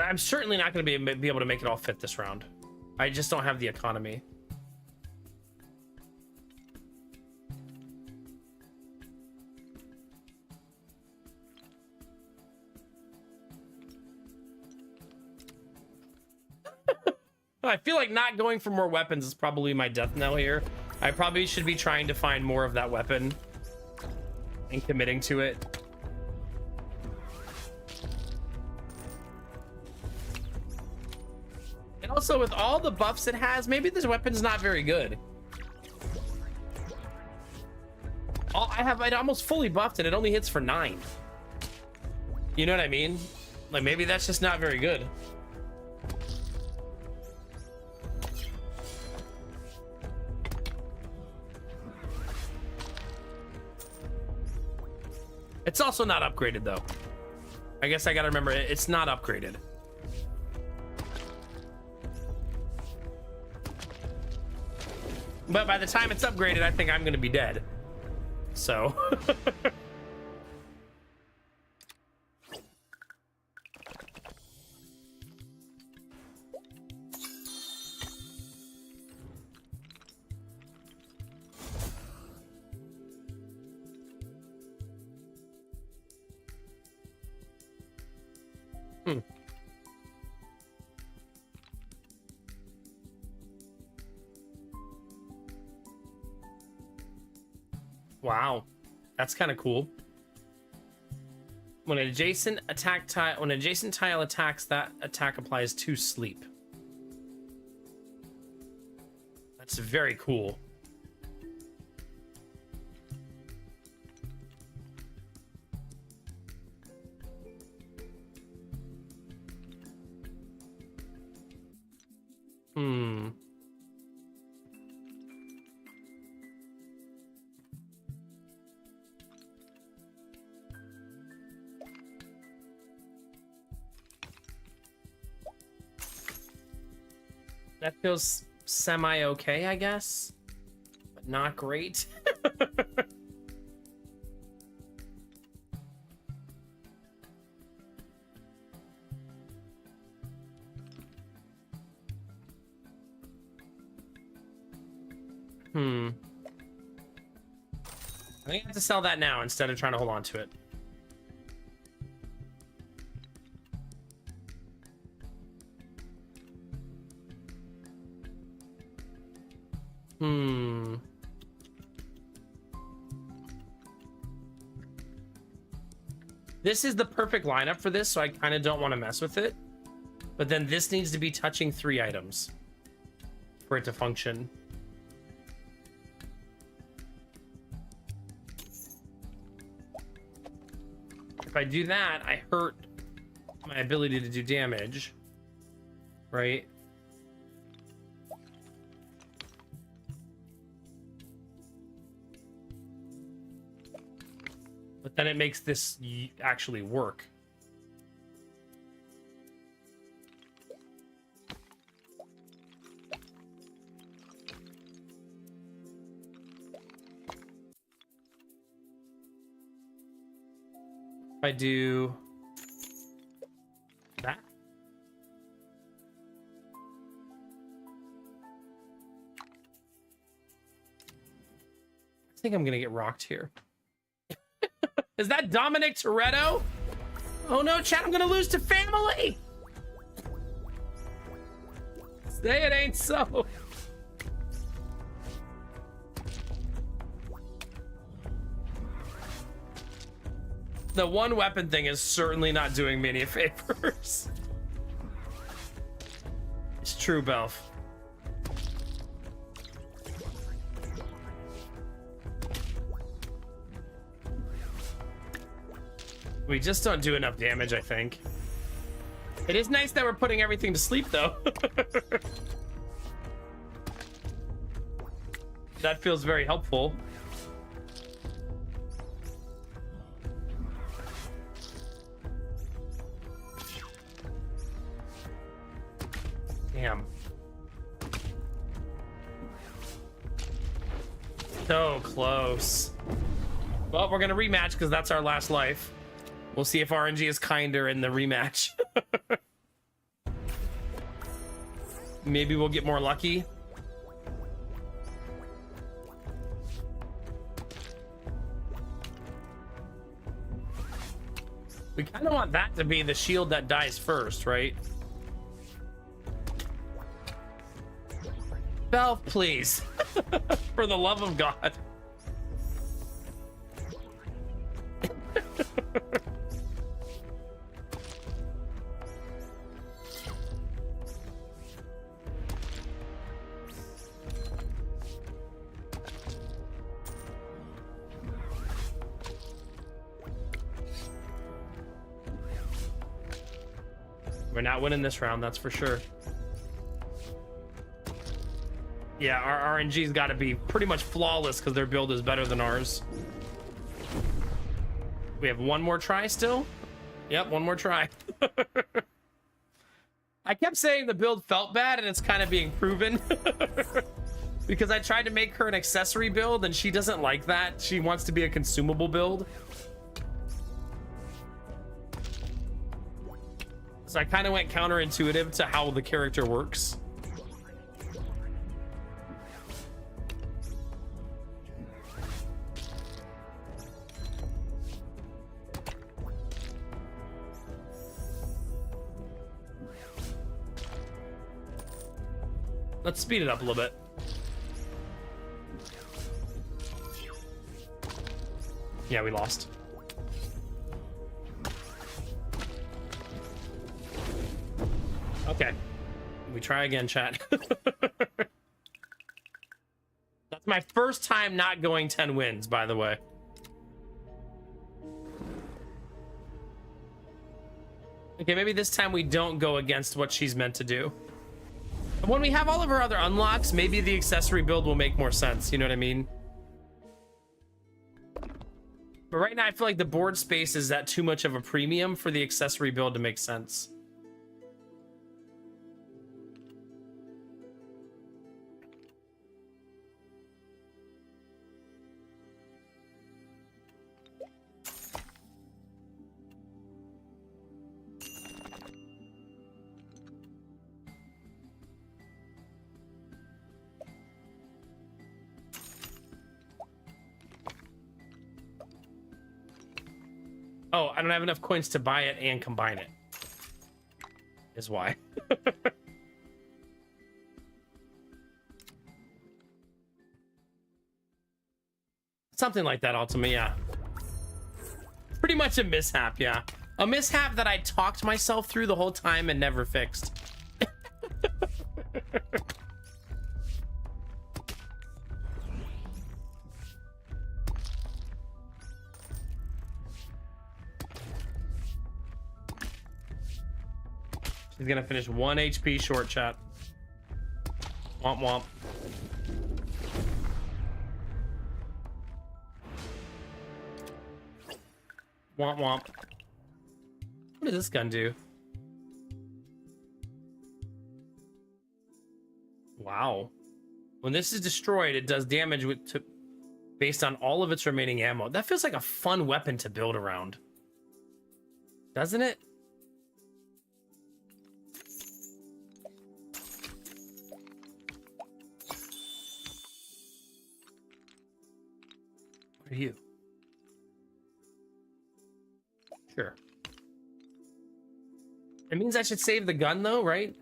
I'm certainly not going to be able to make it all fit this round. I just don't have the economy. I feel like not going for more weapons is probably my death knell here. I probably should be trying to find more of that weapon and committing to it. And also with all the buffs it has, maybe this weapon's not very good. I have it almost fully buffed and it only hits for 9. You know what I mean? Like maybe that's just not very good. It's also not upgraded though. I guess I gotta remember it's not upgraded. But by the time it's upgraded, I think I'm gonna be dead. So. Wow, that's kind of cool. When an adjacent tile attacks, that attack applies 2 sleep. That's very cool. That feels semi-okay, I guess, but not great. I think I have to sell that now instead of trying to hold on to it. This is the perfect lineup for this, so I kind of don't want to mess with it. But then this needs to be touching 3 items for it to function. If I do that, I hurt my ability to do damage, right? But then it makes this actually work. If I do that. I think I'm gonna get rocked here. Is that Dominic Toretto? Oh no, chat, I'm gonna lose to family! Say it ain't so. The one weapon thing is certainly not doing me any favors. It's true, Belf. We just don't do enough damage, I think. It is nice that we're putting everything to sleep, though. That feels very helpful. Damn. So close. Well, we're gonna rematch because that's our last life. We'll see if RNG is kinder in the rematch. Maybe we'll get more lucky. We kind of want that to be the shield that dies first, right? Valve, please. For the love of God. We're not winning this round, that's for sure. Yeah, our RNG's got to be pretty much flawless because their build is better than ours. We have one more try still? Yep, one more try. I kept saying the build felt bad, and it's kind of being proven. Because I tried to make her an accessory build, and she doesn't like that. She wants to be a consumable build. So I kind of went counterintuitive to how the character works. Let's speed it up a little bit. Yeah, we lost. Okay. We try again, chat. That's my first time not going 10 wins, by the way. Okay, maybe this time we don't go against what she's meant to do. When we have all of our other unlocks, maybe the accessory build will make more sense. You know what I mean? But right now, I feel like the board space is at too much of a premium for the accessory build to make sense. Oh, I don't have enough coins to buy it and combine it. Is why. Something like that, ultimately, yeah. Pretty much a mishap, yeah. A mishap that I talked myself through the whole time and never fixed. She's gonna finish 1 HP short, chat. Womp womp. Womp womp. What does this gun do? Wow. When this is destroyed, it does damage based on all of its remaining ammo. That feels like a fun weapon to build around. Doesn't it? What are you? Sure. It means I should save the gun though, right?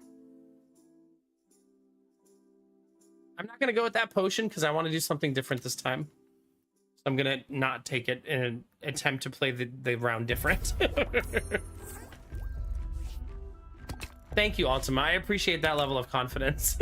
I'm not gonna go with that potion because I want to do something different this time. So I'm gonna not take it in an attempt to play the round different. Thank you, Ultima. I appreciate that level of confidence.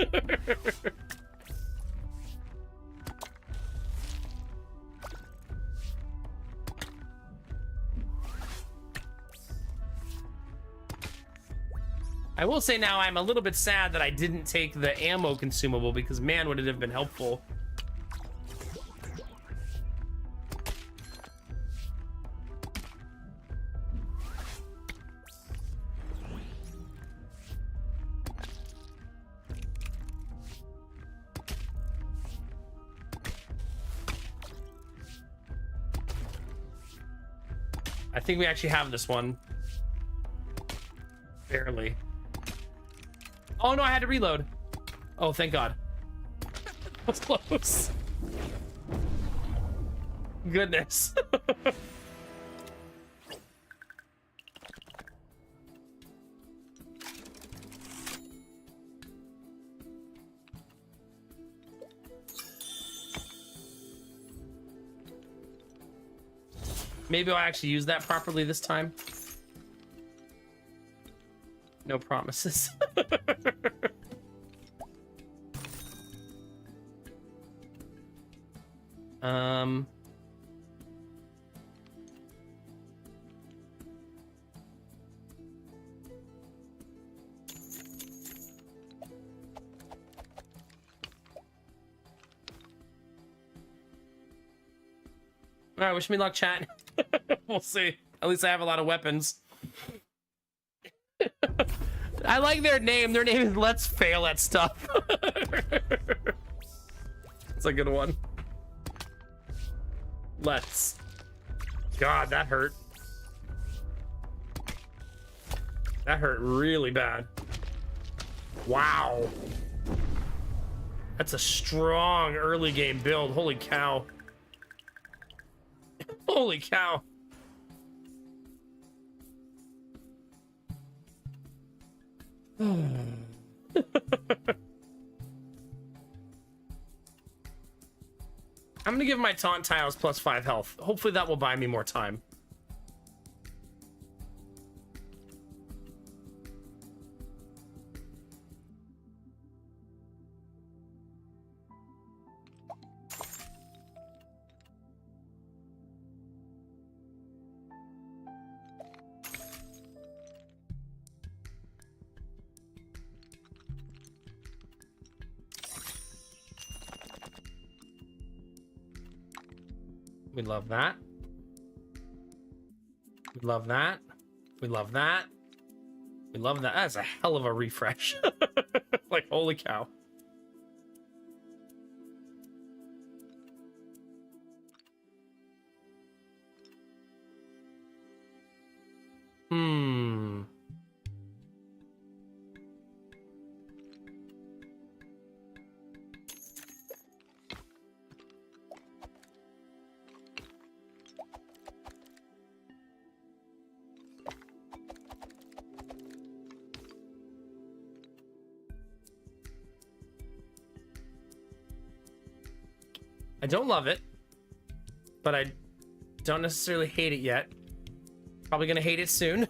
I will say now I'm a little bit sad that I didn't take the ammo consumable because man, would it have been helpful. I think we actually have this one. Barely. Oh no, I had to reload. Oh, thank God. That's close. Goodness. Maybe I'll actually use that properly this time. No promises. All right, wish me luck, chat. We'll see. At least I have a lot of weapons. I like their name. Their name is Let's Fail at Stuff. It's a good one. Let's. God, that hurt. That hurt really bad. Wow. That's a strong early game build. Holy cow. Holy cow. I'm gonna give my taunt tiles +5 health. Hopefully that will buy me more time. We love that. We love that. We love that. We love that. That's a hell of a refresh. Like, holy cow. I don't love it, but I don't necessarily hate it yet. Probably gonna hate it soon.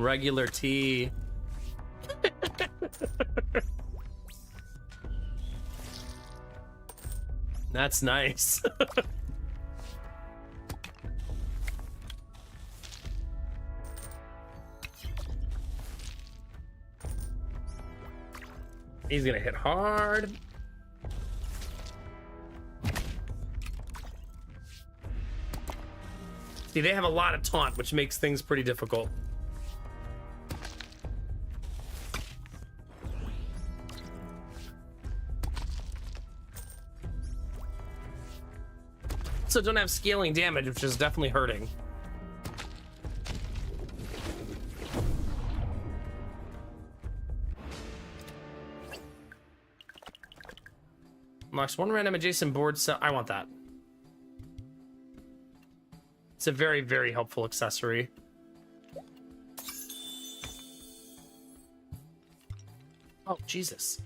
Regular tea. That's nice. He's gonna hit hard. See, they have a lot of taunt, which makes things pretty difficult. So don't have scaling damage, which is definitely hurting. Unlocks one random adjacent board cell. I want that. It's a very, very helpful accessory. Oh, Jesus.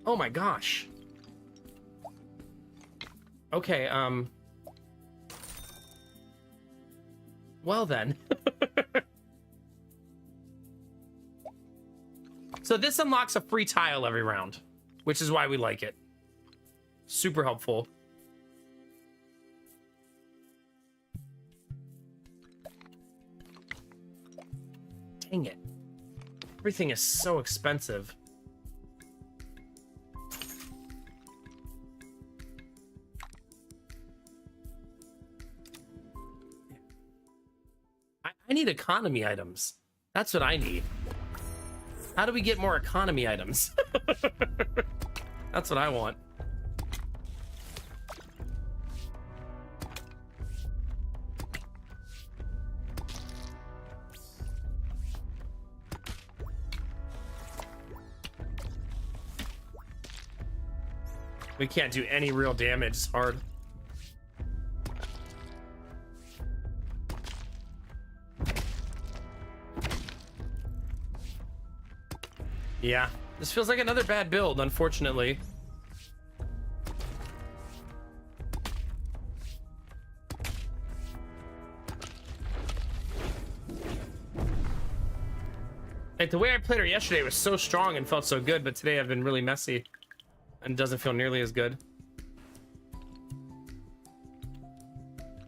Oh my gosh. Okay, well then. So this unlocks a free tile every round, which is why we like it. Super helpful. Dang it. Everything is so expensive. I need economy items. That's what I need. How do we get more economy items? That's what I want. We can't do any real damage. It's hard. Yeah, this feels like another bad build, unfortunately. Like, the way I played her yesterday was so strong and felt so good, but today I've been really messy and it doesn't feel nearly as good.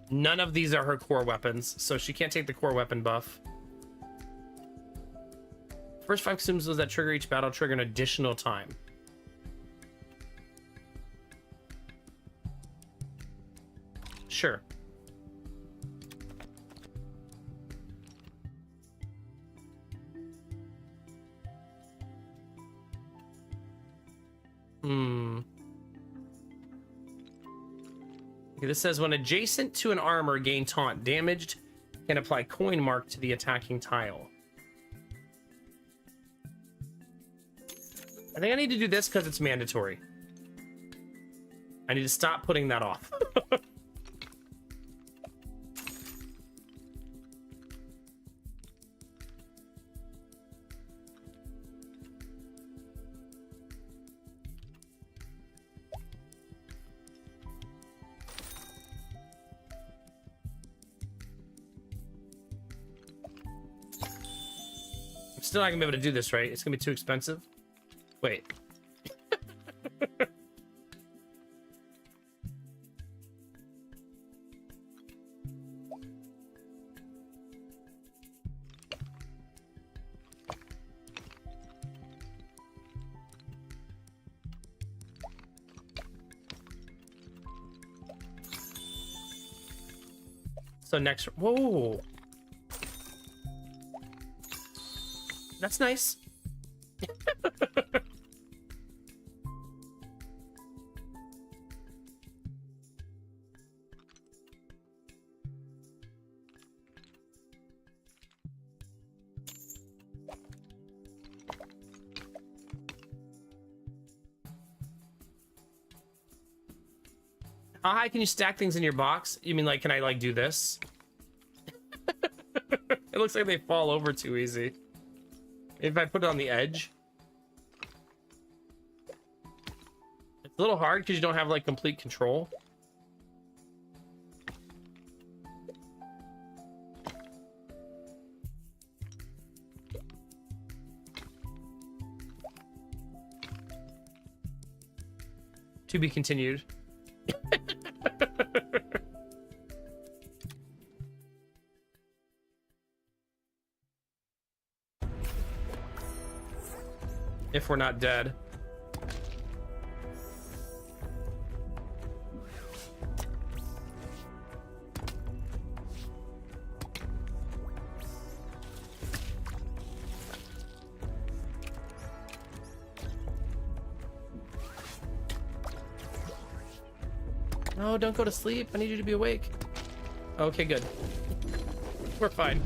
None of these are her core weapons, so she can't take the core weapon buff. First 5 consumables that trigger each battle trigger an additional time. Sure. Okay, this says when adjacent to an armor, gain taunt. Damaged can apply coin mark to the attacking tile. I think I need to do this because it's mandatory. I need to stop putting that off. I'm still not gonna be able to do this, right? It's gonna be too expensive. Wait. So next, whoa, that's nice. How high can you stack things in your box? You mean like, can I like do this? It looks like they fall over too easy. If I put it on the edge. It's a little hard because you don't have like complete control. To be continued. If we're not dead. No, don't go to sleep. I need you to be awake. Okay, good. We're fine.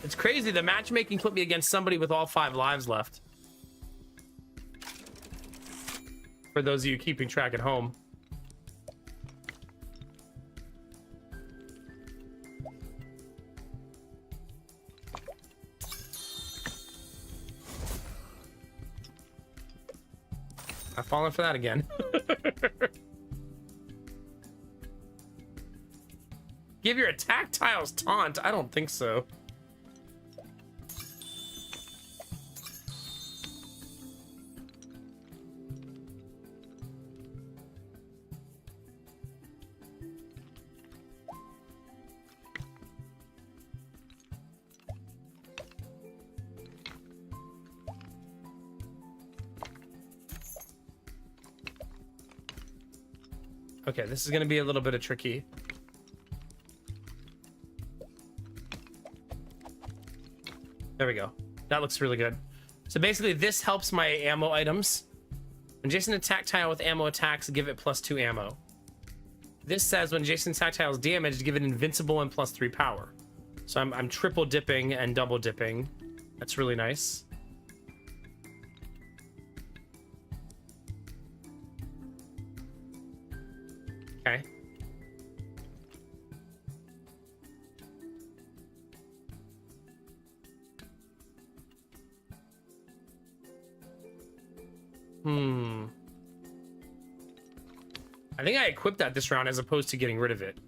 It's crazy. The matchmaking put me against somebody with all 5 lives left. For those of you keeping track at home. I've fallen for that again. Give your attack tiles taunt? I don't think so. Okay, this is going to be a little bit of tricky. There we go. That looks really good. So basically this helps my ammo items. When Jason attack tile with ammo attacks, give it +2 ammo. This says when Jason's tactile is damaged, give it invincible and +3 power. So I'm triple dipping and double dipping. That's really nice. Okay. I think I equipped that this round as opposed to getting rid of it.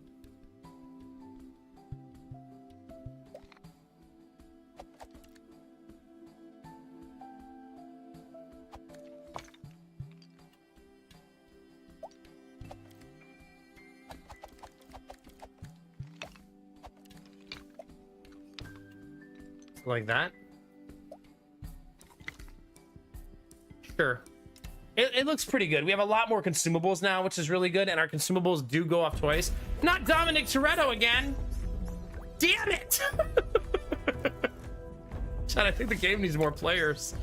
Like that. Sure. It looks pretty good. We have a lot more consumables now, which is really good, and our consumables do go off twice. Not Dominic Toretto again! Damn it! Chad, I think the game needs more players.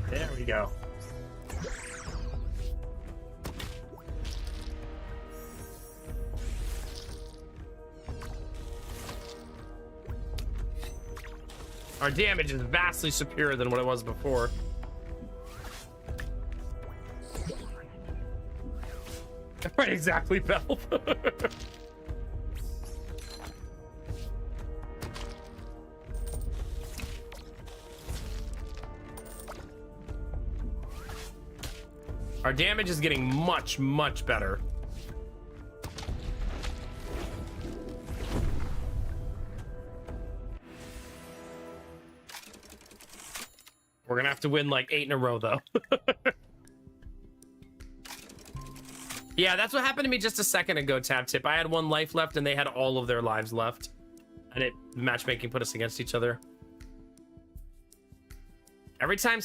There we go. Our damage is vastly superior than what it was before. Right, exactly, Bell. Our damage is getting much, much better. We're gonna have to win like 8 in a row, though. Yeah, that's what happened to me just a second ago, Tab Tip. I had 1 life left, and they had all of their lives left. And matchmaking put us against each other. Every time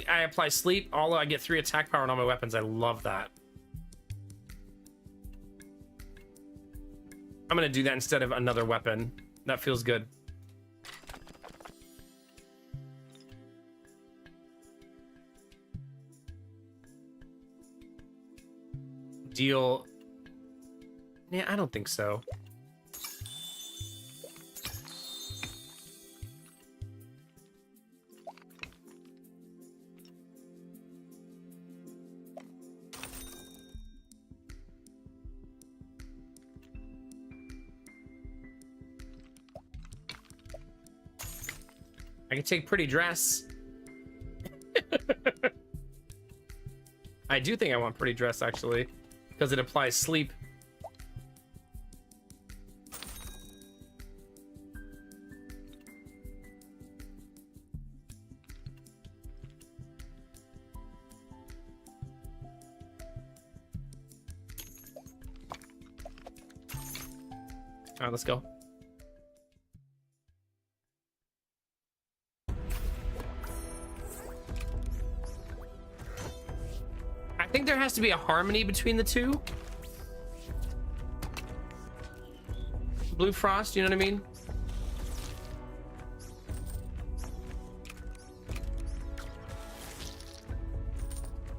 I apply sleep, I get 3 attack power on all my weapons. I love that. I'm gonna do that instead of another weapon. That feels good. Deal. Yeah, I don't think so. I can take pretty dress. I do think I want pretty dress, actually, because it applies sleep. All right, let's go. I think there has to be a harmony between the two. Blue Frost, you know what I mean?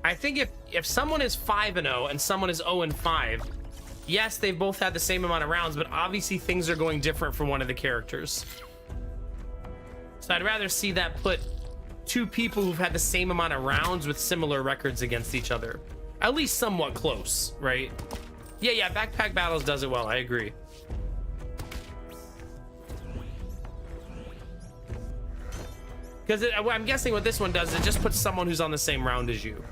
I think if someone is 5-0 and someone is 0-5, yes, they both had the same amount of rounds, but obviously things are going different for one of the characters. So I'd rather see that put 2 people who've had the same amount of rounds with similar records against each other. At least somewhat close, right? Yeah, Backpack Battles does it well, I agree. Because I'm guessing what this one does, it just puts someone who's on the same round as you.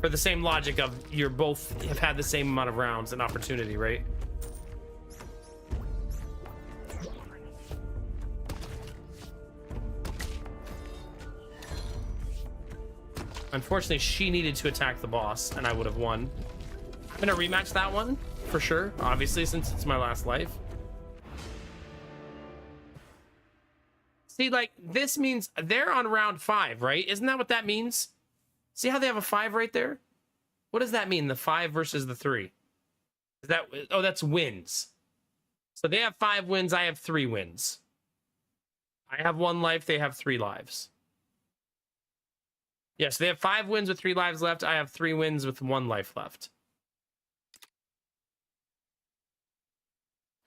For the same logic of you're both have had the same amount of rounds and opportunity, right? Unfortunately, she needed to attack the boss, and I would have won. I'm gonna rematch that one. for sure, obviously, since it's my last life. See, like, this means they're on round 5, right? Isn't that what that means? See how they have a 5 right there? What does that mean, the 5 versus the 3? Is that, oh, that's wins. So they have 5 wins, I have 3 wins. I have 1 life, they have 3 lives. Yes, they have 5 wins with 3 lives left. I have 3 wins with 1 life left.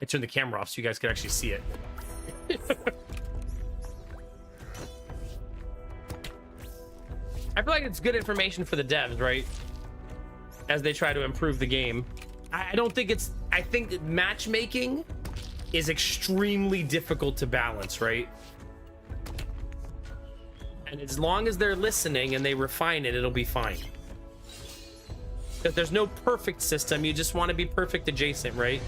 I turned the camera off so you guys could actually see it. I feel like it's good information for the devs, right? As they try to improve the game. I don't think it's... I think that matchmaking is extremely difficult to balance, right? And as long as they're listening and they refine it, it'll be fine. Because there's no perfect system. You just want to be perfect adjacent, right?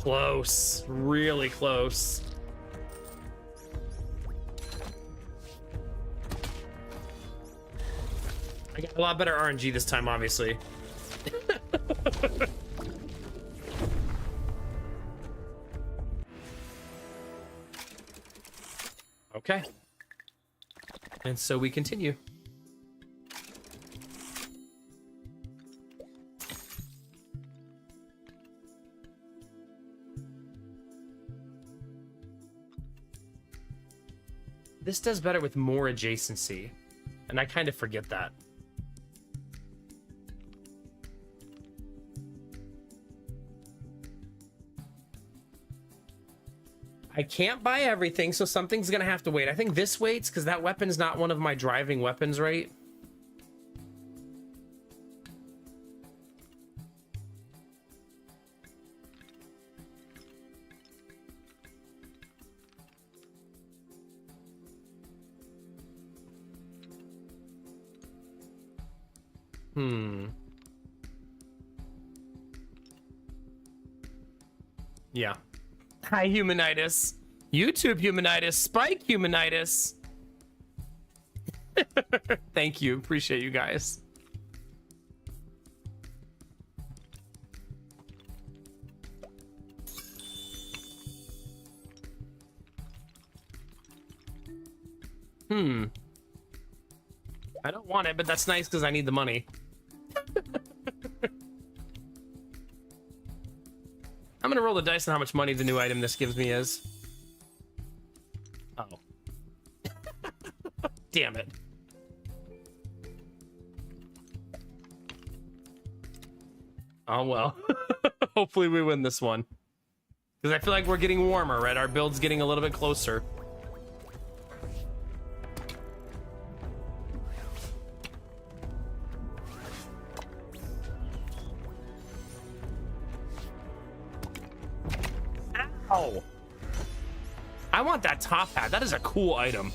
Close. Really close. I got a lot better RNG this time, obviously. Okay. And so we continue. This does better with more adjacency, and I kind of forget that. I can't buy everything, so something's gonna have to wait. I think this waits because that weapon's not one of my driving weapons, right? Yeah. Hi, Humanitis. YouTube Humanitis. Spike Humanitis. Thank you. Appreciate you guys. I don't want it, but that's nice because I need the money. I'm gonna roll the dice on how much money the new item this gives me is. Oh. Damn it. Oh well. Hopefully we win this one. Because I feel like we're getting warmer, right? Our build's getting a little bit closer. Ow! I want that top hat. That is a cool item.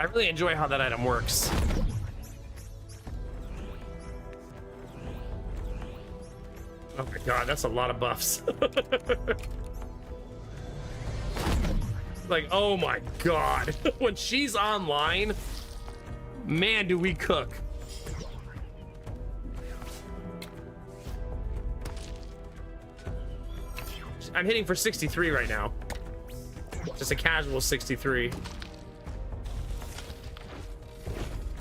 I really enjoy how that item works. Oh my god, that's a lot of buffs. Like, oh my god. When she's online, man, do we cook. I'm hitting for 63 right now. Just a casual 63.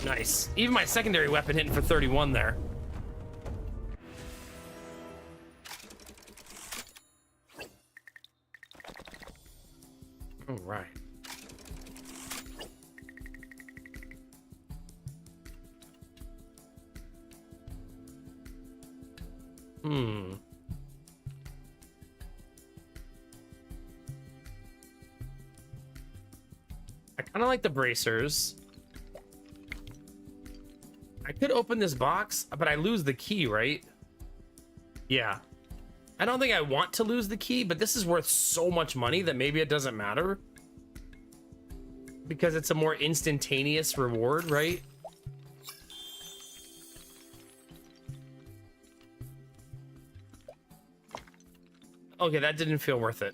Nice. Even my secondary weapon hitting for 31 there. All right. I kind of like the bracers. I could open this box, but I lose the key, right? Yeah. I don't think I want to lose the key, but this is worth so much money that maybe it doesn't matter. Because it's a more instantaneous reward, right? Okay, that didn't feel worth it.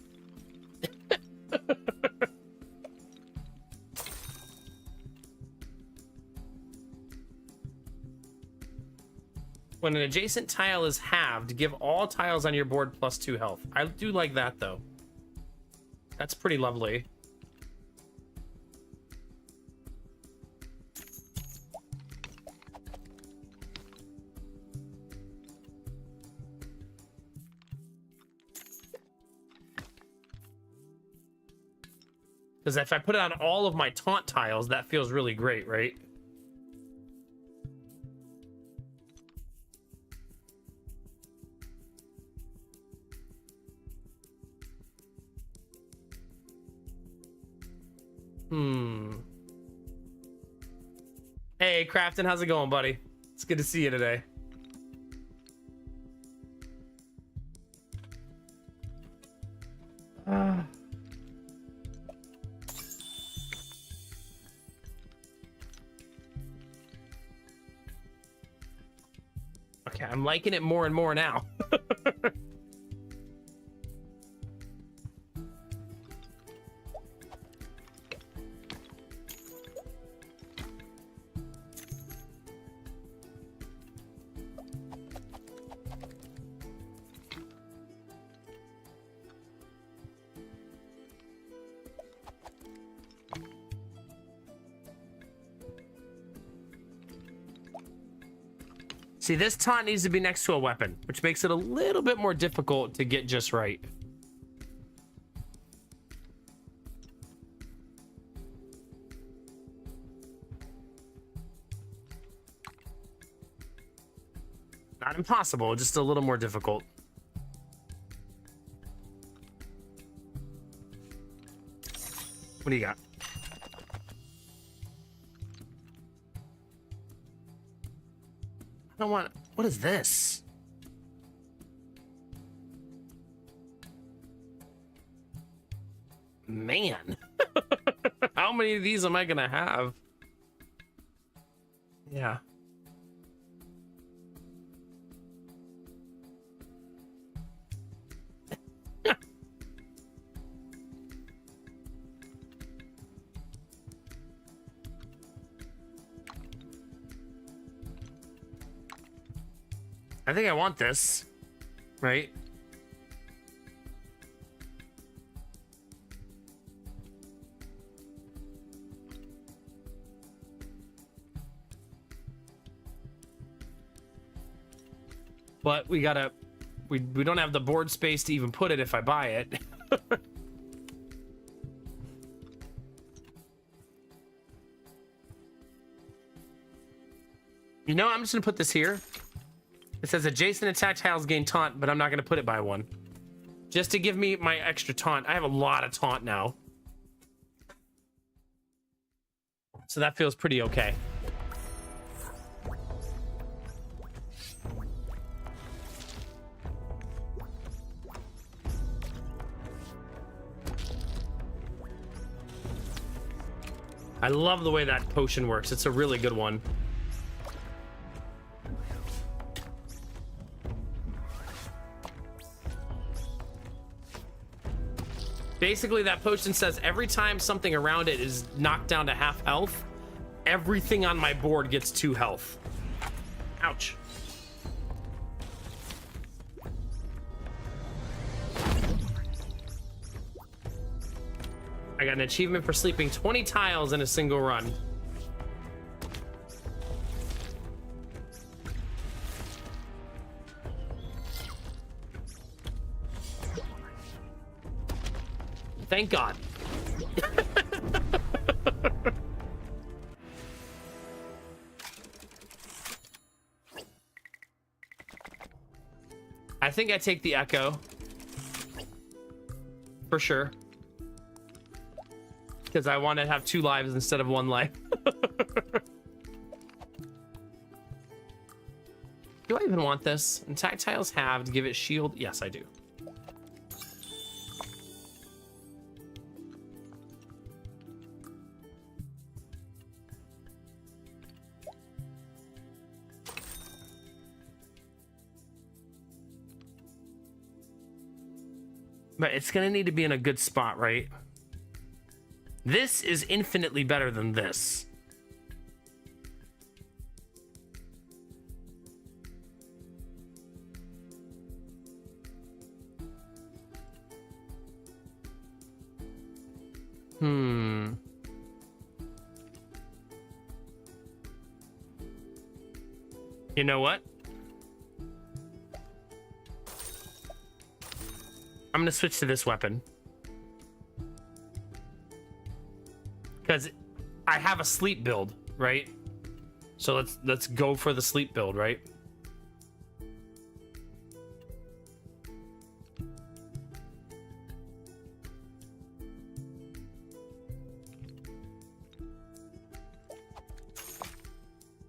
When an adjacent tile is halved, give all tiles on your board +2 health. I do like that, though. That's pretty lovely. Because if I put it on all of my taunt tiles, that feels really great, right? Hey, Crafton, how's it going, buddy? It's good to see you today. Okay, I'm liking it more and more now. See, this taunt needs to be next to a weapon, which makes it a little bit more difficult to get just right. Not impossible, just a little more difficult. What do you got? I don't want... What is this? Man. How many of these am I gonna have? Yeah. I think I want this, right? But we gotta, we don't have the board space to even put it if I buy it. You know, I'm just gonna put this here. It says adjacent attack tiles gain taunt, but I'm not going to put it by one. Just to give me my extra taunt. I have a lot of taunt now. So that feels pretty okay. I love the way that potion works. It's a really good one. Basically, that potion says every time something around it is knocked down to half health, everything on my board gets 2 health. Ouch. I got an achievement for sleeping 20 tiles in a single run. Thank God. I think I take the echo. For sure. Because I want to have 2 lives instead of 1 life. Do I even want this? Attack tiles halved, give it shield. Yes, I do. But it's gonna need to be in a good spot, right? This is infinitely better than this. You know what? I'm gonna switch to this weapon. Because I have a sleep build, right? So let's go for the sleep build, right?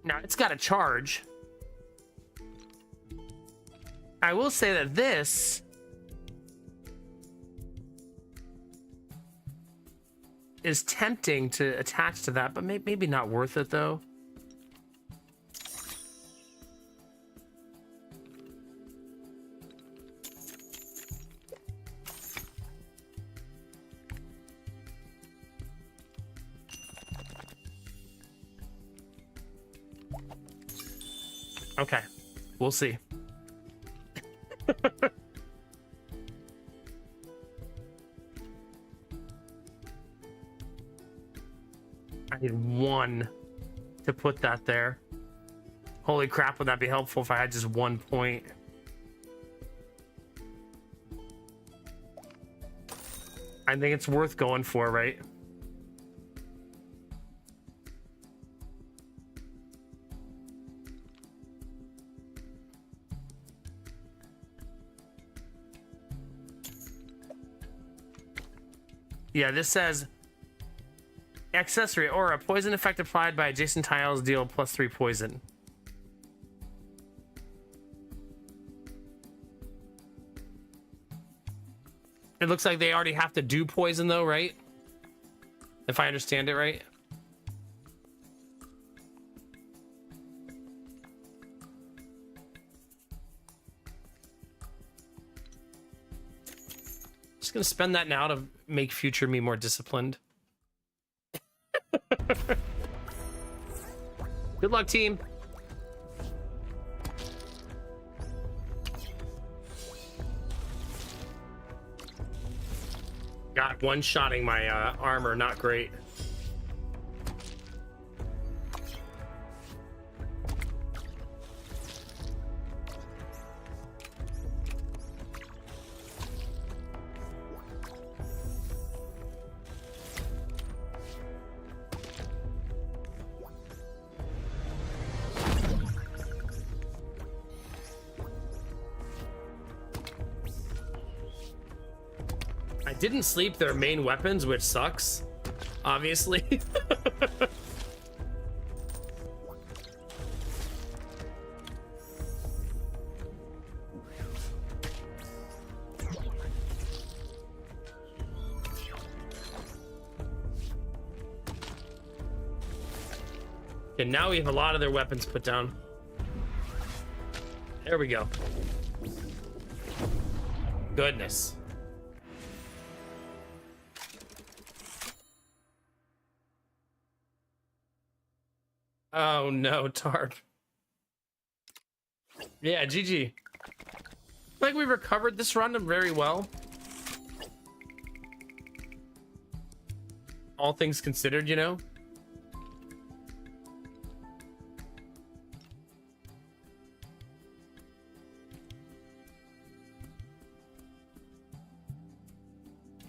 Now it's got a charge. I will say that this is tempting to attach to that, but maybe not worth it though. Okay, we'll see. I need one to put that there. Holy crap, would that be helpful if I had just 1 point? I think it's worth going for, right? Yeah, this says accessory aura, poison effect applied by adjacent tiles deal +3 poison. It looks like they already have to do poison though, right? If I understand it right. Just gonna spend that now to make future me more disciplined. Good luck, team. God, one-shotting my armor, not great. Didn't sleep their main weapons, which sucks, obviously. And now we have a lot of their weapons put down. There we go. Goodness. Oh no, Tarp. Yeah, GG. Like we recovered this run very well. All things considered, you know?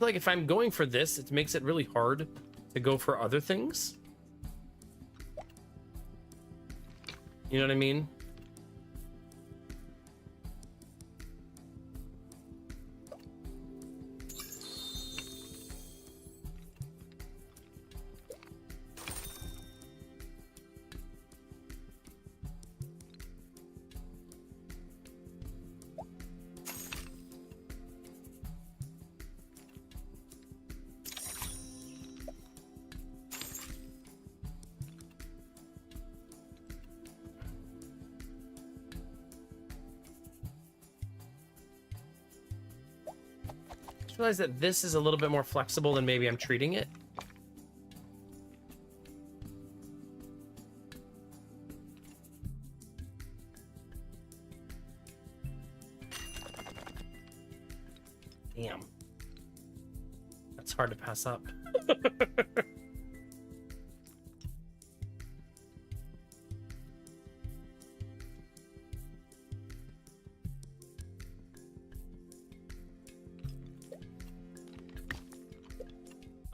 Like if I'm going for this, it makes it really hard to go for other things. You know what I mean? realize that this is a little bit more flexible than maybe I'm treating it. Damn. That's hard to pass up.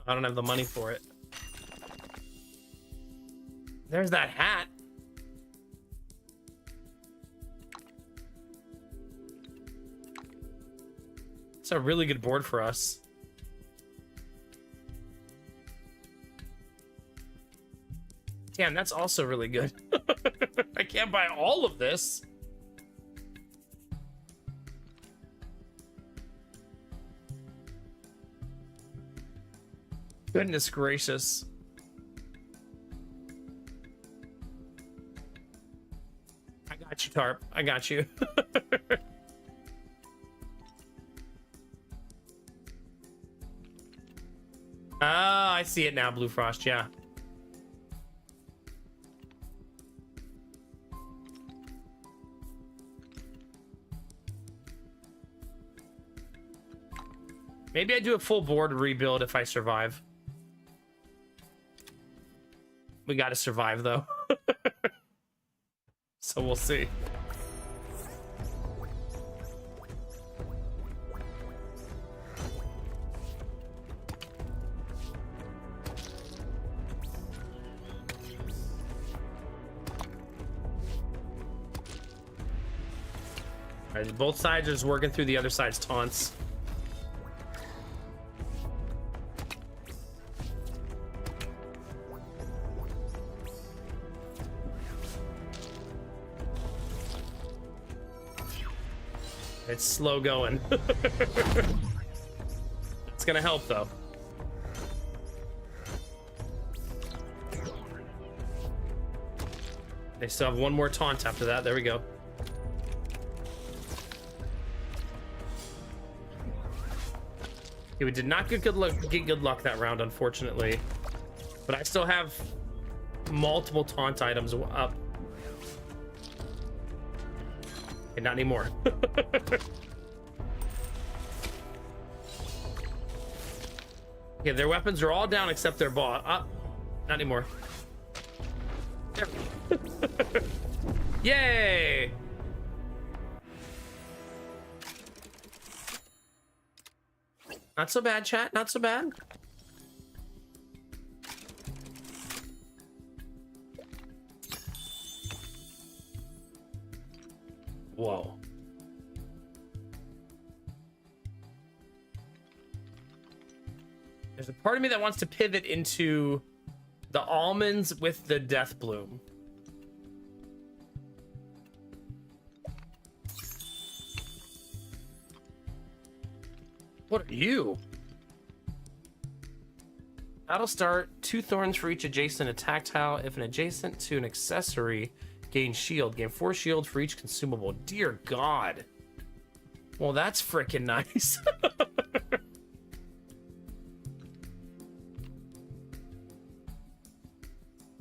I don't have the money for it. There's that hat. It's a really good board for us. Damn, that's also really good. I can't buy all of this. Goodness gracious. I got you, Tarp. I got you. Ah, I see it now, Blue Frost, yeah. Maybe I do a full board rebuild if I survive. We gotta survive, though. So we'll see. All right, both sides are just working through the other side's taunts. It's slow going. It's gonna help though. They still have one more taunt after that. There we go. Okay, we did not get good luck that round, unfortunately. But I still have multiple taunt items up. Okay, not anymore. Okay, their weapons are all down except their ball. Up. Not anymore. There. Yay! Not so bad, chat. Not so bad. Whoa. There's a part of me that wants to pivot into the almonds with the death bloom. What are you? Battle start. 2 thorns for each adjacent attack tile. If an adjacent to an accessory, gain shield. Gain 4 shield for each consumable. Dear God. Well, that's freaking nice.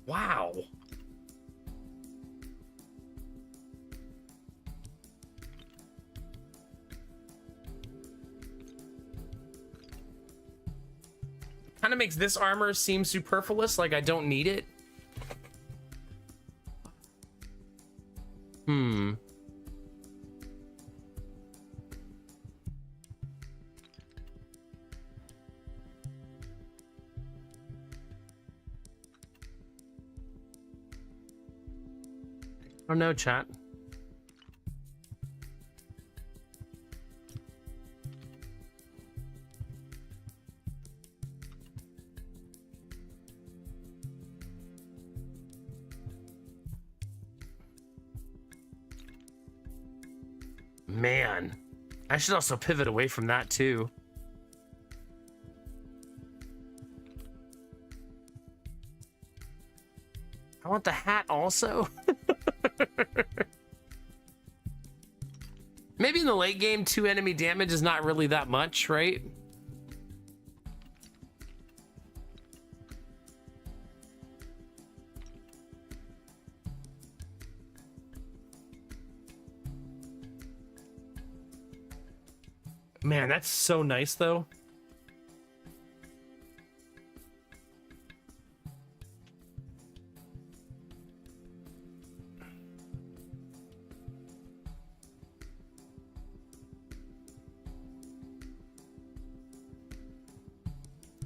Wow. Kind of makes this armor seem superfluous, like I don't need it. Oh no, chat. Man, I should also pivot away from that too. I want the hat also. Maybe in the late game, 2 enemy damage is not really that much, right? Man, that's so nice though.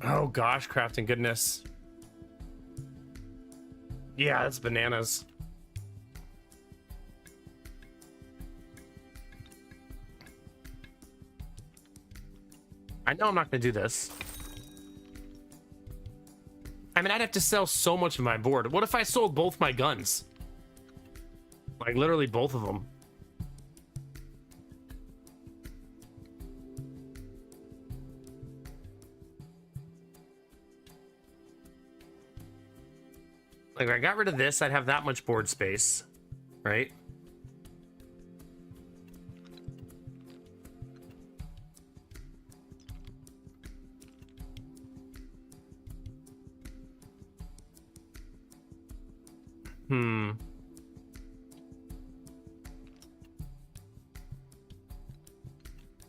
Oh gosh, crafting goodness. Yeah, that's bananas. I know I'm not gonna do this. I mean, I'd have to sell so much of my board. What if I sold both my guns? Like literally both of them. Like if I got rid of this, I'd have that much board space, right?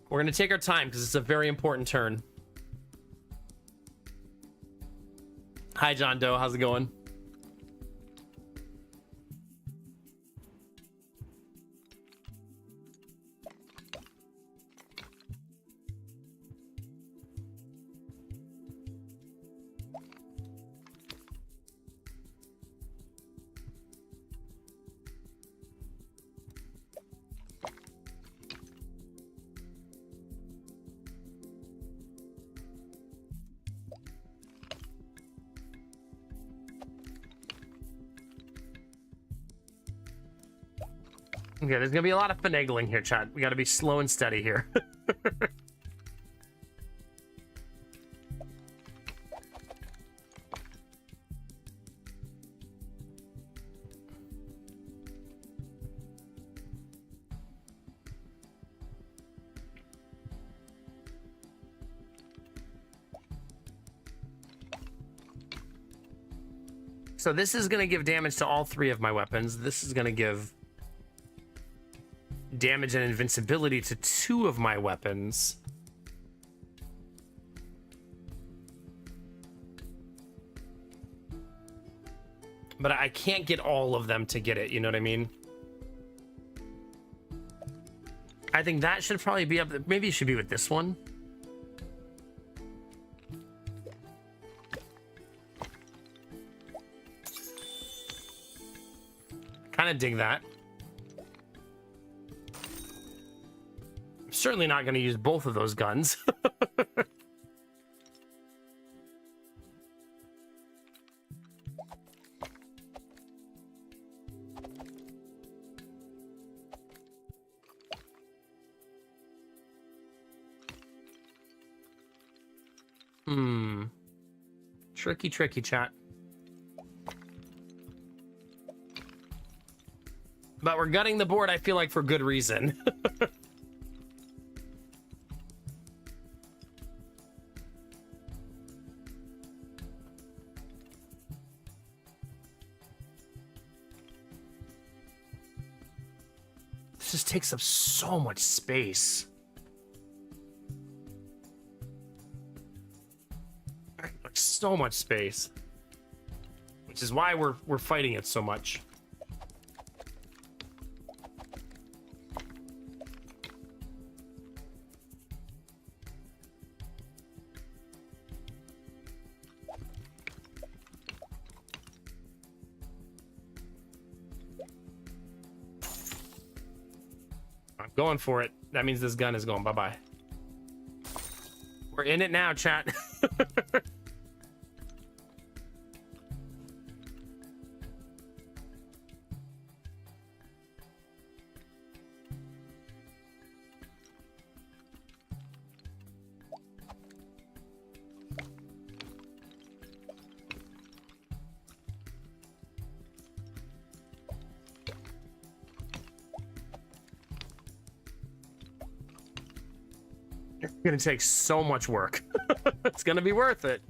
We're gonna take our time because it's a very important turn. Hi, John Doe. How's it going? Okay, there's gonna be a lot of finagling here, chat. We gotta be slow and steady here. So this is gonna give damage to all three of my weapons. This is gonna give damage and invincibility to two of my weapons. But I can't get all of them to get it, you know what I mean? I think that should probably be up. Maybe it should be with this one. Kind of dig that. I'm certainly not going to use both of those guns. Tricky chat. But we're gutting the board, I feel like, for good reason. This just takes up so much space. Like so much space. Which is why we're fighting it so much. Going for it. That means this gun is going bye-bye. We're in it now, chat. Gonna take so much work. It's gonna be worth it,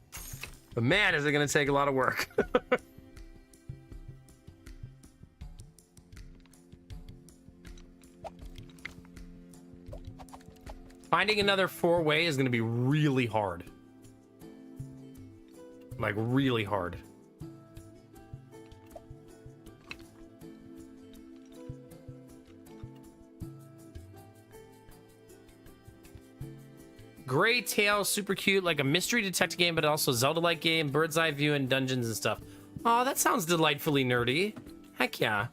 but man, is it gonna take a lot of work. Finding another 4-way is going to be really hard. Like, really hard. Gray Tail, super cute, like a mystery detective game, but also Zelda-like game, bird's eye view, and dungeons and stuff. Oh, that sounds delightfully nerdy. Heck yeah.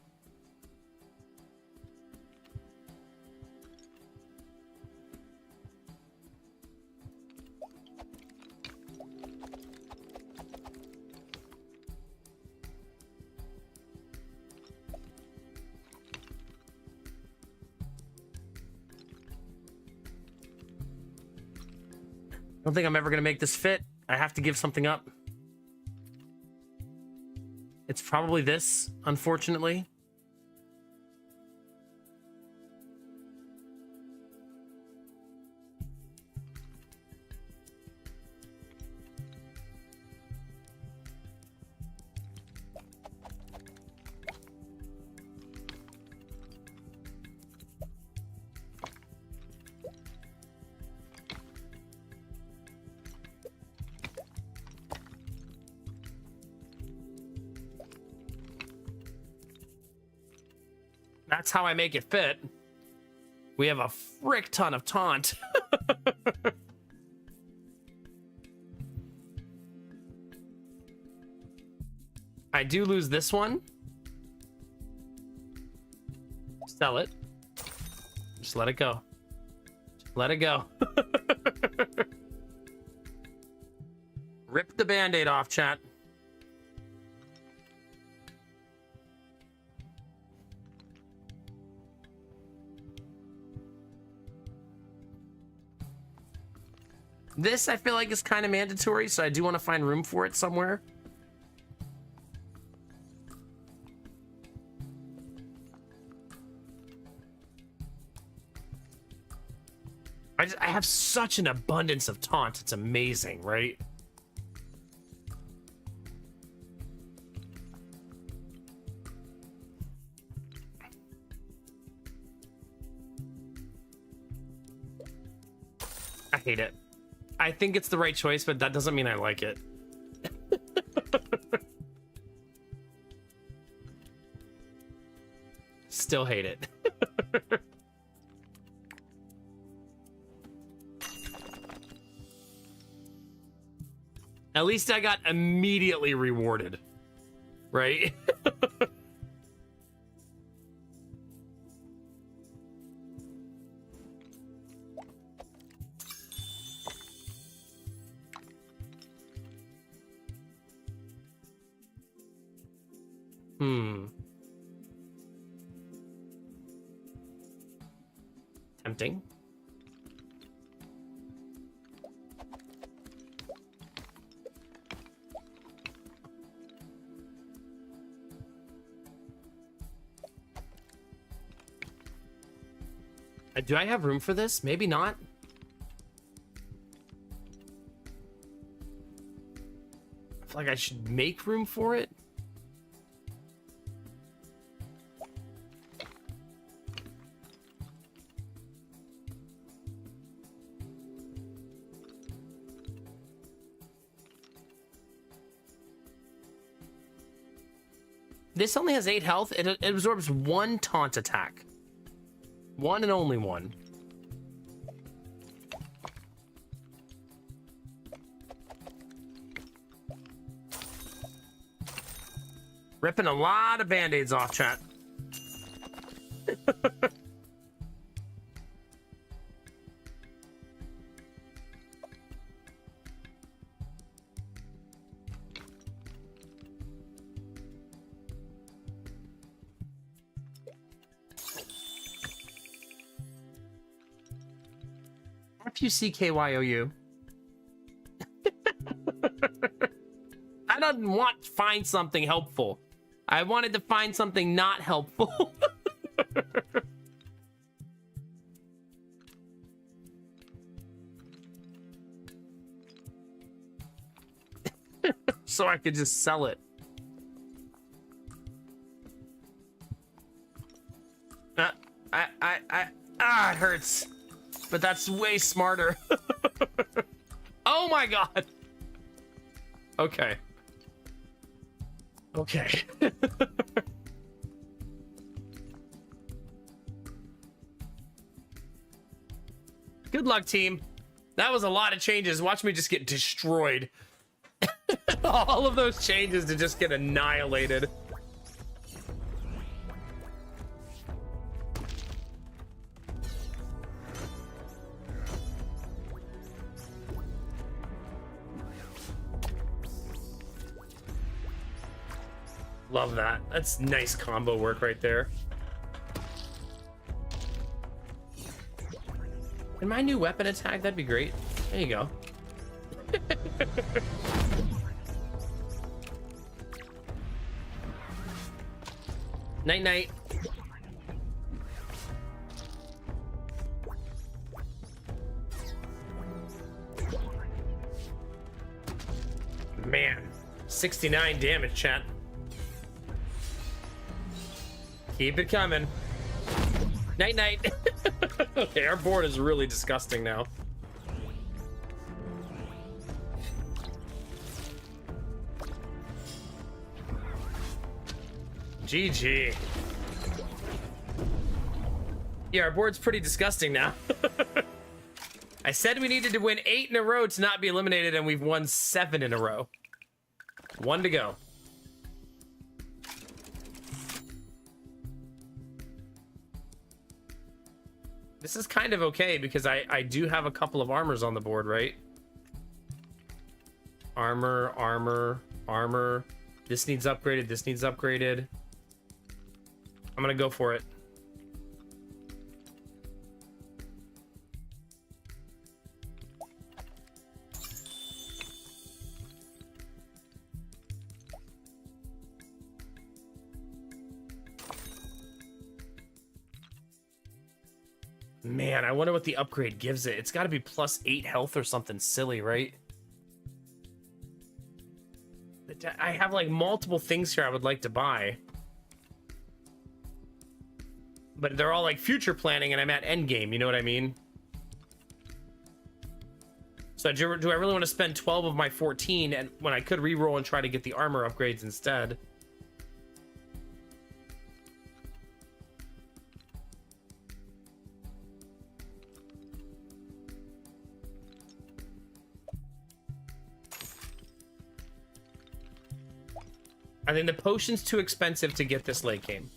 I don't think I'm ever going to make this fit. I have to give something up. It's probably this, unfortunately. That's how I make it fit. We have a frick ton of taunt. I do lose this one. Sell it. Just let it go. Just let it go. Rip the band-aid off, chat. This, I feel like, is kind of mandatory, so I do want to find room for it somewhere. I have such an abundance of taunt. It's amazing, right? I hate it. I think it's the right choice, but that doesn't mean I like it. Still hate it. At least I got immediately rewarded, right? Tempting. Do I have room for this? Maybe not. I feel like I should make room for it. This only has 8 health. It absorbs 1 taunt attack. 1 and only 1. Ripping a lot of band-aids off, chat. FUCKYOU. I didn't want to find something helpful. I wanted to find something not helpful. So I could just sell it. It hurts. but that's way smarter. Oh my god. Okay. Okay. Good luck, team. That was a lot of changes. Watch me just get destroyed. All of those changes to just get annihilated. Love that. That's nice combo work right there. And my new weapon attack, that'd be great. There you go. Night night. Man, 69 damage, chat. Keep it coming. Night night. Okay, our board is really disgusting now. GG. Yeah, our board's pretty disgusting now. I said we needed to win 8 in a row to not be eliminated, and we've won 7 in a row. 1 to go. This is kind of okay because I do have a couple of armors on the board, right? Armor, armor, armor. This needs upgraded. This needs upgraded. I'm gonna go for it. Man, I wonder what the upgrade gives it. It's got to be +8 health or something silly, right? I have like multiple things here I would like to buy. But they're all like future planning and I'm at endgame, you know what I mean? So do I really want to spend 12 of my 14 and when I could reroll and try to get the armor upgrades instead? I think the potion's too expensive to get this late game.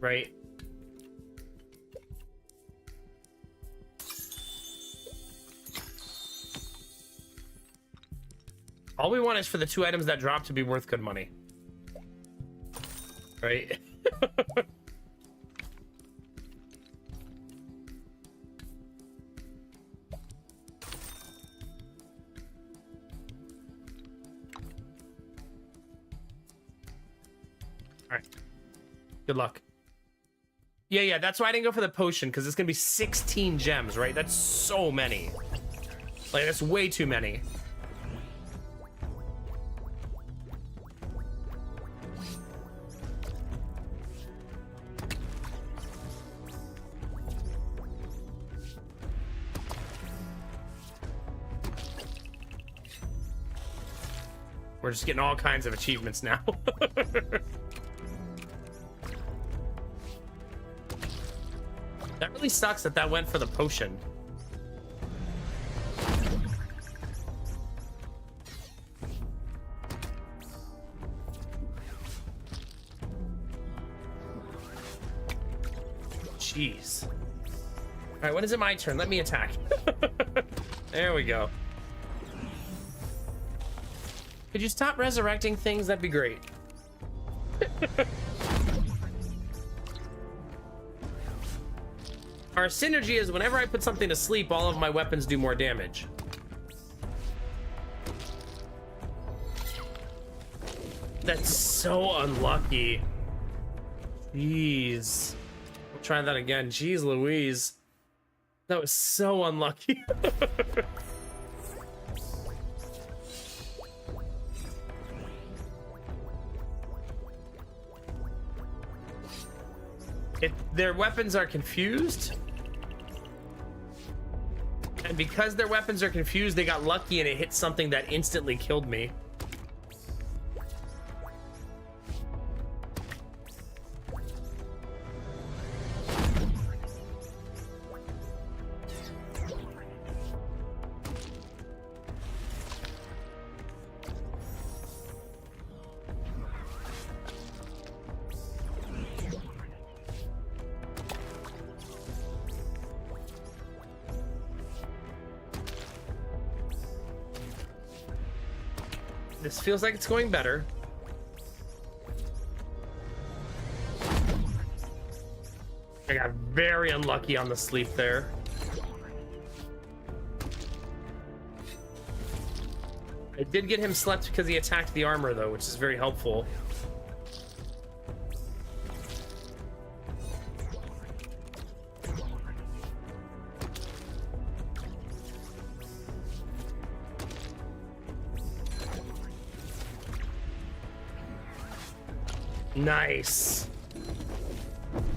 Right? All we want is for the 2 items that drop to be worth good money. Right? Alright. Good luck. Yeah, that's why I didn't go for the potion, because it's gonna be 16 gems, right? That's so many. Like, that's way too many. We're just getting all kinds of achievements now. That really sucks that went for the potion. Jeez. All right, when is it my turn? Let me attack. There we go. Could you stop resurrecting things? That'd be great. Our synergy is whenever I put something to sleep, all of my weapons do more damage. That's so unlucky. Jeez. We'll try that again. Jeez Louise. That was so unlucky. Their weapons are confused. And because their weapons are confused, they got lucky and it hit something that instantly killed me. This feels like it's going better. I got very unlucky on the sleep there. I did get him slept because he attacked the armor though, which is very helpful. Nice.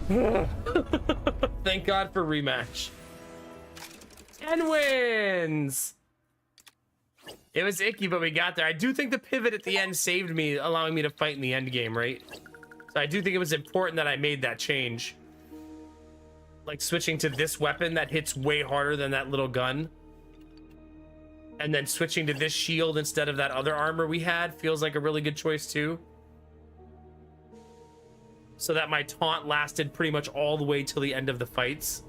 Thank God for rematch. 10 wins. It was icky, but we got there. I do think the pivot at the end saved me, allowing me to fight in the end game, right? So I do think it was important that I made that change. Like switching to this weapon that hits way harder than that little gun. And then switching to this shield instead of that other armor we had feels like a really good choice too. So that my taunt lasted pretty much all the way till the end of the fights.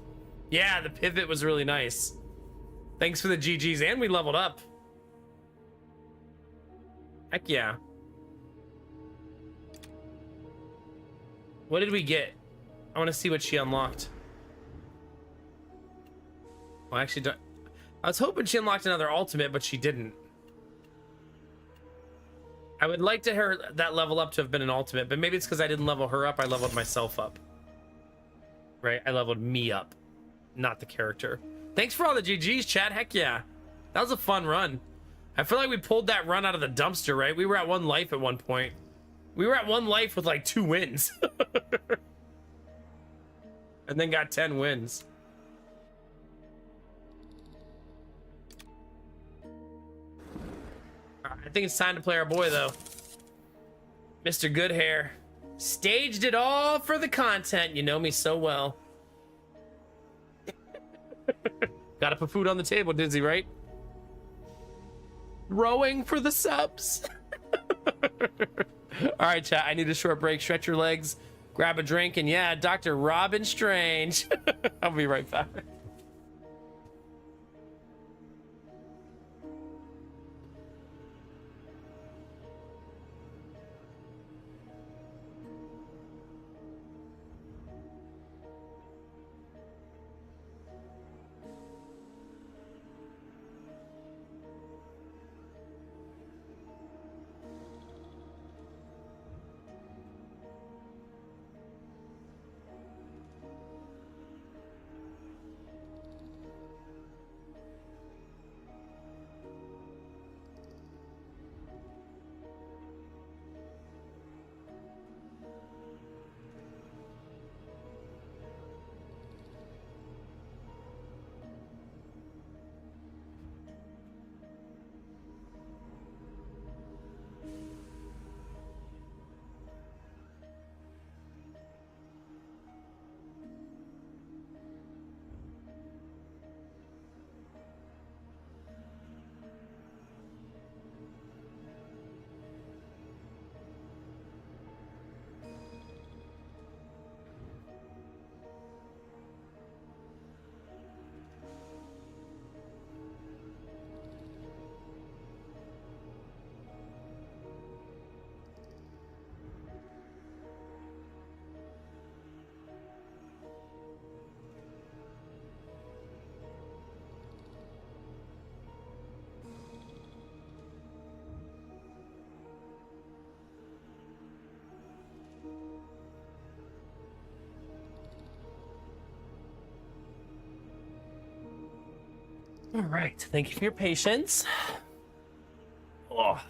Yeah, the pivot was really nice. Thanks for the GGs, and we leveled up. Heck yeah. What did we get? I want to see what she unlocked. Well, actually, I was hoping she unlocked another ultimate, but she didn't. I would like to her that level up to have been an ultimate, but maybe it's because I didn't level her up. I leveled myself up. Right? I leveled me up, not the character. Thanks for all the GGs, chat. Heck yeah. That was a fun run. I feel like we pulled that run out of the dumpster, right? We were at 1 life at one point. We were at 1 life with like 2 wins. And then got 10 wins. I think it's time to play our boy, though. Mr. Goodhair. Staged it all for the content. You know me so well. Gotta put food on the table, Dizzy, right? Rowing for the subs. All right, chat. I need a short break. Stretch your legs. Grab a drink. And yeah, Dr. Robin Strange. I'll be right back. All right, thank you for your patience. Oh.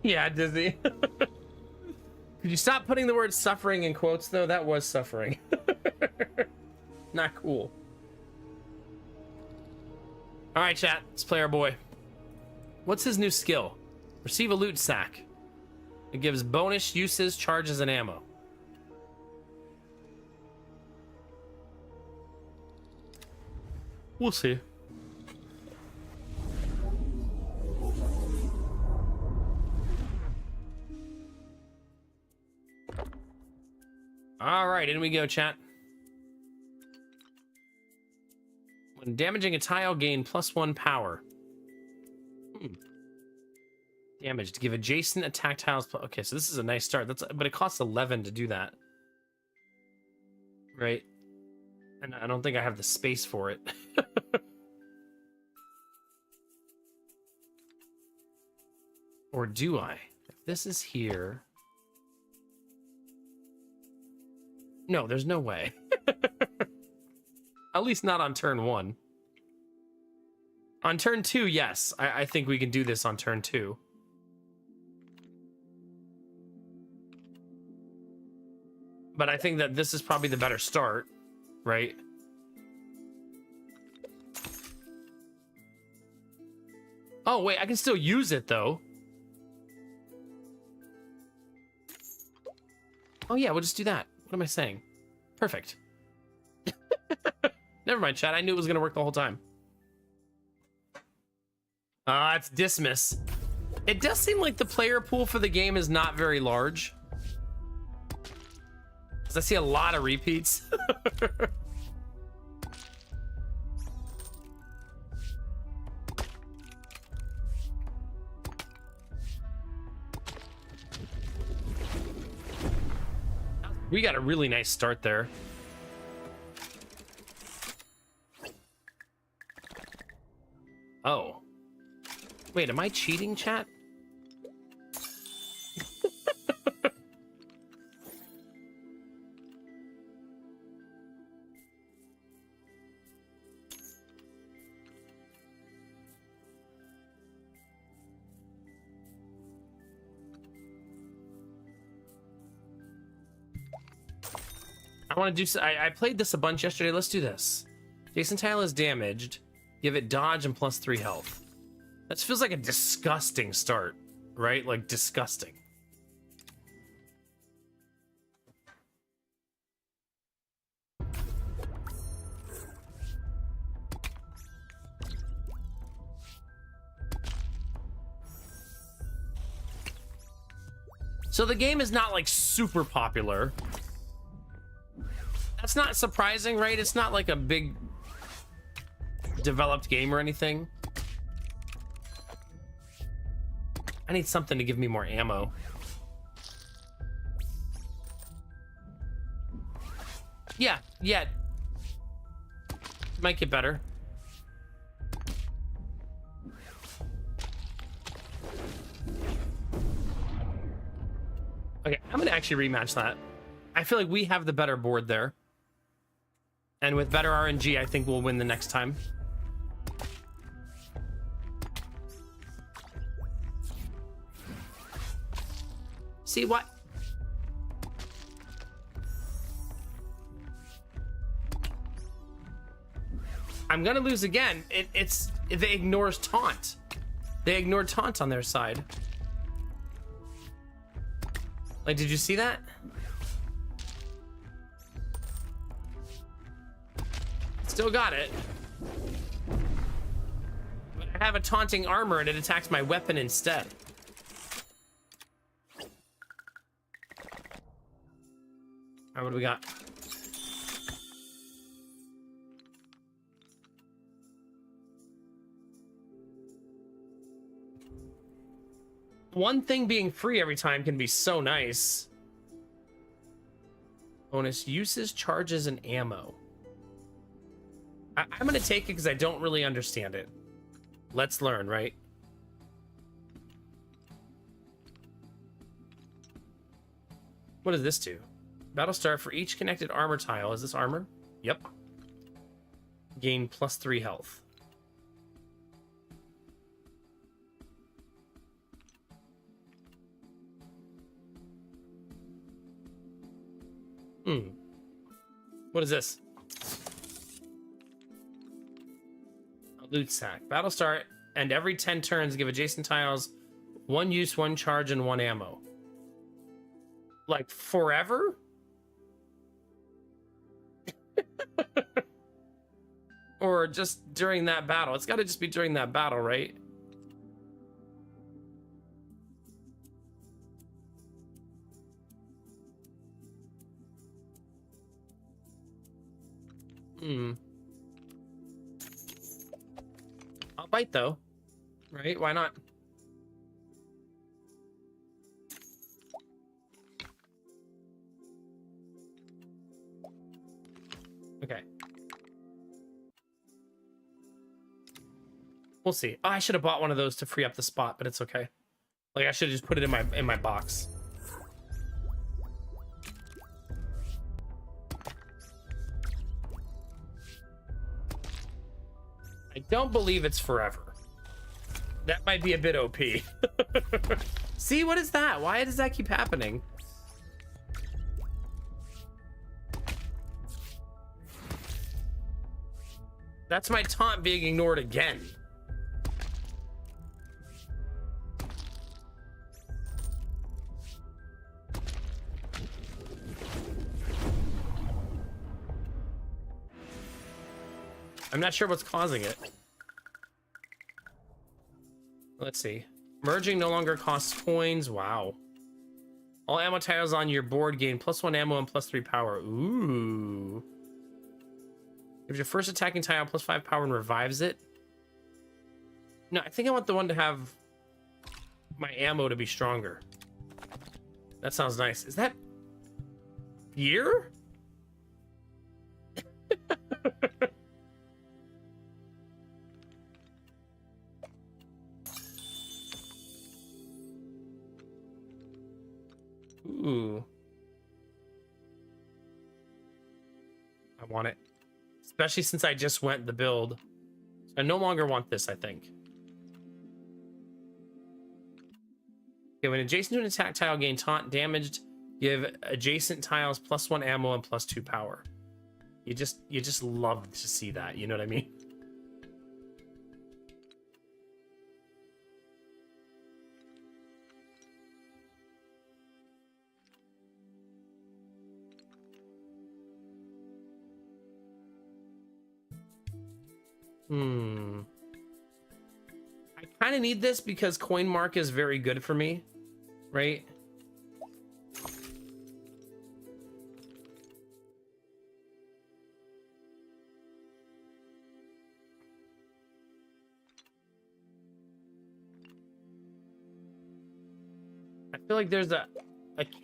Yeah, Disney. Could you stop putting the word suffering in quotes, though? That was suffering. Not cool. All right, chat. Let's play our boy. What's his new skill? Receive a loot sack. It gives bonus uses, charges, and ammo. We'll see. All right, in we go, chat. When damaging a tile, gain +1 power. Damage to give adjacent attack tiles. Okay, so this is a nice start. But it costs 11 to do that, right? And I don't think I have the space for it. Or do I? If this is here. No, there's no way. At least not on turn 1. On turn 2, yes. I think we can do this on turn 2. But I think that this is probably the better start, right? Oh, wait, I can still use it, though. Oh, yeah, we'll just do that. What am I saying? Perfect. Never mind, chat. I knew it was going to work the whole time. It's dismiss. It does seem like the player pool for the game is not very large. Because I see a lot of repeats. We got a really nice start there. Oh. Wait, am I cheating, chat? I want to do. I played this a bunch yesterday. Let's do this. Jason tile is damaged. Give it dodge and +3 health. That feels like a disgusting start, right? Like disgusting. So the game is not like super popular. That's not surprising, right? It's not like a big developed game or anything. I need something to give me more ammo. Yeah. Might get better. Okay, I'm gonna actually rematch that. I feel like we have the better board there. And with better RNG, I think we'll win the next time. See what? I'm gonna lose again. They ignores taunt. They ignore taunt on their side. Like, did you see that? Still got it. But I have a taunting armor and it attacks my weapon instead. All right, what do we got? One thing being free every time can be so nice. Bonus uses, charges, and ammo. I'm gonna take it because I don't really understand it. Let's learn, right? What does this do? Battlestar, for each connected armor tile. Is this armor? Yep. Gain +3 health. What is this? A loot sack. Battle start, and every 10 turns give adjacent tiles 1 use, 1 charge, and 1 ammo. Like forever? Or just during that battle? It's got to just be during that battle, right? I'll bite though, right? Why not? Okay. We'll see. Oh, I should have bought one of those to free up the spot, but it's okay. Like I should have just put it in my box. I don't believe it's forever. That might be a bit OP. See, what is that? Why does that keep happening? That's my taunt being ignored again. I'm not sure what's causing it. Let's see. Merging no longer costs coins. Wow. All ammo tiles on your board gain +1 ammo and +3 power. Ooh. Gives your first attacking tile +5 power and revives it. No, I think I want the one to have my ammo to be stronger. That sounds nice. Is that fear? Ooh. I want it. Especially since I just went the build. I no longer want this, I think. Okay, when adjacent to an attack tile gain taunt damaged, give adjacent tiles +1 ammo and +2 power. You just love to see that, you know what I mean? I kind of need this because coin mark is very good for me, right? I feel like there's a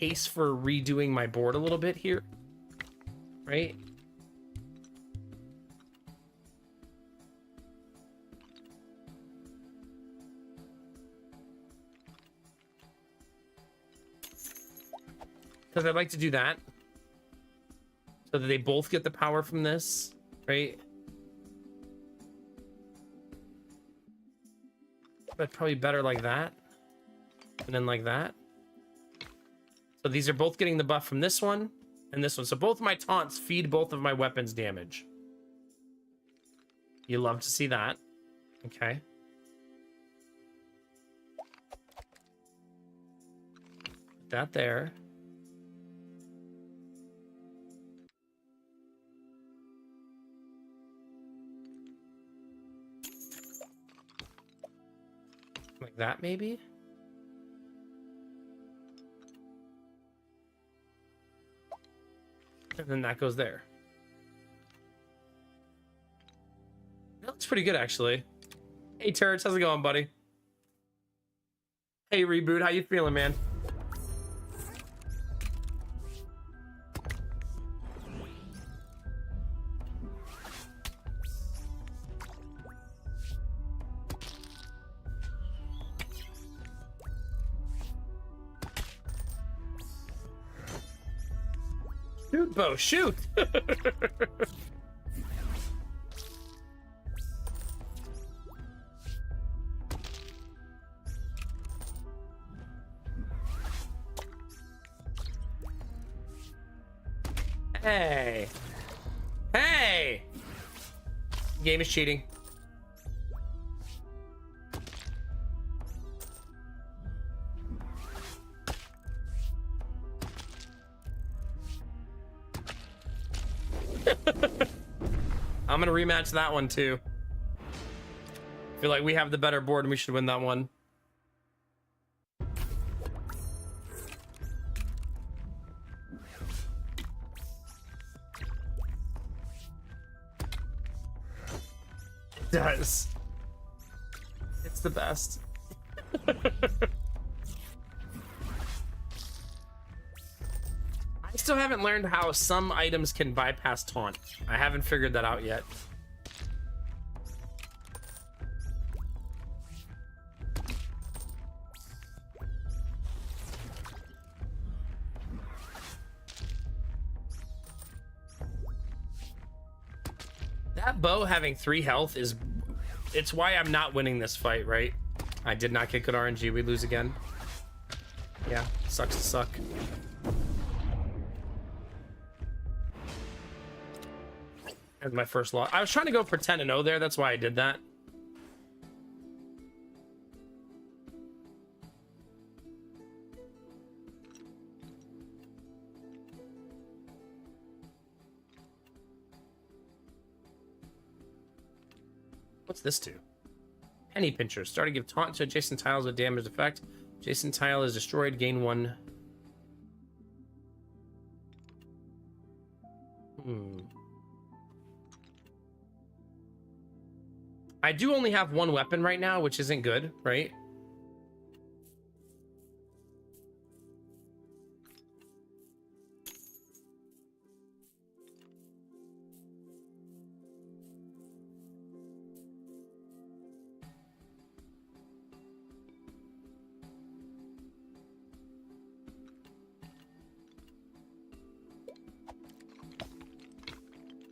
case for redoing my board a little bit here, right? Because I'd like to do that so that they both get the power from this, right? But probably better like that, and then like that. So these are both getting the buff from this one and this one. So both my taunts feed both of my weapons damage. You love to see that. Okay. Put that there. Like that, maybe? And then that goes there. That looks pretty good, actually. Hey, Turrets, how's it going, buddy? Hey, Reboot, how you feeling, man? Shoot, Bo, shoot! Hey. Hey! Game is cheating. I'm gonna rematch that one too. Feel like we have the better board and we should win that one. Does. It's the best. I still haven't learned how some items can bypass taunt. I haven't figured that out yet. That bow having 3 health is... It's why I'm not winning this fight, right? I did not get good RNG. We lose again. Yeah, sucks to suck. That's my first loss. I was trying to go for 10-0 there. That's why I did that. What's this do? Penny pincher. Start to give taunt to adjacent tiles with damaged effect. Adjacent tile is destroyed. Gain 1. I do only have 1 weapon right now, which isn't good, right?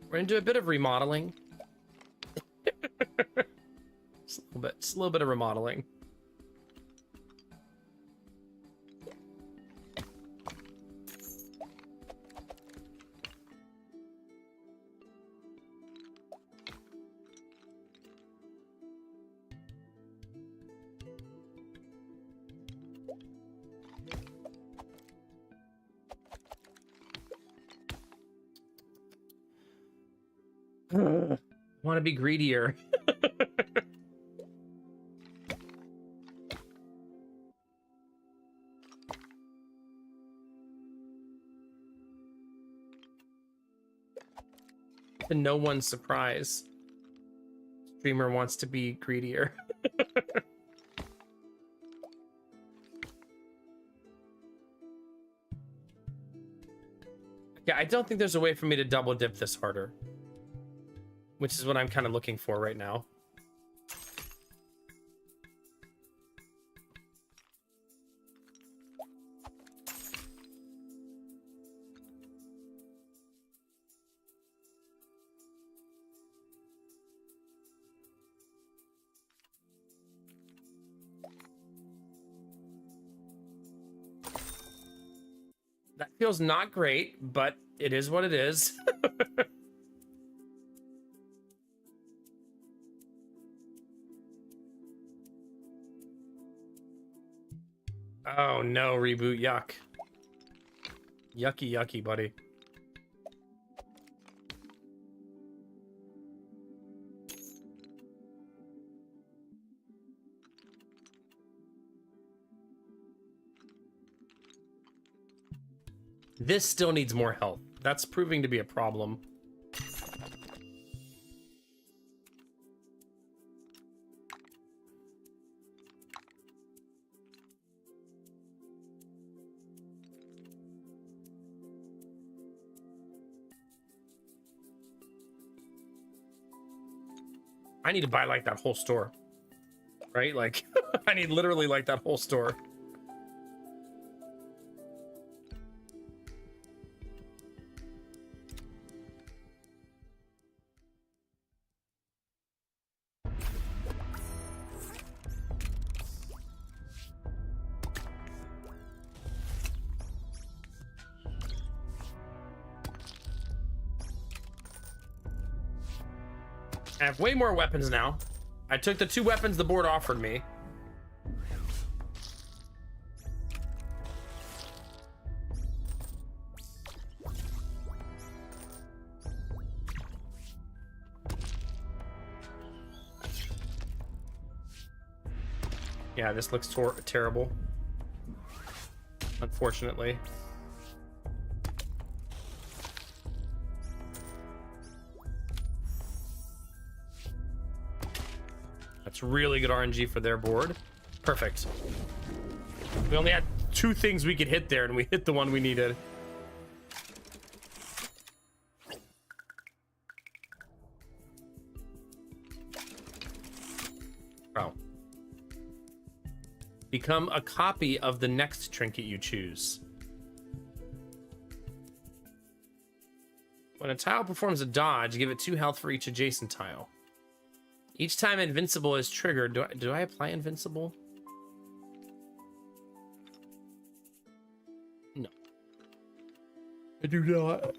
We're gonna do a bit of remodeling. Just a little bit of remodeling. Want to be greedier. To no one's surprise, streamer wants to be greedier. Yeah, I don't think there's a way for me to double dip this harder, which is what I'm kind of looking for right now. That feels not great, but it is what it is. Oh no, reboot, yuck. Yucky, yucky, buddy. This still needs more health. That's proving to be a problem. I need to buy like that whole store, right? Like I need literally like that whole store. I have way more weapons now. I took the 2 weapons the board offered me. Yeah, this looks terrible. Unfortunately. That's really good RNG for their board. Perfect. We only had 2 things we could hit there, and we hit the one we needed. Oh. Become a copy of the next trinket you choose. When a tile performs a dodge, give it 2 health for each adjacent tile. Each time Invincible is triggered, do I apply Invincible? No. I do not.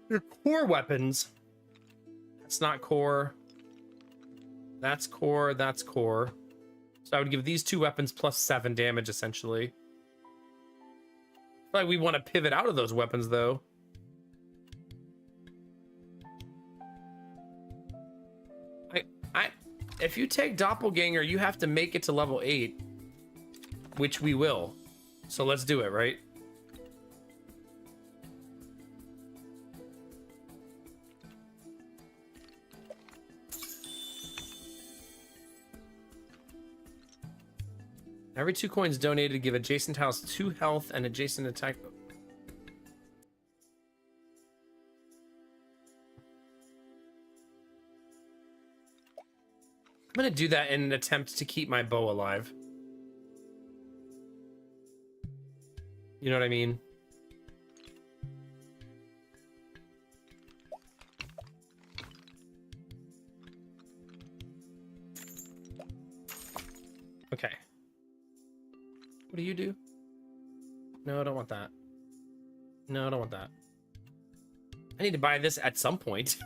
They're core weapons. That's not core. That's core, that's core. So I would give these 2 weapons plus 7 damage, essentially. I feel like we want to pivot out of those weapons, though. If you take Doppelganger, you have to make it to level 8, which we will. So let's do it, right? Every 2 coins donated, give adjacent tiles 2 health and adjacent attack. I'm gonna do that in an attempt to keep my bow alive. You know what I mean? Okay. What do you do? No, I don't want that. No, I don't want that. I need to buy this at some point.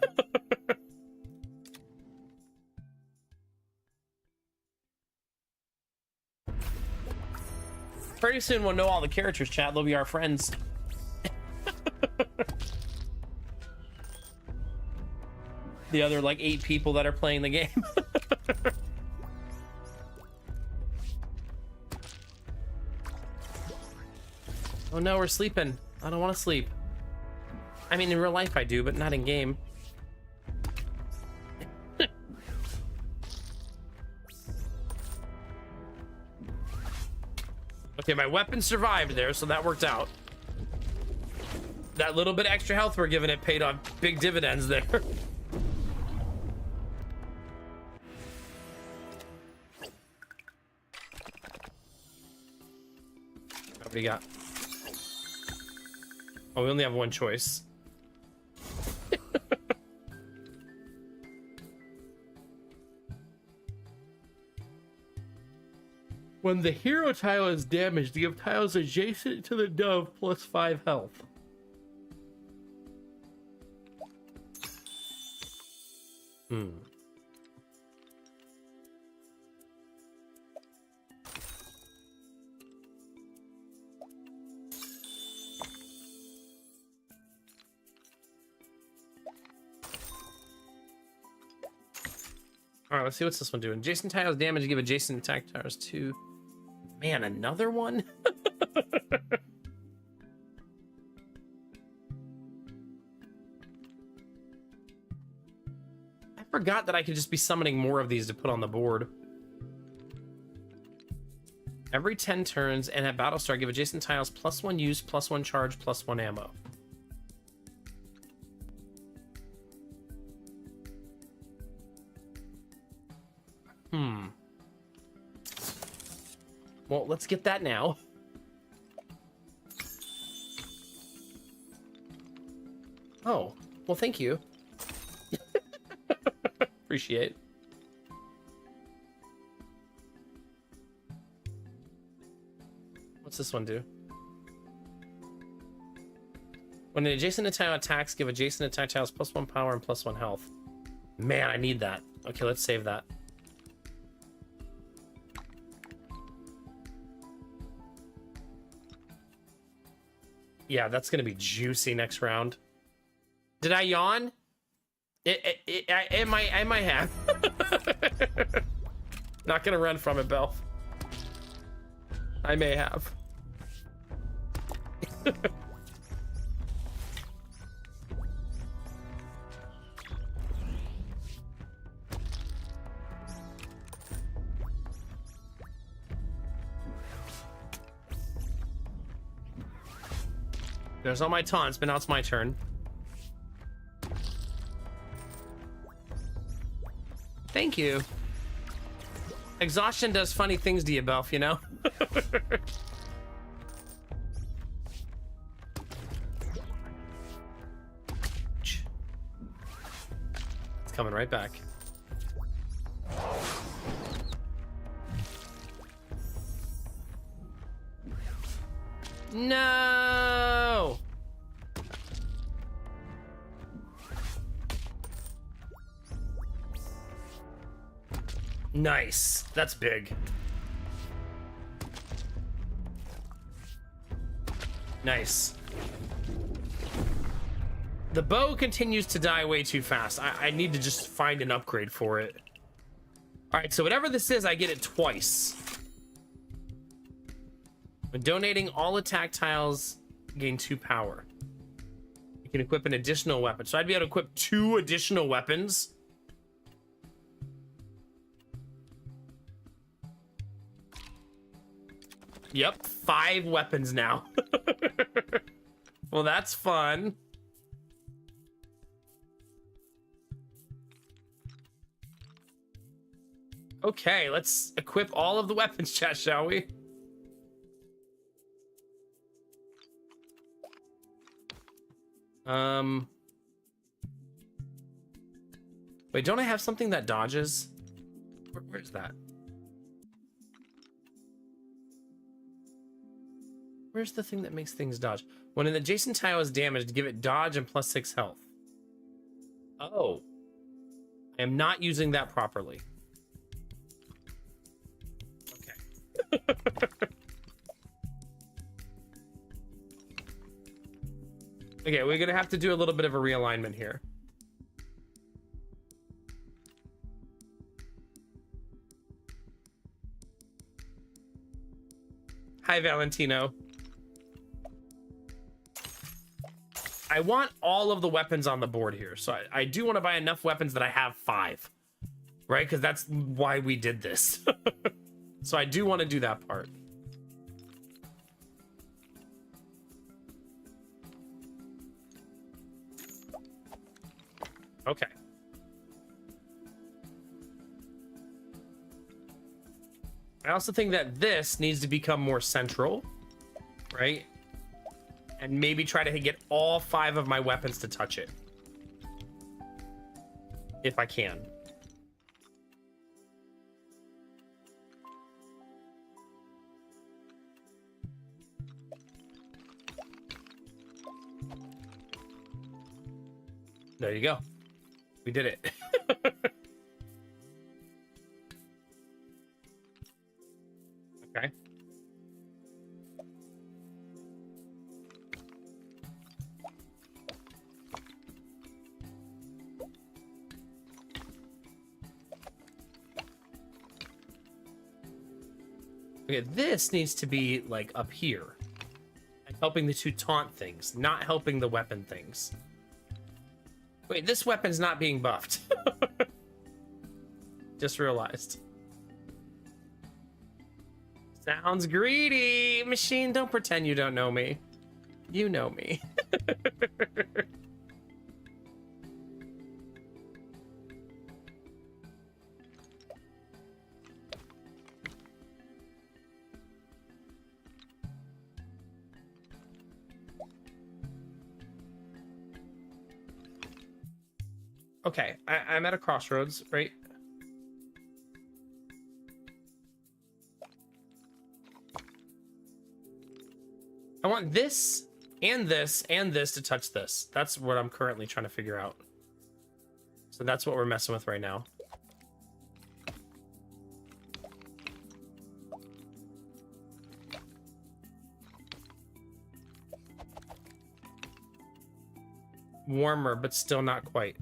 Pretty soon we'll know all the characters, chat. They'll be our friends. The other, like, 8 people that are playing the game. Oh no, we're sleeping. I don't want to sleep. I mean, in real life I do, but not in game. Okay, my weapon survived there, so that worked out. That little bit of extra health we're giving it paid off big dividends there. What do we got? Oh, we only have 1 choice. When the hero tile is damaged, give tiles adjacent to the dove plus 5 health. All right, let's see what's this one doing. Adjacent tiles damage, give adjacent attack towers 2. Man, another one? I forgot that I could just be summoning more of these to put on the board. Every 10 turns and at battle start, give adjacent tiles plus 1 use, plus 1 charge, plus 1 ammo. Well, let's get that now. Oh, well, thank you. Appreciate. What's this one do? When an adjacent tile attacks, give adjacent attack tiles plus 1 power and plus 1 health. Man, I need that. Okay, let's save that. Yeah, that's gonna be juicy next round. Did I yawn? I might have. Not gonna run from it, Belf. I may have. There's all my taunts, but now it's my turn. Thank you. Exhaustion does funny things to you, Belf, you know? It's coming right back. No! Nice. That's big. Nice. The bow continues to die way too fast. I need to just find an upgrade for it. All right, so whatever this is, I get it twice. When donating, all attack tiles gain 2 power. You can equip an additional weapon. So I'd be able to equip 2 additional weapons. Yep, 5 weapons now. Well, that's fun. Okay, let's equip all of the weapons, chat, shall we? Wait, don't I have something that dodges? Where's that? Where's the thing that makes things dodge? When an adjacent tile is damaged, give it dodge and +6 health. Oh. I am not using that properly. Okay. Okay, we're gonna have to do a little bit of a realignment here. Hi, Valentino. I want all of the weapons on the board here. So I do want to buy enough weapons that I have 5. Right? Because that's why we did this. So I do want to do that part. Okay. I also think that this needs to become more central, right? And maybe try to get all 5 of my weapons to touch it. If I can. There you go. We did it. Okay. Okay, this needs to be like up here. And helping the 2 taunt things, not helping the weapon things. Wait, this weapon's not being buffed. Just realized. Sounds greedy. Machine, don't pretend you don't know me. You know me. Okay, I'm at a crossroads, right? I want this and this and this to touch this. That's what I'm currently trying to figure out. So that's what we're messing with right now. Warmer, but still not quite.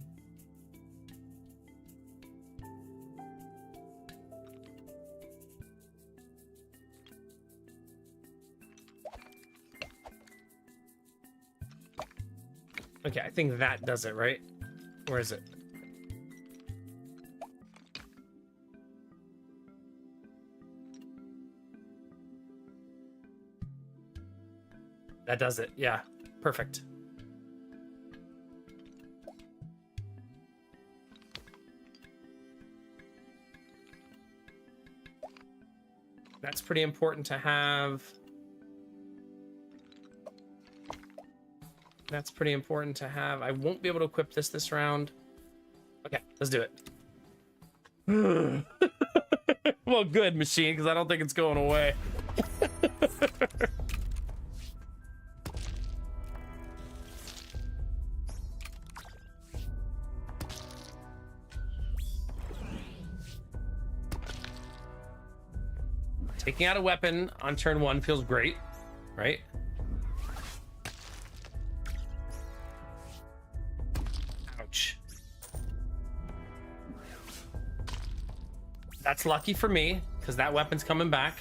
Okay, I think that does it, right? Where is it? That does it. Yeah, perfect. That's pretty important to have. That's pretty important to have. I won't be able to equip this round. Okay, let's do it. Well, good, machine, because I don't think it's going away. Taking out a weapon on turn 1 feels great, right? Ouch. That's lucky for me, because that weapon's coming back.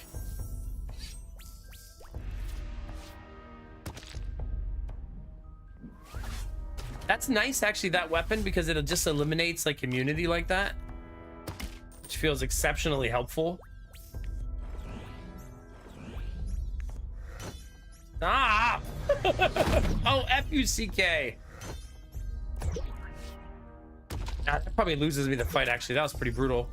That's nice, actually, that weapon, because it just eliminates like immunity like that, which feels exceptionally helpful. Ah! Oh, F-U-C-K. That probably loses me the fight, actually. That was pretty brutal.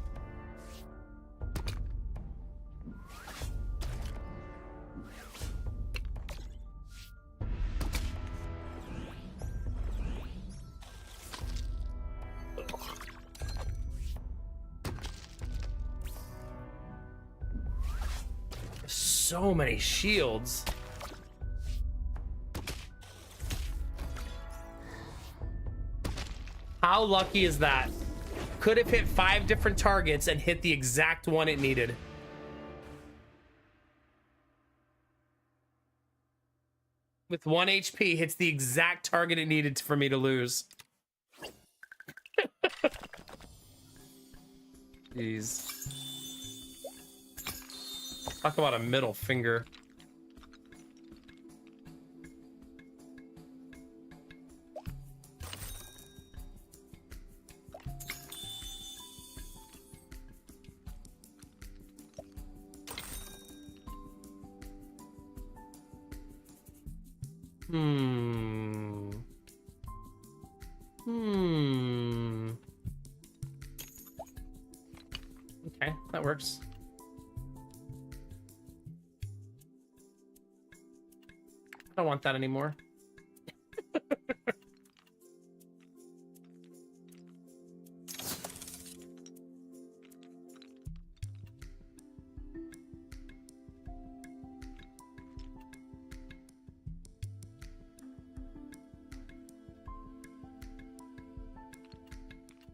So many shields. How lucky is that? Could have hit 5 different targets and hit the exact one it needed. With 1 HP, hits the exact target it needed for me to lose. Jeez. Talk about a middle finger. Okay, that works. I don't want that anymore.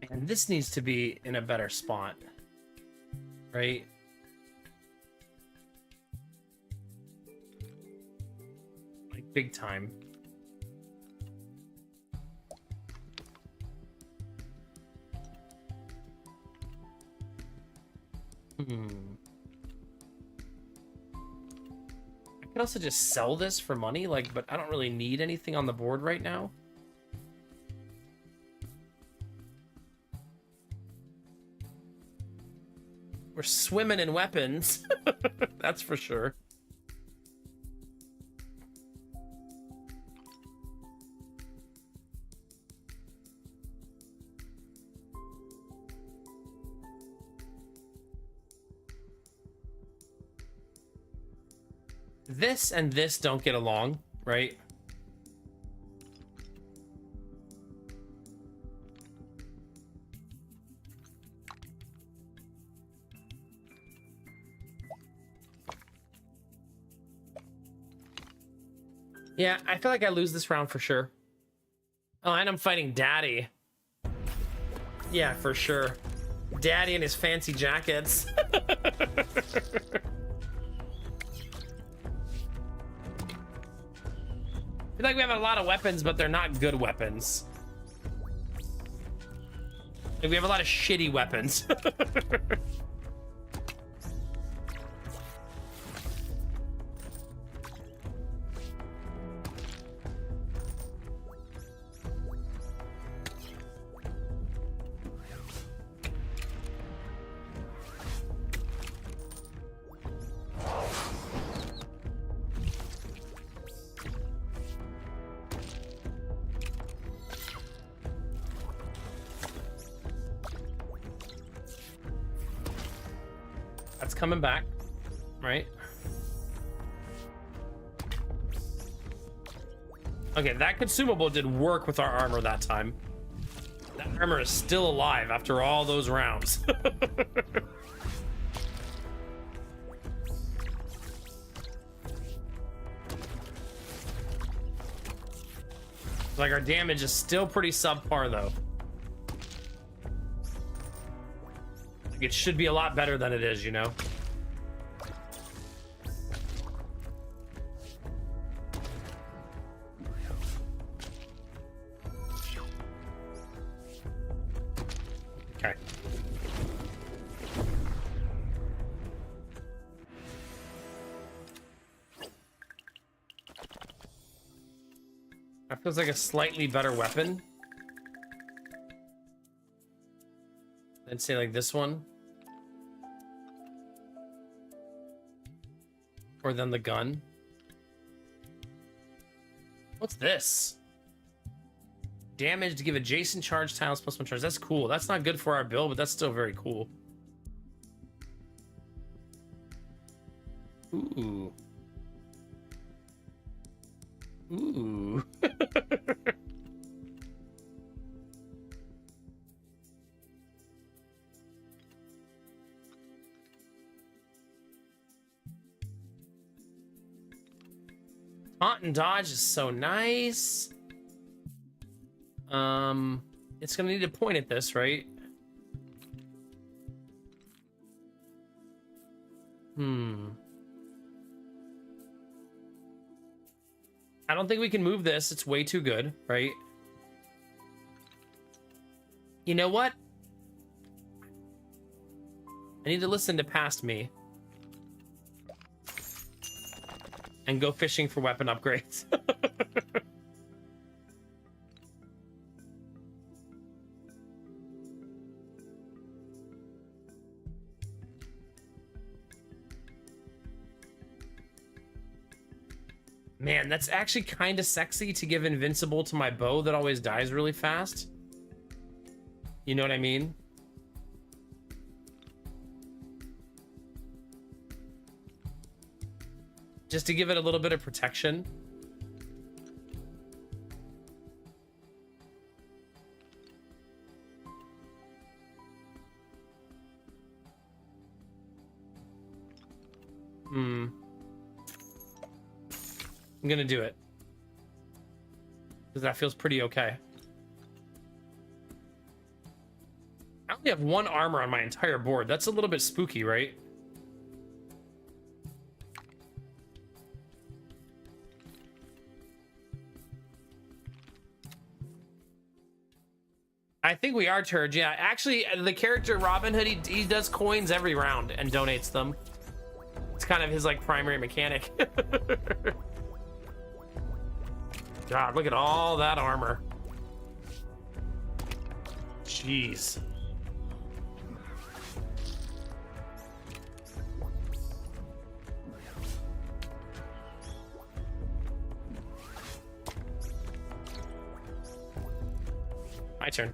And this needs to be in a better spot, right? Like big time. I could also just sell this for money, like, but I don't really need anything on the board right now. We're swimming in weapons. That's for sure. This and this don't get along, right? Yeah, I feel like I lose this round for sure. Oh, and I'm fighting Daddy. Yeah, for sure. Daddy and his fancy jackets. I feel like we have a lot of weapons, but they're not good weapons. Like we have a lot of shitty weapons. That's coming back, right? Okay, that consumable did work with our armor that time. That armor is still alive after all those rounds. Like our damage is still pretty subpar though. Like it should be a lot better than it is, you know? Okay. That feels like a slightly better weapon than say like this one. Or than the gun. What's this? Damage to give adjacent charge tiles plus 1 charge. That's cool. That's not good for our build, but that's still very cool. Ooh. Ooh. Taunt and dodge is so nice. It's gonna need to point at this, right? I don't think we can move this. It's way too good, right? You know what? I need to listen to past me. And go fishing for weapon upgrades. Man, that's actually kind of sexy to give invincible to my bow that always dies really fast. You know what I mean? Just to give it a little bit of protection. I'm gonna do it. Because that feels pretty okay. I only have 1 armor on my entire board. That's a little bit spooky, right? I think we are turds. Yeah, actually, the character Robin Hood, he does coins every round and donates them. It's kind of his like primary mechanic. God, look at all that armor. Jeez. My turn.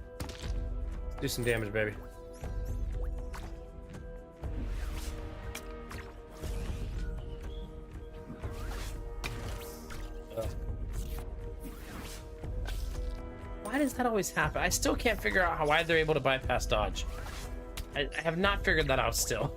Do some damage, baby. Why does that always happen? I still can't figure out why they're able to bypass dodge. I have not figured that out still.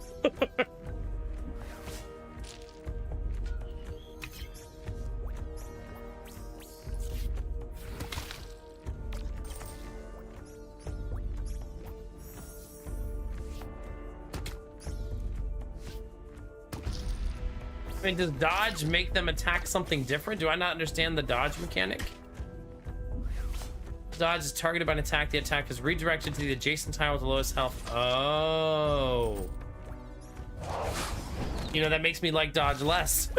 I mean, does dodge make them attack something different? Do I not understand the dodge mechanic? Dodge is targeted by an attack. The attack is redirected to the adjacent tile with the lowest health. Oh. You know, that makes me like dodge less.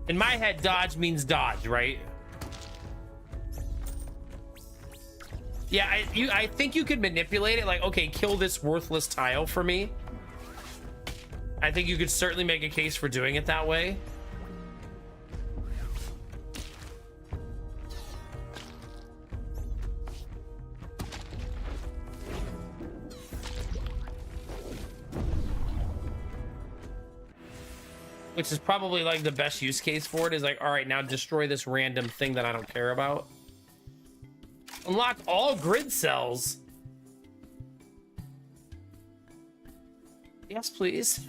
In my head, dodge means dodge, right? Yeah, I think you could manipulate it. Like, okay, kill this worthless tile for me. I think you could certainly make a case for doing it that way. Which is probably like the best use case for it is like, all right, now destroy this random thing that I don't care about. Unlock all grid cells. Yes, please.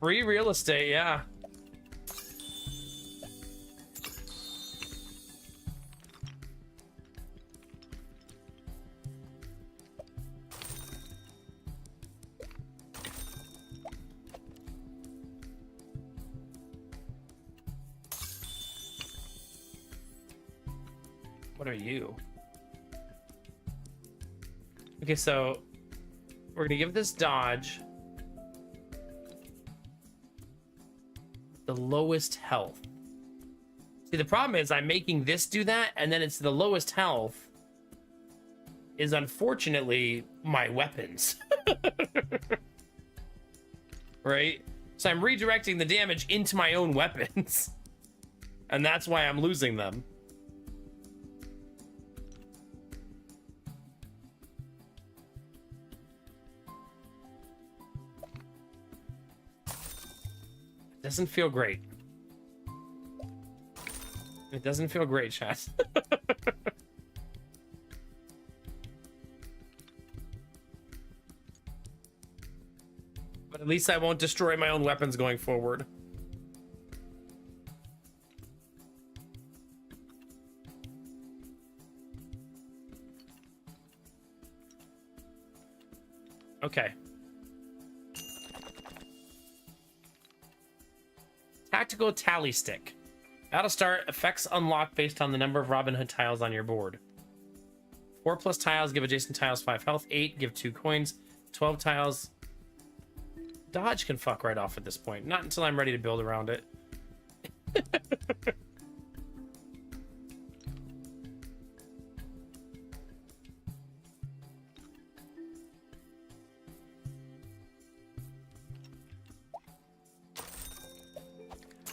Free real estate, yeah. What are you? Okay, so we're gonna give this dodge the lowest health. See, the problem is I'm making this do that, and then it's the lowest health is unfortunately my weapons. Right? So I'm redirecting the damage into my own weapons. And that's why I'm losing them. Doesn't feel great. It doesn't feel great, chat. But at least I won't destroy my own weapons going forward. Okay. Tactical tally stick. Battle start, effects unlock based on the number of Robin Hood tiles on your board. 4 plus tiles give adjacent tiles 5 health. 8 give 2 coins. 12 tiles. Dodge can fuck right off at this point. Not until I'm ready to build around it.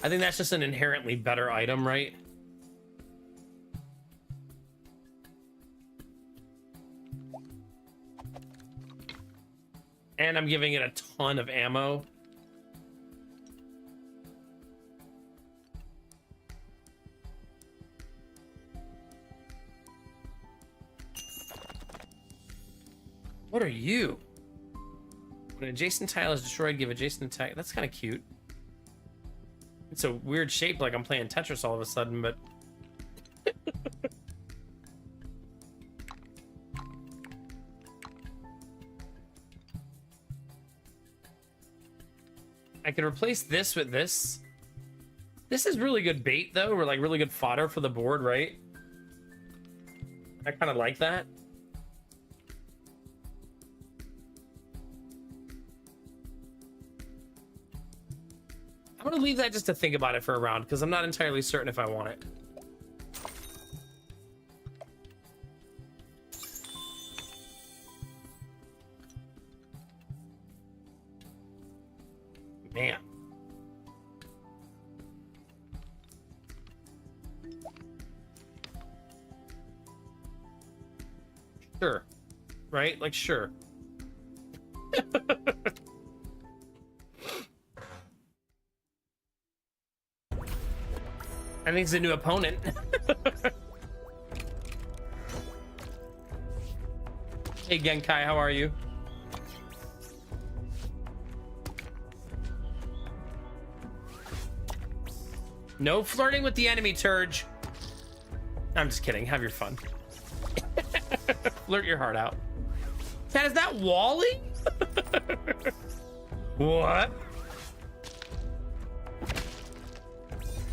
I think that's just an inherently better item, right? And I'm giving it a ton of ammo. What are you? When an adjacent tile is destroyed, give adjacent attack. That's kind of cute. It's a weird shape, like I'm playing Tetris all of a sudden, but... I could replace this with this. This is really good bait, though, or like really good fodder for the board, right? I kind of like that. I'm gonna leave that just to think about it for a round, because I'm not entirely certain if I want it. Man. Sure. Right? Like, sure. I think it's a new opponent. Hey Genkai, how are you? No flirting with the enemy, Turge. I'm just kidding. Have your fun. Flirt your heart out. Chat, is that Wally? What?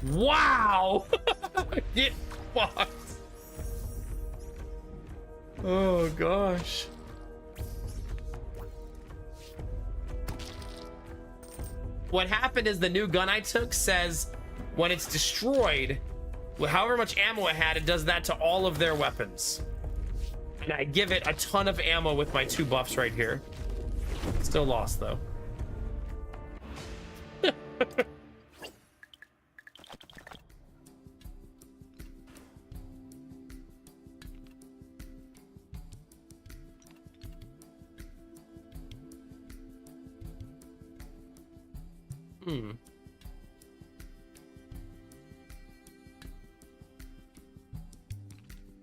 Wow! Get fucked. Oh gosh. What happened is the new gun I took says when it's destroyed, with however much ammo it had, it does that to all of their weapons. And I give it a ton of ammo with my 2 buffs right here. Still lost though.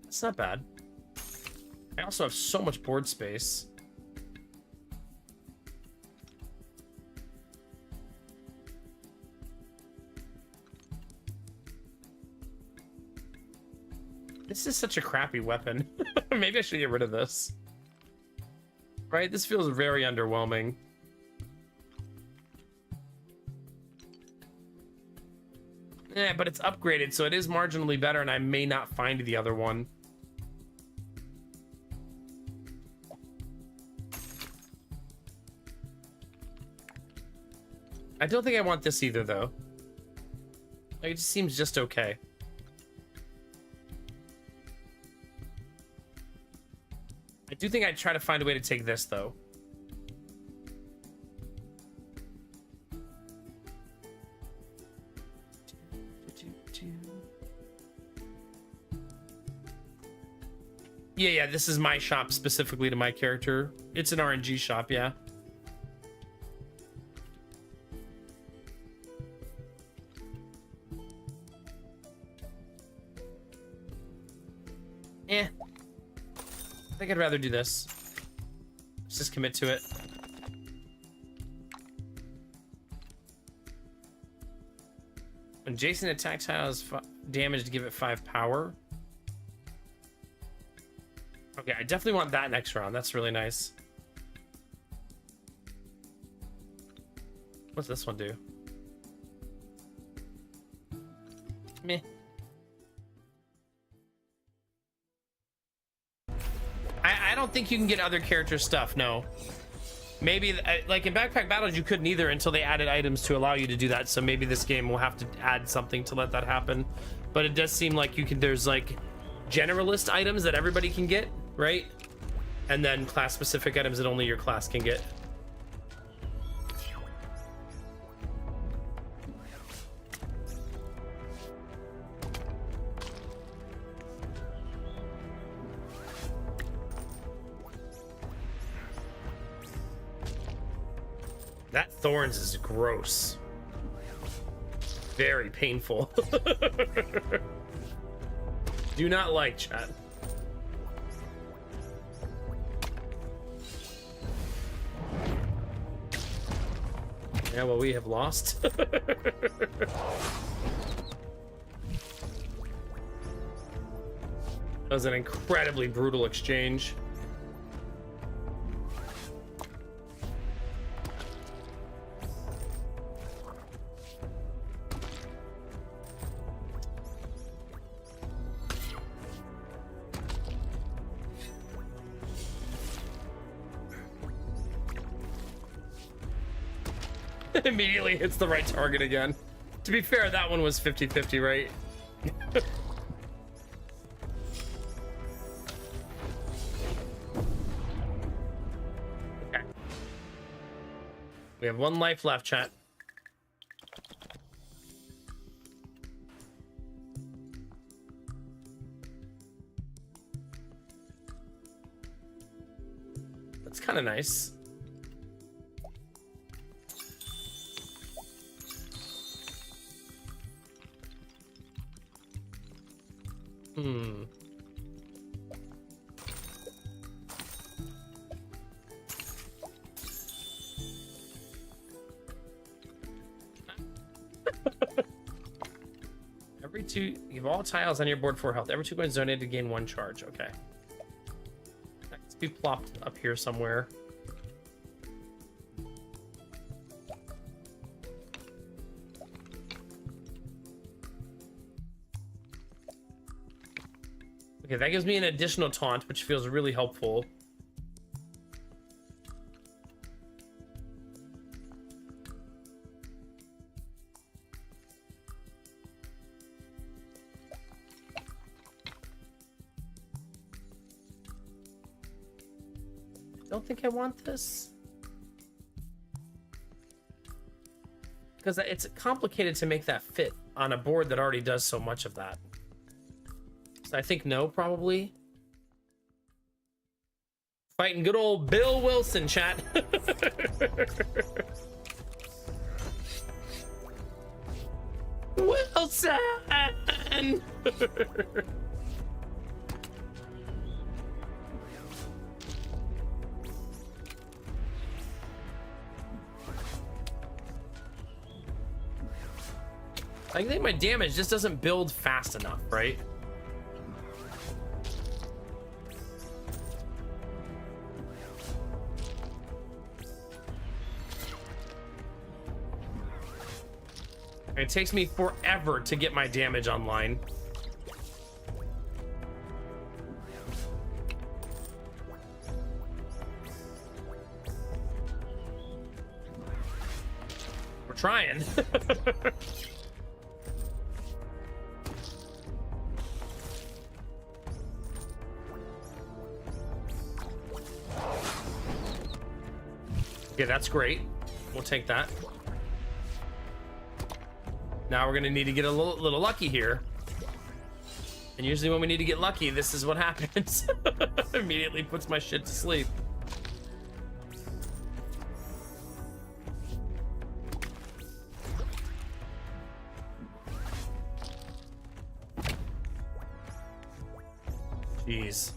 It's not bad. I also have so much board space. This is such a crappy weapon. Maybe I should get rid of this. Right? This feels very underwhelming. Yeah, but it's upgraded, so it is marginally better, and I may not find the other one. I don't think I want this either, though. Like, it just seems just okay. I do think I'd try to find a way to take this, though. Yeah, this is my shop specifically to my character. It's an RNG shop, yeah. I think I'd rather do this. Let's just commit to it. When Jason attacks has damage to give it 5 power. Okay, I definitely want that next round. That's really nice. What's this one do? Meh. I don't think you can get other character stuff, no. Maybe, like in Backpack Battles, you couldn't either until they added items to allow you to do that, so maybe this game will have to add something to let that happen. But it does seem like you can, there's like generalist items that everybody can get, right? And then class-specific items that only your class can get. That thorns is gross. Very painful. Do not like, chat. Yeah, well, we have lost. That was an incredibly brutal exchange. Immediately hits the right target again. To be fair, that one was 50-50, right? Okay. We have 1 life left, chat. That's kind of nice. Every 2, you have all tiles on your board 4 health. Every 2 coins donated to gain 1 charge. Okay. That needs to be plopped up here somewhere. Okay, that gives me an additional taunt, which feels really helpful. Don't think I want this. Because it's complicated to make that fit on a board that already does so much of that. So I think no, probably. Fighting good old Bill Wilson, chat. Wilson! I think my damage just doesn't build fast enough, right? It takes me forever to get my damage online. We're trying. Okay, that's great. We'll take that. Now we're gonna need to get a little lucky here. And usually when we need to get lucky, this is what happens. Immediately puts my shit to sleep. Jeez.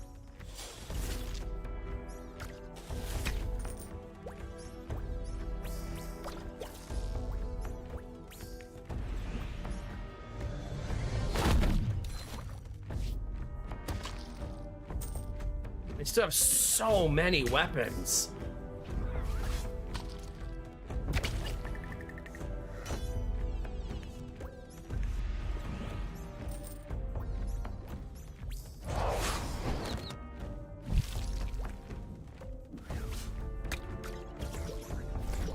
They still have so many weapons.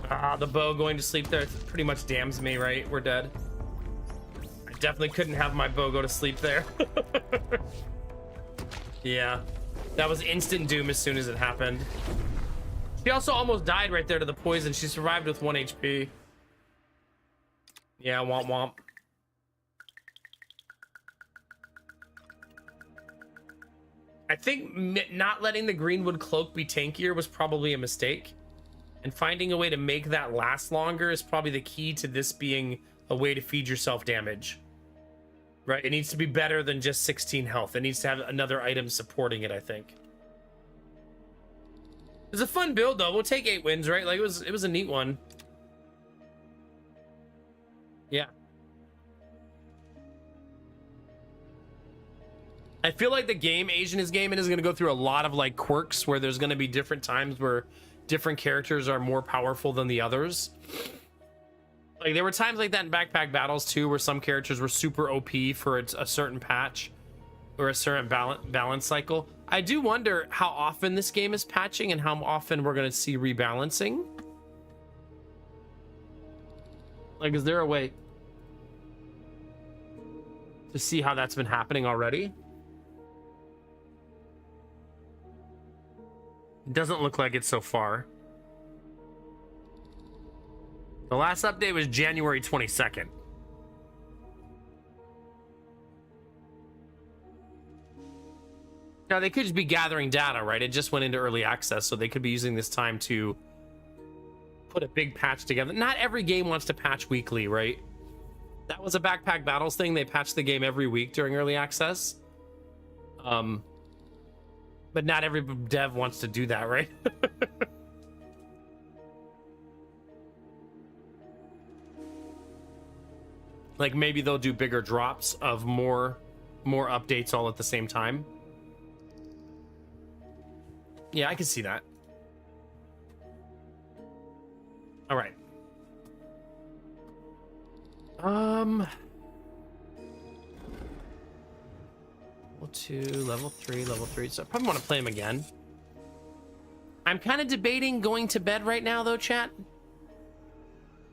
Ah, the bow going to sleep there pretty much damns me, right? We're dead. I definitely couldn't have my bow go to sleep there. Yeah. That was instant doom as soon as it happened. She also almost died right there to the poison. She survived with 1 HP. Yeah, womp womp. I think not letting the Greenwood Cloak be tankier was probably a mistake. And finding a way to make that last longer is probably the key to this being a way to feed yourself damage. Right? It needs to be better than just 16 health. It needs to have another item supporting it, I think. It was a fun build, though. We'll take 8 wins, right? Like, it was a neat one. Yeah. I feel like the game Asian is gaming is going to go through a lot of, like, quirks where there's going to be different times where different characters are more powerful than the others. Like, there were times like that in Backpack Battles, too, where some characters were super OP for a certain patch or a certain balance cycle. I do wonder how often this game is patching and how often we're going to see rebalancing. Like, is there a way to see how that's been happening already? It doesn't look like it so far. The last update was January 22nd. Now, they could just be gathering data, right? It just went into early access, so they could be using this time to put a big patch together. Not every game wants to patch weekly, right? That was a Backpack Battles thing. They patched the game every week during early access. But not every dev wants to do that, right? Like maybe they'll do bigger drops of more updates all at the same time. Yeah, I can see that. All right. Level 2, level 3, level 3. So I probably want to play him again. I'm kind of debating going to bed right now though, chat.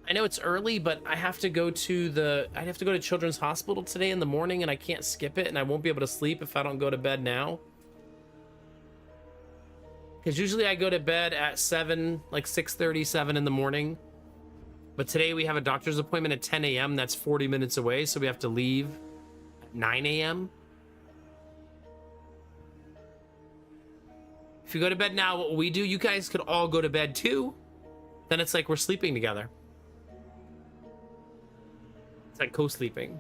I know it's early, but I have to go to Children's Hospital today in the morning, and I can't skip it, and I won't be able to sleep if I don't go to bed now. Because usually I go to bed at 7, like 6:30, 7 in the morning. But today we have a doctor's appointment at 10 a.m. That's 40 minutes away, so we have to leave at 9 a.m. If you go to bed now, what we do, you guys could all go to bed too. Then it's like we're sleeping together. It's like co-sleeping.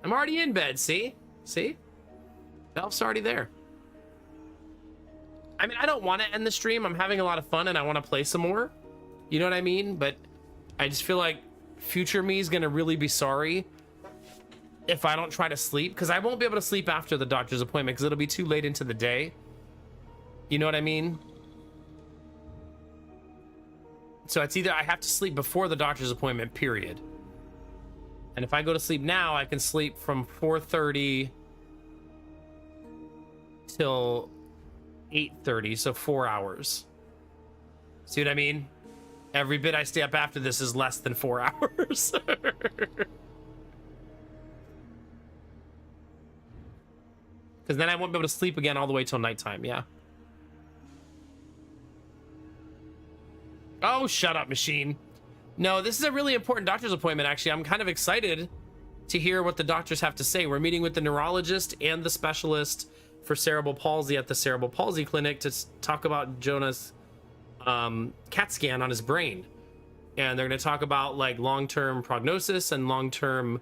I'm already in bed, see? See? Belf's already there. I mean, I don't want to end the stream. I'm having a lot of fun and I want to play some more. You know what I mean? But I just feel like future me is going to really be sorry if I don't try to sleep, because I won't be able to sleep after the doctor's appointment because it'll be too late into the day. You know what I mean? So it's either I have to sleep before the doctor's appointment, period. And if I go to sleep now, I can sleep from 4:30 till 8:30, so 4 hours. See what I mean? Every bit I stay up after this is less than 4 hours. Because then I won't be able to sleep again all the way till nighttime, yeah. Oh, shut up, machine. No, this is a really important doctor's appointment, actually. I'm kind of excited to hear what the doctors have to say. We're meeting with the neurologist and the specialist for cerebral palsy at the cerebral palsy clinic to talk about Jonah's CAT scan on his brain. And they're going to talk about like long-term prognosis and long-term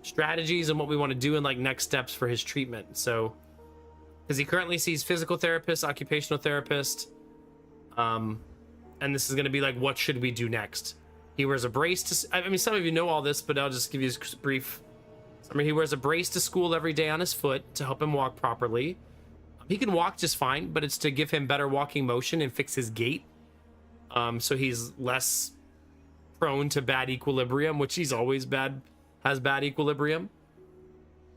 strategies and what we want to do and like next steps for his treatment. So, because he currently sees physical therapist, occupational therapist, and this is going to be like, what should we do next? He wears a brace to, I mean, some of you know all this, but I'll just give you a brief summary. He wears a brace to school every day on his foot to help him walk properly. He can walk just fine, but it's to give him better walking motion and fix his gait. So he's less prone to bad equilibrium, which he's always has bad equilibrium.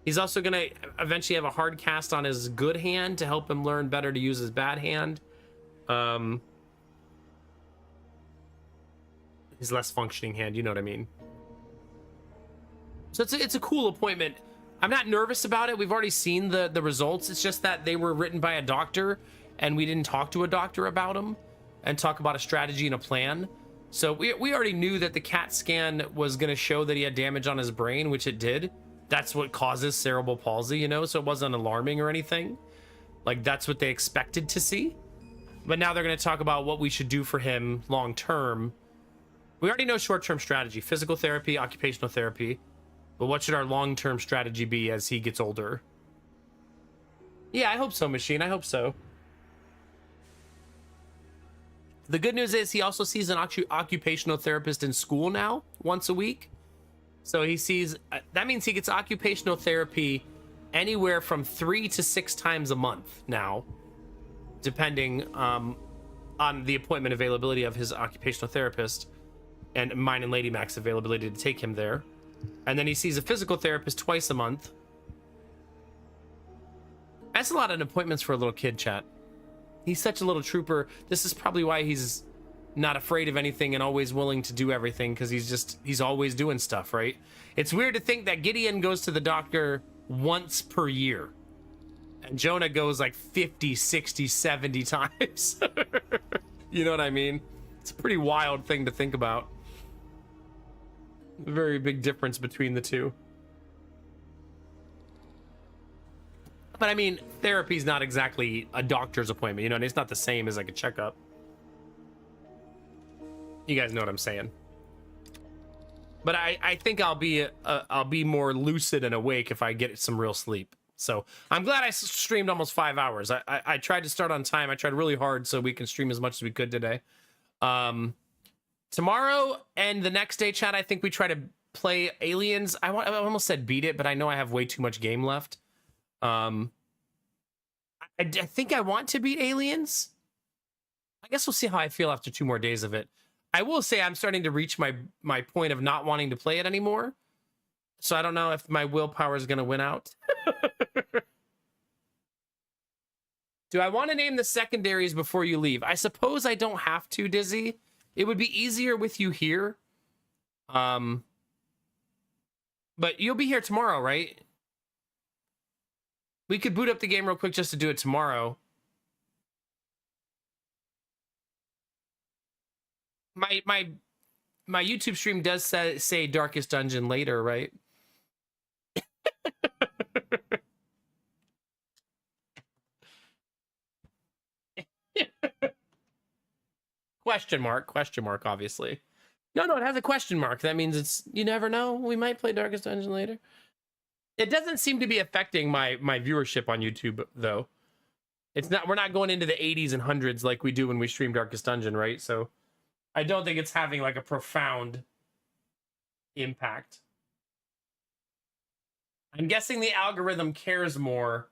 He's also going to eventually have a hard cast on his good hand to help him learn better to use his bad hand. His less functioning hand, you know what I mean? So it's a cool appointment. I'm not nervous about it. We've already seen the results. It's just that they were written by a doctor and we didn't talk to a doctor about them and talk about a strategy and a plan. So we already knew that the CAT scan was going to show that he had damage on his brain, which it did. That's what causes cerebral palsy, you know, so it wasn't alarming or anything. Like, that's what they expected to see. But now they're going to talk about what we should do for him long term. We already know short-term strategy, physical therapy, occupational therapy. But what should our long-term strategy be as he gets older? Yeah, I hope so, Machine. I hope so. The good news is he also sees an occupational therapist in school now, once a week. So he sees, that means he gets occupational therapy anywhere from 3 to 6 times a month now, depending on the appointment availability of his occupational therapist and mine and Lady Mac's availability to take him there. And then he sees a physical therapist twice a month. That's a lot of appointments for a little kid, chat. He's such a little trooper. This is probably why he's not afraid of anything and always willing to do everything, because he's always doing stuff, right? It's weird to think that Gideon goes to the doctor once per year. And Jonah goes like 50, 60, 70 times. You know what I mean? It's a pretty wild thing to think about. A very big difference between the two. But I mean, therapy's not exactly a doctor's appointment, you know, and it's not the same as like a checkup. You guys know what I'm saying. But I think I'll be more lucid and awake if I get some real sleep. So I'm glad I streamed almost 5 hours. I tried to start on time. I tried really hard so we can stream as much as we could today. Tomorrow and the next day, chat, I think we try to play Aliens. I almost said beat it, but I know I have way too much game left. I think I want to beat Aliens. I guess we'll see how I feel after 2 more days of it. I will say I'm starting to reach my point of not wanting to play it anymore. So I don't know if my willpower is going to win out. Do I want to name the secondaries before you leave? I suppose I don't have to, Dizzy. It would be easier with you here. But you'll be here tomorrow, right? We could boot up the game real quick just to do it tomorrow. My YouTube stream does say Darkest Dungeon later, right? Question mark, obviously. No, it has a question mark. That means it's, you never know. We might play Darkest Dungeon later. It doesn't seem to be affecting my viewership on YouTube, though. It's not, we're not going into the 80s and 100s like we do when we stream Darkest Dungeon, right? So I don't think it's having like a profound impact. I'm guessing the algorithm cares more.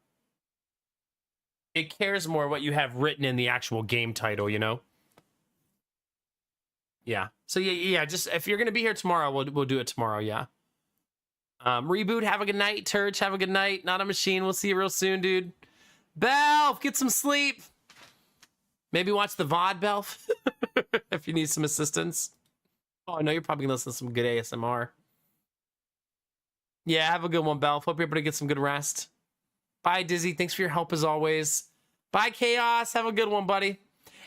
It cares more what you have written in the actual game title, you know? Yeah. So yeah, just if you're gonna be here tomorrow, we'll do it tomorrow, yeah. Reboot, have a good night. Turch, have a good night. Not a machine. We'll see you real soon, dude. Belf, get some sleep. Maybe watch the VOD, Belf, if you need some assistance. Oh, I know you're probably gonna listen to some good ASMR. Yeah, have a good one, Belf. Hope you're able to get some good rest. Bye, Dizzy. Thanks for your help as always. Bye, Chaos. Have a good one, buddy.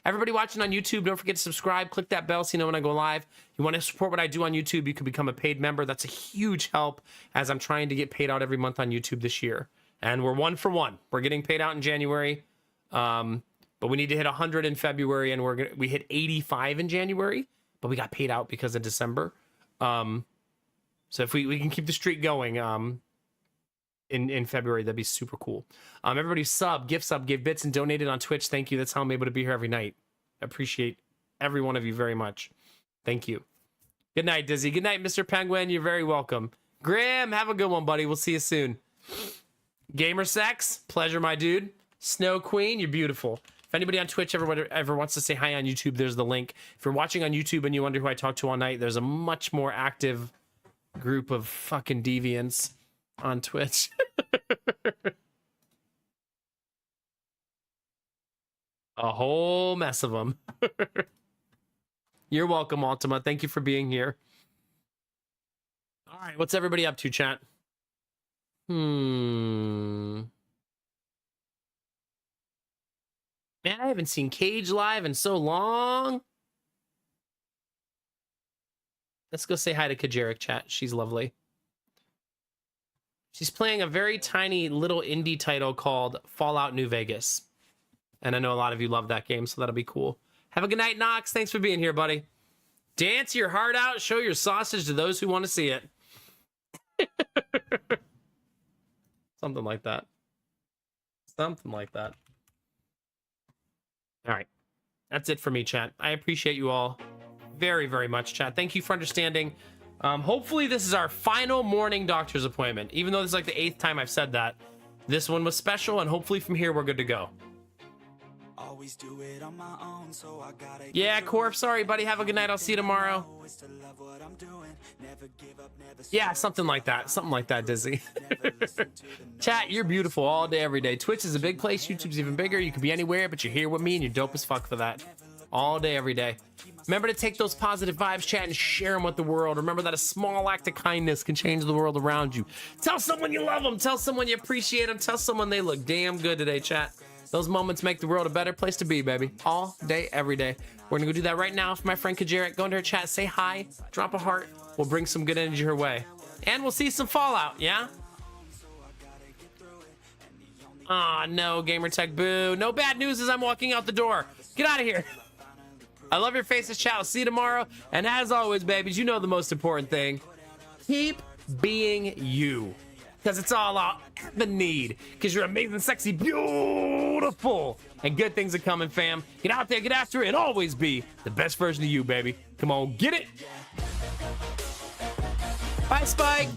Everybody watching on YouTube, don't forget to subscribe. Click that bell so you know when I go live. You want to support what I do on YouTube, you can become a paid member. That's a huge help as I'm trying to get paid out every month on YouTube this year. And we're 1 for 1. We're getting paid out in January. But we need to hit 100 in February, and we hit 85 in January. But we got paid out because of December. So if we can keep the streak going in February, that'd be super cool. Everybody gift sub, gave bits, and donated on Twitch. Thank you. That's how I'm able to be here every night. I appreciate every one of you very much. Thank you. Good night, Dizzy. Good night, Mr. Penguin. You're very welcome. Graham, have a good one, buddy. We'll see you soon. Gamer Sex, pleasure, my dude. Snow Queen, you're beautiful. If anybody on Twitch ever wants to say hi on YouTube, there's the link. If you're watching on YouTube and you wonder who I talk to all night, there's a much more active group of fucking deviants on Twitch. A whole mess of them. You're welcome, Ultima. Thank you for being here. All right, what's everybody up to, chat? Man, I haven't seen Cage live in so long. Let's go say hi to Kajarik, chat. She's lovely. She's playing a very tiny little indie title called Fallout New Vegas. And I know a lot of you love that game, so that'll be cool. Have a good night, Knox. Thanks for being here, buddy. Dance your heart out. Show your sausage to those who want to see it. Something like that. Something like that. All right. That's it for me, chat. I appreciate you all very, very much, chat. Thank you for understanding. Hopefully this is our final morning doctor's appointment. Even though this is like the 8th time I've said that. This one was special, and hopefully from here we're good to go. Always do it on my own, so I gotta yeah, Corp, sorry, buddy. Have a good night. I'll see you tomorrow. Yeah, something like that. Something like that, Dizzy. Chat, you're beautiful all day, every day. Twitch is a big place. YouTube's even bigger. You can be anywhere, but you're here with me, and you're dope as fuck for that. All day, every day. Remember to take those positive vibes, chat, and share them with the world. Remember that a small act of kindness can change the world around you. Tell someone you love them. Tell someone you appreciate them. Tell someone they look damn good today, chat. Those moments make the world a better place to be, baby. All day, every day. We're gonna go do that right now for my friend Kajarik. Go into her chat, say hi, drop a heart. We'll bring some good energy her way. And we'll see some Fallout, yeah? Aw, no, Gamertech, boo. No bad news as I'm walking out the door. Get out of here. I love your faces, chat. I'll see you tomorrow. And as always, babies, you know the most important thing. Keep being you. Because it's all out the need. Because you're amazing, sexy, beautiful. And good things are coming, fam. Get out there, get after it, and always be the best version of you, baby. Come on, get it. Bye, Spike.